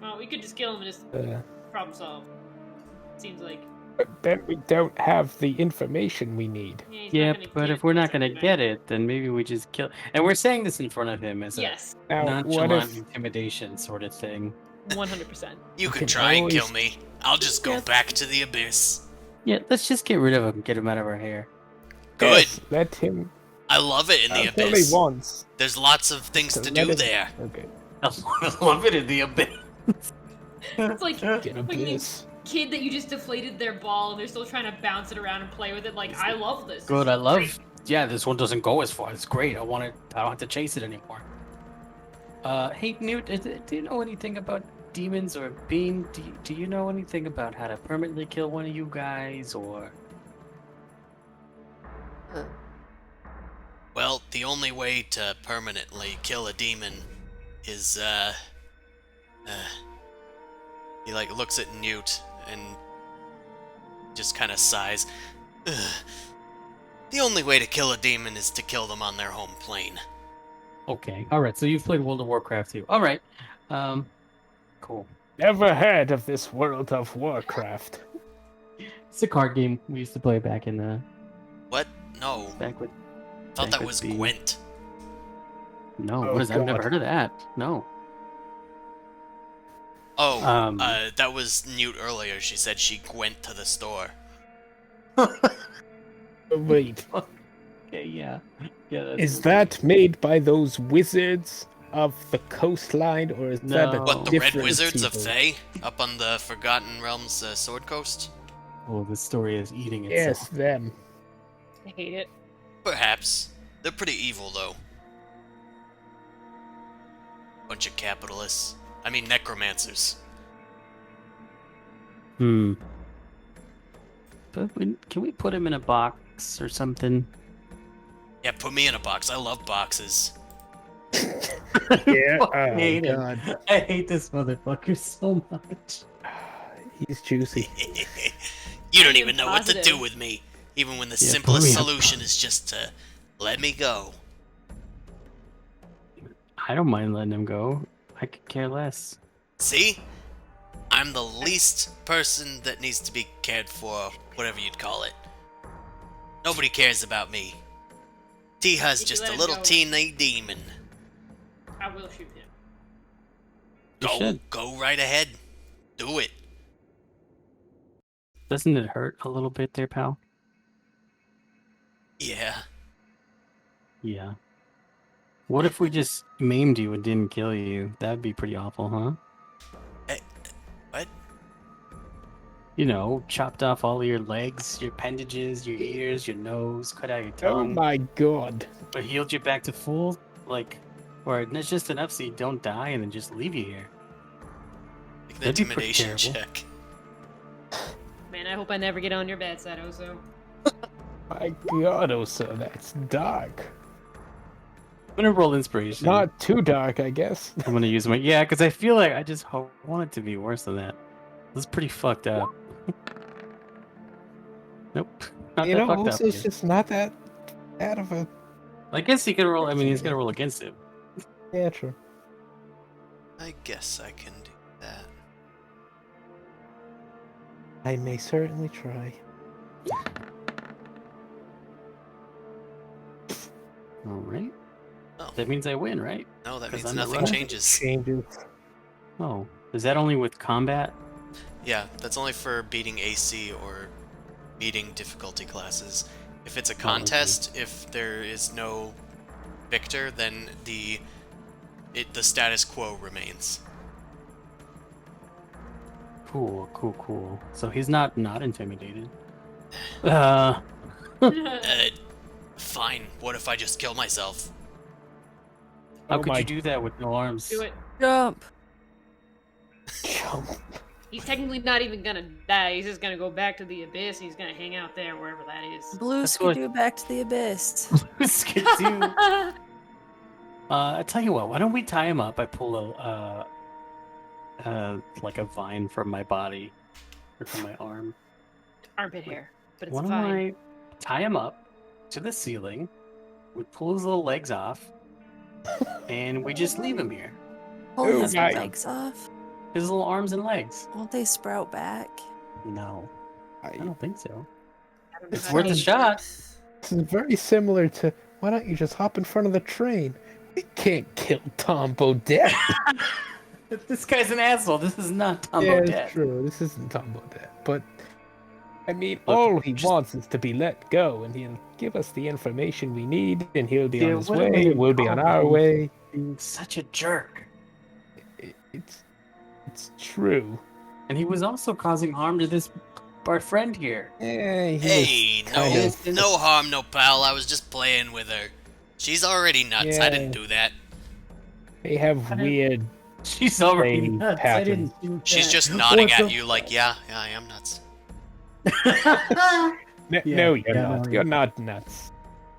Well, we could just kill him and just problem solve. Seems like. But then we don't have the information we need. Yeah, he's Yeah, not gonna but give if we're not us gonna anything. get it, then maybe we just kill. And we're saying this in front of him as a Yes, Now, what nonchalant if intimidation sort of thing. 100%. You can can try and kill always- me. I'll just go Yes. back to the abyss. Yeah, let's just get rid of him. Get him out of our hair. Good. Yes, let him I love it in the only abyss. once. There's lots of things So to let do him- there. Okay, I love it in the abyss. It's like get a like the piss. kid that you just deflated their ball and they're still trying to bounce it around and play with it. Like, I love this. Good, This I is love. great. Yeah, this one doesn't go as far. It's great. I want it. I don't have to chase it anymore. Hey Newt, do you know anything about demons or Bean? Do you know anything about how to permanently kill one of you guys or? Well, the only way to permanently kill a demon is, he, like, looks at Newt and just kind of sighs. Ugh. The only way to kill a demon is to kill them on their home plane. Okay. All right. So you've played World of Warcraft too. All right. Cool. Never heard of this World of Warcraft. It's a card game we used to play back in the What? No. back with. Thought back that with was Bean. Gwent. No, Oh, what is that? I've never God. heard of that. No. Oh, that was Newt earlier. She said she went to the store. Wait, Okay, yeah. Yeah. That's is that made by those wizards of the coastline, or is that a No. What, the Red different Wizards of people? Fae? Up on the Forgotten Realms Sword Coast? Oh, this story is eating itself. Yes, them. I hate it. Perhaps. They're pretty evil, though. Bunch of capitalists. I mean, necromancers. Hmm. But can we put him in a box or something? Yeah, put me in a box. I love boxes. Yeah, I hate him. God. I hate this motherfucker so much. He's juicy. You don't Being even know what to do positive. with me. Even when the Yeah, put simplest me in a solution is just to let me go. I don't mind letting him go. I could care less. See? I'm the least person that needs to be cared for, whatever you'd call it. Nobody cares about me. Tiha's If you just let a him little go- teeny demon. I will shoot him. You Go, should. go right ahead. Do it. Doesn't it hurt a little bit there, pal? Yeah. Yeah. What if we just maimed you and didn't kill you? That'd be pretty awful, huh? What? You know, chopped off all your legs, your appendages, your ears, your nose, cut out your Oh tongue, my god. but healed you back to full, like, or it's just enough so you don't die and then just leave you here. Make an That'd be pretty intimidation terrible. check. I hope I never get on your bad side, Oso. My God, Osa, that's dark. I'm gonna roll inspiration. Not too dark, I guess. I'm gonna use my because I feel like I just want it to be worse than that. This is pretty fucked up. Nope, not You that know, fucked up. Osa's just not that bad of a. I guess he could roll. I mean, he's gonna roll against him. Yeah, true. I guess I can do that. I may certainly try. All right. Oh. That means I win, right? No, that 'Cause means I'm the nothing runner. changes. Changes. Oh, is that only with combat? Yeah, that's only for beating AC or beating difficulty classes. If it's a contest, if there is no victor, then the status quo remains. Cool. So he's not intimidated. Fine. What if I just kill myself? How Oh could my- you do that with no arms? Do it. Jump. Jump. He's technically not even gonna die. He's just gonna go back to the abyss. And he's gonna hang out there wherever that is. Blue That's what- Skidoo back to the abyss. Skidoo. I tell you what. Why don't we tie him up? I pull like a vine from my body or from my arm. Armpit hair, but it's Why don't fine. I tie him up to the ceiling? We pull his little legs off, and we just leave him here. Pull Oh his my- legs off. His little arms and legs. Won't they sprout back? No, I don't think so. I don't know It's how worth to a do shot. This is very similar to why don't you just hop in front of the train? We can't kill Tom Bodette. This guy's an asshole. This is not Tom Yeah, Bodette. it's true. This isn't Tom Bodette. But, I mean, Look, all he just- wants is to be let go, and he'll give us the information we need, and he'll be Yeah, on his what are way, we and we'll be on our talking? way. Being such a jerk. It's true. And he was also causing harm to this our friend here. Yeah, he Hey, was no, kind of- no harm, no foul. I was just playing with her. She's already nuts. I didn't do that. They have weird. She's already Brain nuts. I patterns. didn't do She's that. just nodding What at the you like, yeah, I am nuts. No, Yeah, no, you're yeah, not. no, You're not nuts.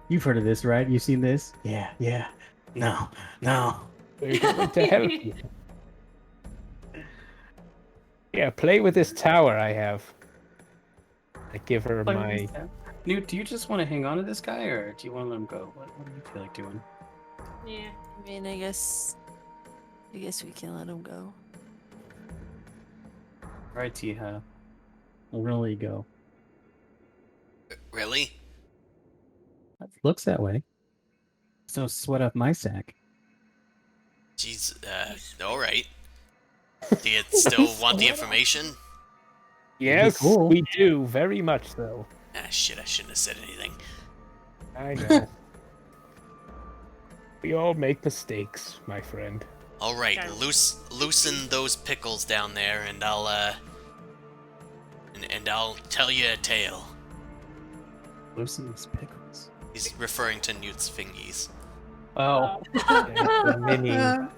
You've heard of this, right? You've seen this? Yeah. No. We're going to help you. Yeah, play with this tower I have. I give her my. Newt, do you just want to hang on to this guy, or do you want to let him go? What do you feel like doing? Yeah. I mean, I guess we can let him go. All right, Tiha. I'm gonna let you go. Really? Looks that way. So sweat up my sack. Jeez, alright. Do you still want the information? Yes, cool. we do very much so. Ah, shit, I shouldn't have said anything. I know. We all make mistakes, my friend. Alright, Okay. loosen those pickles down there, and I'll, and I'll tell you a tale. Loosen these pickles. He's referring to Newt's fingies. Oh, Yeah,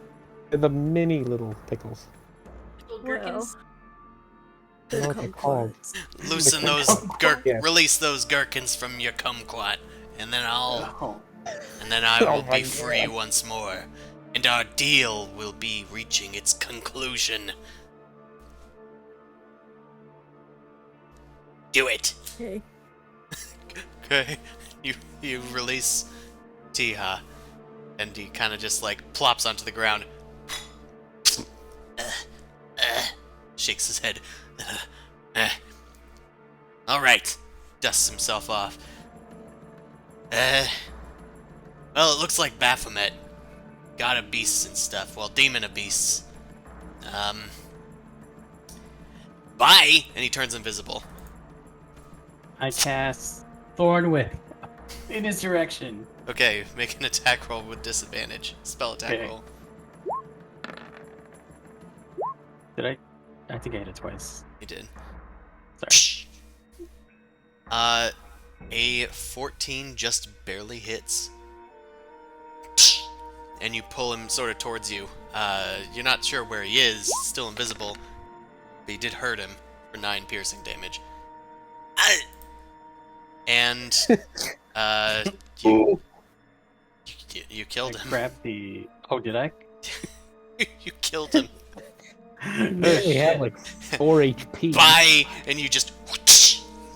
the mini little pickles. Gherkins. I don't know what they're called. Loosen those Yes. release those gherkins from your kumquat, and then oh. I Oh will my be free God. once more, and our deal will be reaching its conclusion. Do it. Okay. Okay. You release Tiha, and he kind of just like plops onto the ground. Shakes his head. Alright. Dusts himself off. Well, it looks like Baphomet got a beasts and stuff. Well, demon of beasts. Bye! And he turns invisible. I cast Thorn Whip in his direction. Okay, make an attack roll with disadvantage. Spell attack Okay. roll. Did I? I think I hit it twice. You did. Sorry. A 14 just barely hits. And you pull him sort of towards you. You're not sure where he is, still invisible. But you did hurt him for 9 piercing damage. And you, you killed I him. grabbed the. Oh, did I? You killed him. I only have like 4 HP. Bye! And you just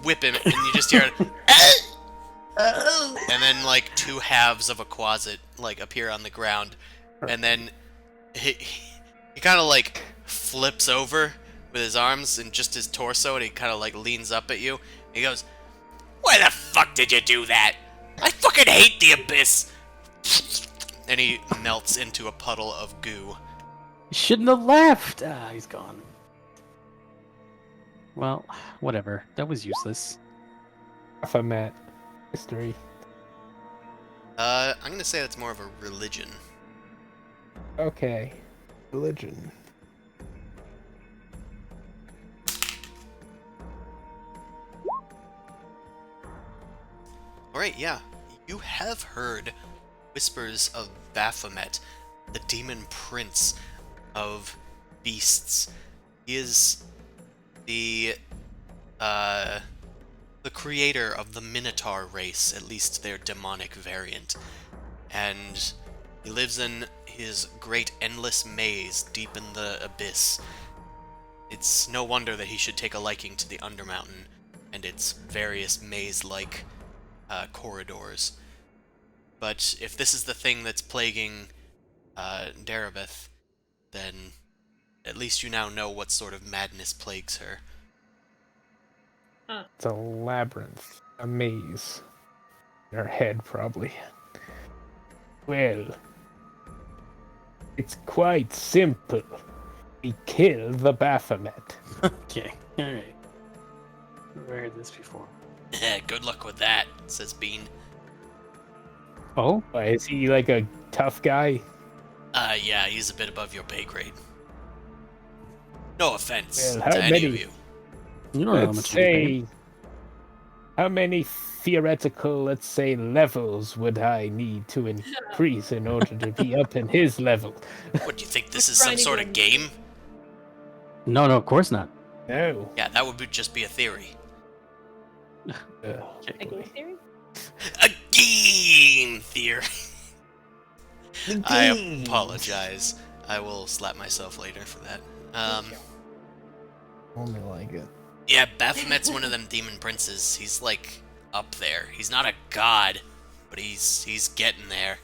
whip him, and you just hear it. And then like 2 halves of a quasit like appear on the ground, and then he kind of like flips over with his arms and just his torso, and he kind of like leans up at you. He goes, Why the fuck did you do that? I fucking hate the abyss. and he melts into a puddle of goo. You shouldn't have left. Ah, he's gone. Well, whatever. That was useless. Baphomet history. I'm gonna say that's more of a religion. Okay. Religion. Alright, yeah. You have heard whispers of Baphomet, the demon prince of beasts. He is the creator of the Minotaur race, at least their demonic variant. And he lives in his great endless maze deep in the abyss. It's no wonder that he should take a liking to the Undermountain and its various maze-like corridors. But if this is the thing that's plaguing Darabeth, then at least you now know what sort of madness plagues her. It's a labyrinth. A maze. In her head, probably. Well, it's quite simple. We kill the Baphomet. Okay. All right. I've heard this before. Good luck with that, says Bean. Oh, Why, is he like a tough guy? Yeah, he's a bit above your pay grade. No offense Well, how to any many- of you. you don't know how Let's much you pay. say... How many theoretical, let's say, levels would I need to increase in order to be up in his level? What, do you think this We're is some trying to sort get of him- game? No, of course not. No. Yeah, that would just be a theory. A game theory? A game theory! I apologize. I will slap myself later for that. Only like it. Yeah, Baphomet's one of them demon princes. He's like up there. He's not a god, but he's getting there.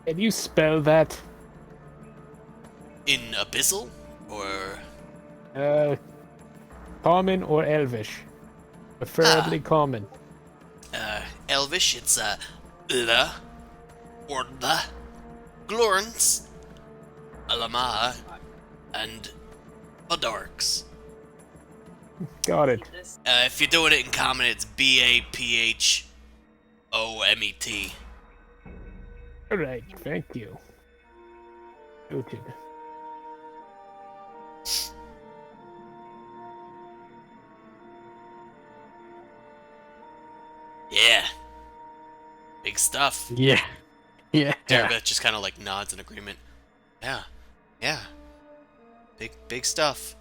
Can you spell that? In Abyssal? Or Common or Elvish? Preferably common. Elvish, it's Le, or the, Glorns, Alama, and Podorks. Got it. This- If you're doing it in common, it's Baphomet. Alright, thank you. Noted. Yeah. Big stuff. Yeah. Yeah. Darabeth just kind of like nods in agreement. Yeah. Yeah. Big stuff.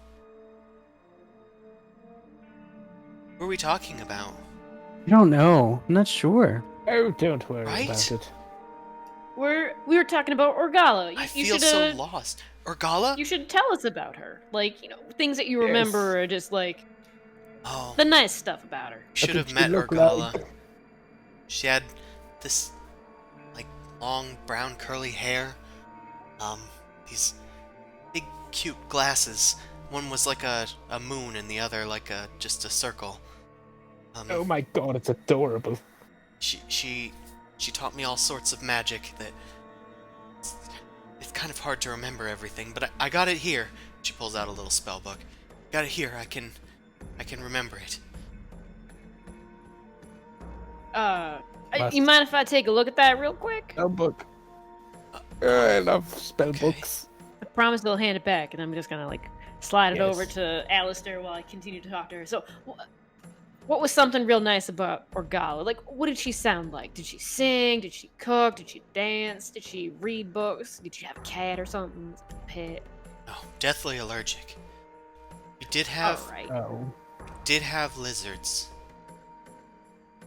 What are we talking about? I don't know. I'm not sure. Oh, don't worry Right? about it. We were talking about Orgala. I You feel should so lost. Orgala? you should tell us about her. Like, things that you Yes. remember are just like Oh, the nice stuff about her. should What have did met she look Orgala. like? She had this, like, long brown curly hair. These big cute glasses. One was like a moon and the other like just a circle. Oh my god, it's adorable. She taught me all sorts of magic that it's kind of hard to remember everything, but I got it here. She pulls out a little spell book. Got it here. I can remember it. Must- You mind if I take a look at that real quick? Spell book. I love spell Okay. books. I promise they'll hand it back, and I'm just gonna like slide it Yes. over to Alistair while I continue to talk to her. So, what was something real nice about Orgala? Like, what did she sound like? Did she sing? Did she cook? Did she dance? Did she read books? Did she have a cat or something? A pet? Oh, deathly allergic. We did have All right. Oh. did have lizards.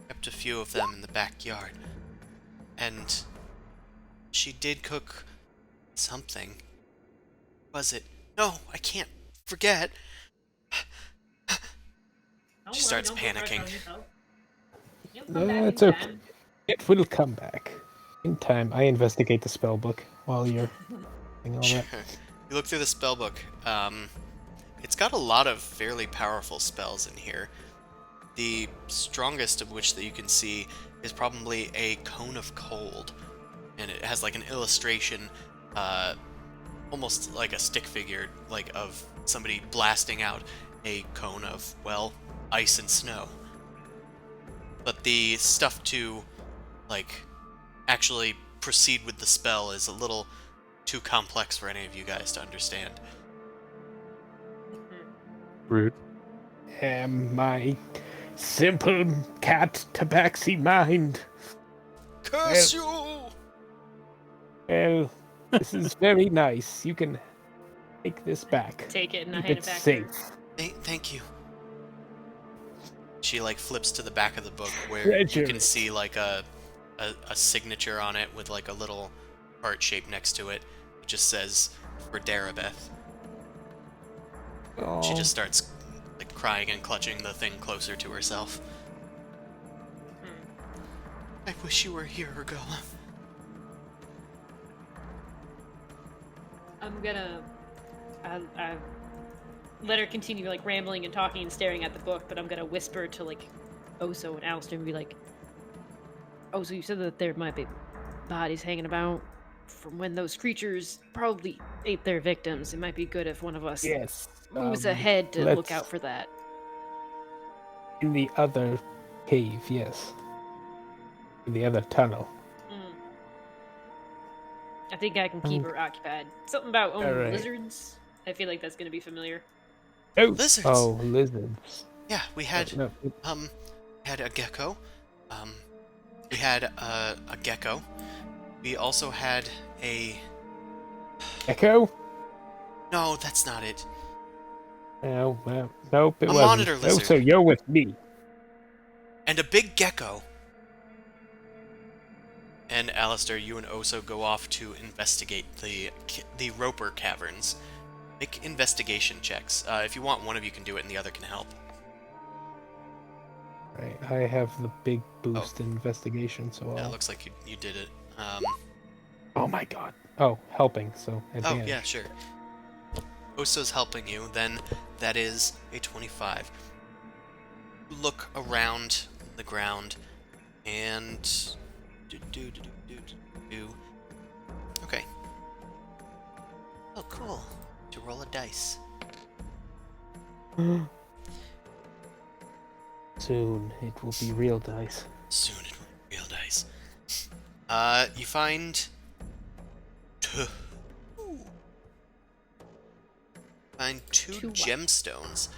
Kept a few of them in the backyard. And she did cook something. Was it? No, I can't forget. She starts panicking. It's okay. It will come back. In time, I investigate the spell book while you're doing all Sure. that. You look through the spell book. It's got a lot of fairly powerful spells in here. The strongest of which that you can see is probably a cone of cold, and it has like an illustration, almost like a stick figure, like of somebody blasting out a cone of, well, ice and snow. But the stuff to, like, actually proceed with the spell is a little too complex for any of you guys to understand. Rude. My simple cat tabaxi mind. Curse you! Well, this is very nice. You can take this back. Take it and I Keep hand it it back to safe. her. Thank you. She, like, flips to the back of the book where Treasure you can it. see, like, a signature on it with, like, a little heart shape next to it. It just says, for Darabeth. She Oh, just starts, like, crying and clutching the thing closer to herself. I wish you were here, Urgola. I'm gonna let her continue like rambling and talking and staring at the book, but I'm gonna whisper to like Oso and Alistair and be like, "Oso, you said that there might be bodies hanging about from when those creatures probably ate their victims. It might be good if one of us yes. moves ahead to look let's- out for that." In the other cave, yes. In the other tunnel. I think I can keep her occupied. Something about owning Alright. lizards. I feel like that's gonna be familiar. Oh, Lizards. Oh, lizards. Yeah, we had, No, had a gecko. We had a gecko. We also had a... echo? No, that's not it. No, well, nope, it A wasn't. monitor Oh, lizard. so you're with me. And a big gecko. And Alistair, you and Oso go off to investigate the Roper caverns. Make investigation checks. If you want, one of you can do it and the other can help. Right, I have the big boost in investigation, so Yeah, I'll... it looks like you did it. Oh my god. Oh, helping, so Oh, advantage. yeah, sure. Oso's helping you, then that is a 25. Look around the ground, and... Okay. Oh, cool. To roll a dice. Soon it will be real dice. Soon it will be real dice. You find... two Two what? gemstones.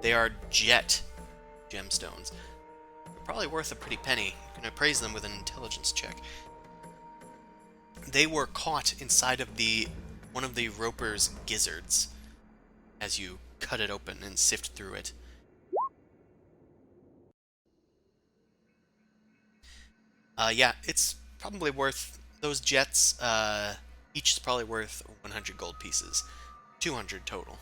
They are jet gemstones. They're probably worth a pretty penny. You can appraise them with an intelligence check. They were caught inside of one of the Roper's gizzards as you cut it open and sift through it. Yeah, it's probably worth... Those jets, each is probably worth 100 gold pieces. 200 total.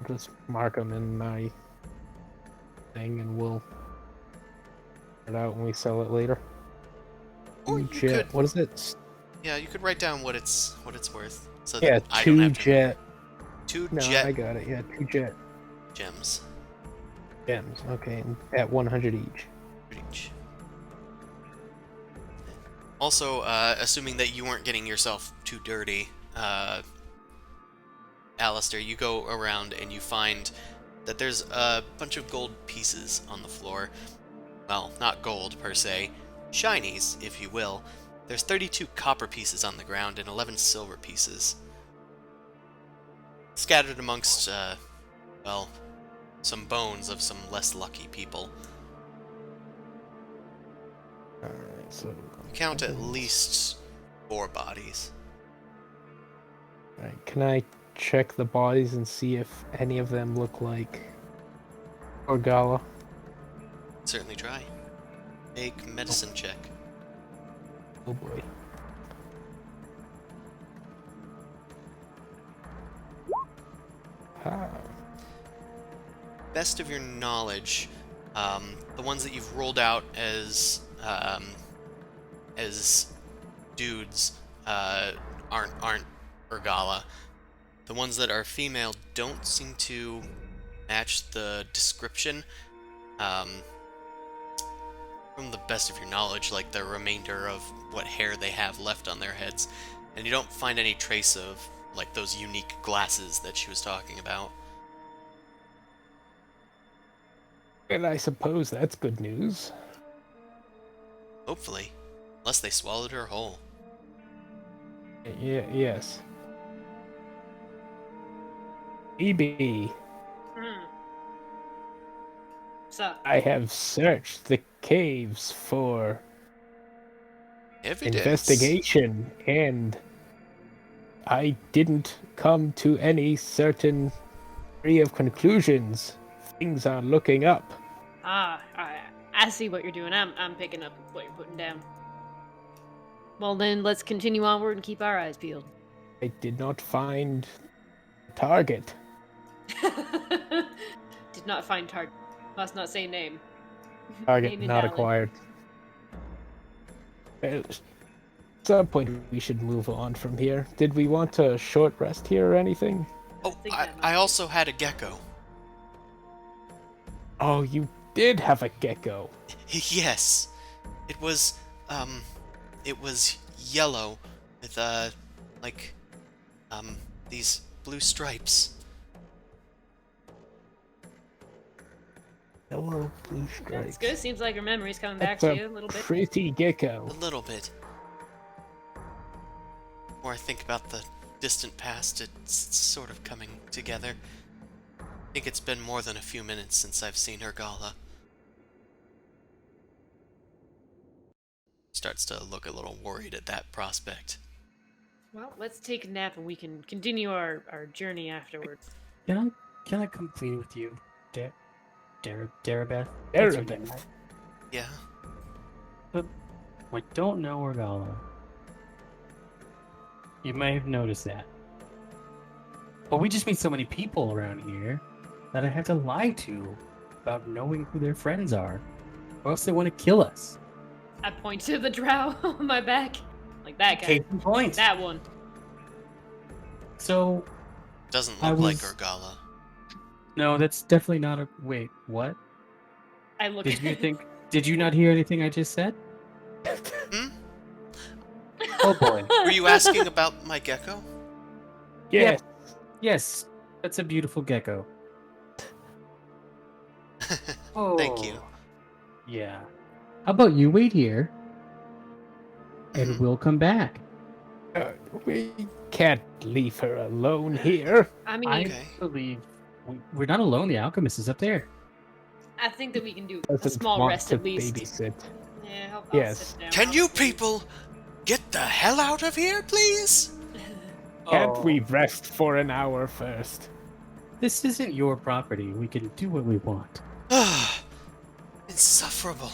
Just mark them in my thing and we'll it out when we sell it later. Or you Jet. could... What is it? Yeah, you could write down what it's worth. So Yeah, that I don't two have to remember. jet. Two No, jet I got it. Yeah, 2 jet gems gems. Okay, at 100 each. each. Also, assuming that you weren't getting yourself too dirty, Alistair, you go around and you find that there's a bunch of gold pieces on the floor. Well, not gold per se, shinies, if you will. There's 32 copper pieces on the ground and 11 silver pieces. Scattered amongst, well, some bones of some less lucky people. Alright, so... You count at least 4 bodies. Alright, can I check the bodies and see if any of them look like Orgala? Certainly try. Make medicine check. Oh boy. Ah. Best of your knowledge, the ones that you've rolled out as dudes aren't Urgala. The ones that are female don't seem to match the description. From the best of your knowledge, like the remainder of what hair they have left on their heads, and you don't find any trace of like those unique glasses that she was talking about. And I suppose that's good news. Hopefully, unless they swallowed her whole. Yeah, yes. EB, Hmm. So, I have searched the caves for Evidence. investigation, and I didn't come to any certain degree of conclusions. Things are looking up. I see what you're doing. I'm picking up what you're putting down. Well, then let's continue onward and keep our eyes peeled. I did not find a target. Did not find target. Must not say name. Target Name not invalid. acquired. Well, at some point we should move on from here. Did we want a short rest here or anything? Oh, think I, that might I be- also had a gecko. Oh, you did have a gecko. Yes, it was yellow with these blue stripes. Hello, blue stripes. That's good. Seems like your memory's coming back That's to you a little bit. pretty gecko. A little bit. The more I think about the distant past, it's sort of coming together. I think it's been more than a few minutes since I've seen her gala. Starts to look a little worried at that prospect. Well, let's take a nap and we can continue our journey afterwards. Can I come clean with you, Darabeth? Darabeth. That's her name, right? Yeah. I don't know Orgala. You may have noticed that. But we just meet so many people around here that I have to lie to about knowing who their friends are, or else they want to kill us. I point to the drow on my back. Like that guy. Case in point. That one. So, Doesn't I look like was- her gala. no, that's definitely not a... Wait, what? I look Did at you think... Did you not hear anything I just said? Hmm? Oh boy. Were you asking about my gecko? Yes. Yes, that's a beautiful gecko. Oh. Thank you. Yeah. How about you wait here, and Mhm. we'll come back. We can't leave her alone here. I mean, I Okay. believe we're not alone. The alchemist is up there. I think that we can do a Doesn't small want rest to at least. babysit. Yeah, I'll Yes. sit down. Can I'll you sit. people get the hell out of here, please? Can't Oh, we rest for an hour first? This isn't your property. We can do what we want. Insufferable.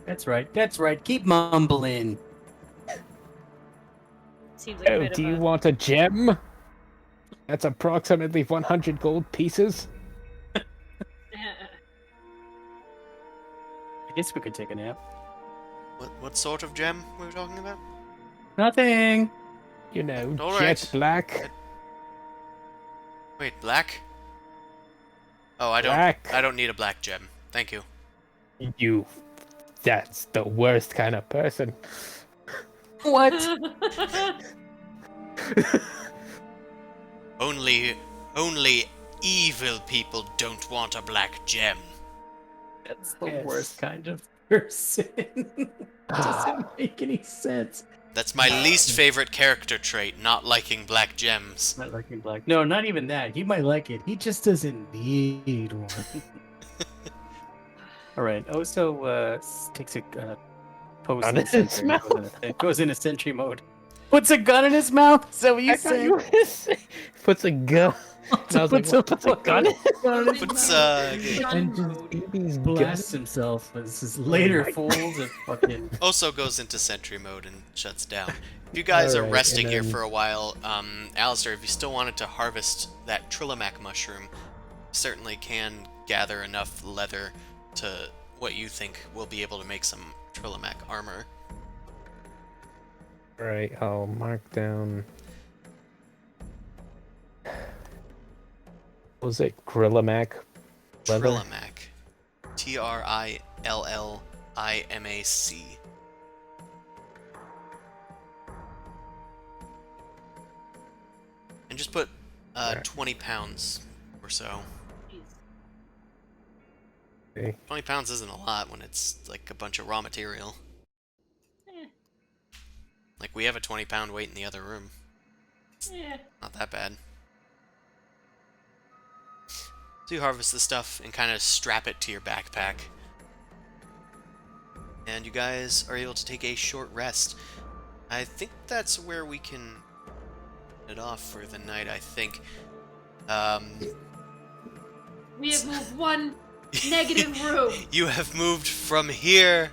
That's right. That's right. Keep mumbling. Seems like a Oh, bit do of you a... want a gem? That's approximately 100 gold pieces. I guess we could take a nap. What sort of gem were we talking about? Nothing. You know, All jet right. black. Wait, black? Oh, I Black. don't need a black gem. Thank you. You. That's the worst kind of person. What? Only evil people don't want a black gem. That's the Yes. worst kind of person. Doesn't make any sense. That's my least favorite character trait, not liking black gems. Not liking black. No, not even that. He might like it. He just doesn't need one. All right. Oso takes a post Gun in his sentry. mouth. It goes into sentry mode. Puts a gun in his mouth. Is that what you I thought said? you were gonna say puts a gun. And I was like, what, puts a gun in his mouth? Puts And just Baby's blasts gun. himself with his later my folds of fucking. also goes into sentry mode and shuts down. If you guys are Alright, resting and here then- for a while, Alistair, if you still wanted to harvest that Trillimac mushroom, you certainly can gather enough leather to what you think will be able to make some Trillimac armor. Right, I'll mark down. What was it? Grillimac leather? Trillimac. Trillimac. And just put Alright. 20 pounds or so. Jeez. Okay. 20 pounds isn't a lot when it's like a bunch of raw material. Eh, Like, we have a 20-pound weight in the other room. eh. Not that bad. So you harvest the stuff and kind of strap it to your backpack. And you guys are able to take a short rest. I think that's where we can end it off for the night, I think. We have moved one negative room. You have moved from here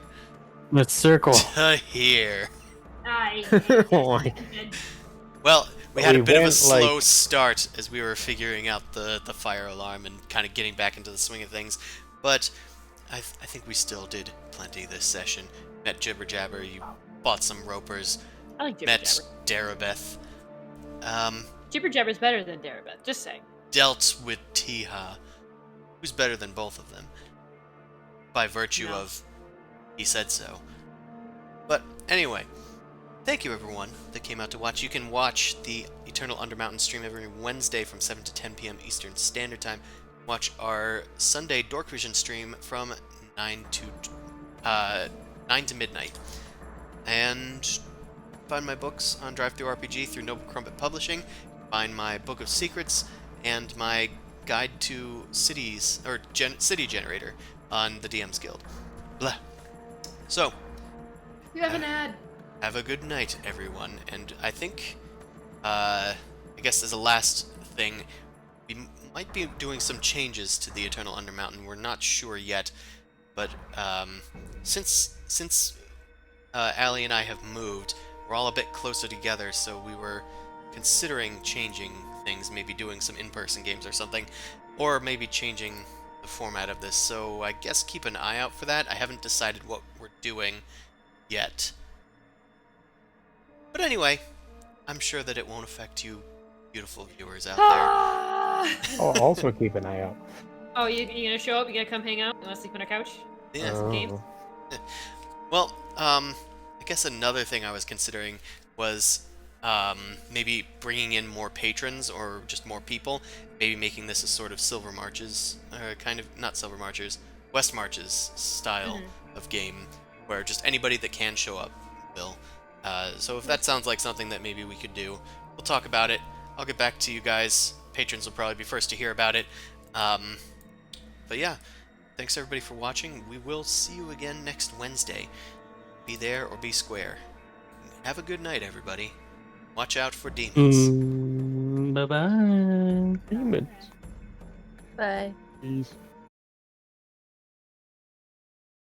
Let's circle. to here. Oh my- Well, we had a We bit of a went, slow like- start as we were figuring out the fire alarm and kind of getting back into the swing of things, but I think we still did plenty this session. Met Jibber Jabber, you bought some ropers, I like Jibber met Jabber. Darabeth, Jibber Jabber's better than Darabeth, just saying. dealt with Tiha, who's better than both of them, by virtue No. of he said so. But anyway, thank you everyone that came out to watch. You can watch the Eternal Undermountain stream every Wednesday from 7 to 10 p.m. Eastern Standard Time. Watch our Sunday Dork Vision stream from 9 to midnight. And find my books on DriveThruRPG through Noble Crumpet Publishing. Find my Book of Secrets and my Guide to Cities, or City Generator on the DM's Guild. Blah. So, You have an ad. have a good night, everyone. And I think, I guess as a last thing, we might be doing some changes to the Eternal Undermountain. We're not sure yet, but since Allie and I have moved, we're all a bit closer together, so we were considering changing things, maybe doing some in-person games or something, or maybe changing the format of this. So I guess keep an eye out for that. I haven't decided what we're doing yet. But anyway, I'm sure that it won't affect you beautiful viewers out there. I'll also keep an eye out. Oh, you gonna show up? You gonna come hang out? You wanna sleep on our couch? Yeah. some games? Well, I guess another thing I was considering was maybe bringing in more patrons or just more people. Maybe making this a sort of Silver Marches, or kind of, not Silver Marches, West Marches style of game, where just anybody that can show up will. So if that sounds like something that maybe we could do, we'll talk about it. I'll get back to you guys. Patrons will probably be first to hear about it. But yeah, thanks everybody for watching. We will see you again next Wednesday. Be there or be square. Have a good night, everybody. Watch out for demons. Bye bye. Demons. Bye. Peace.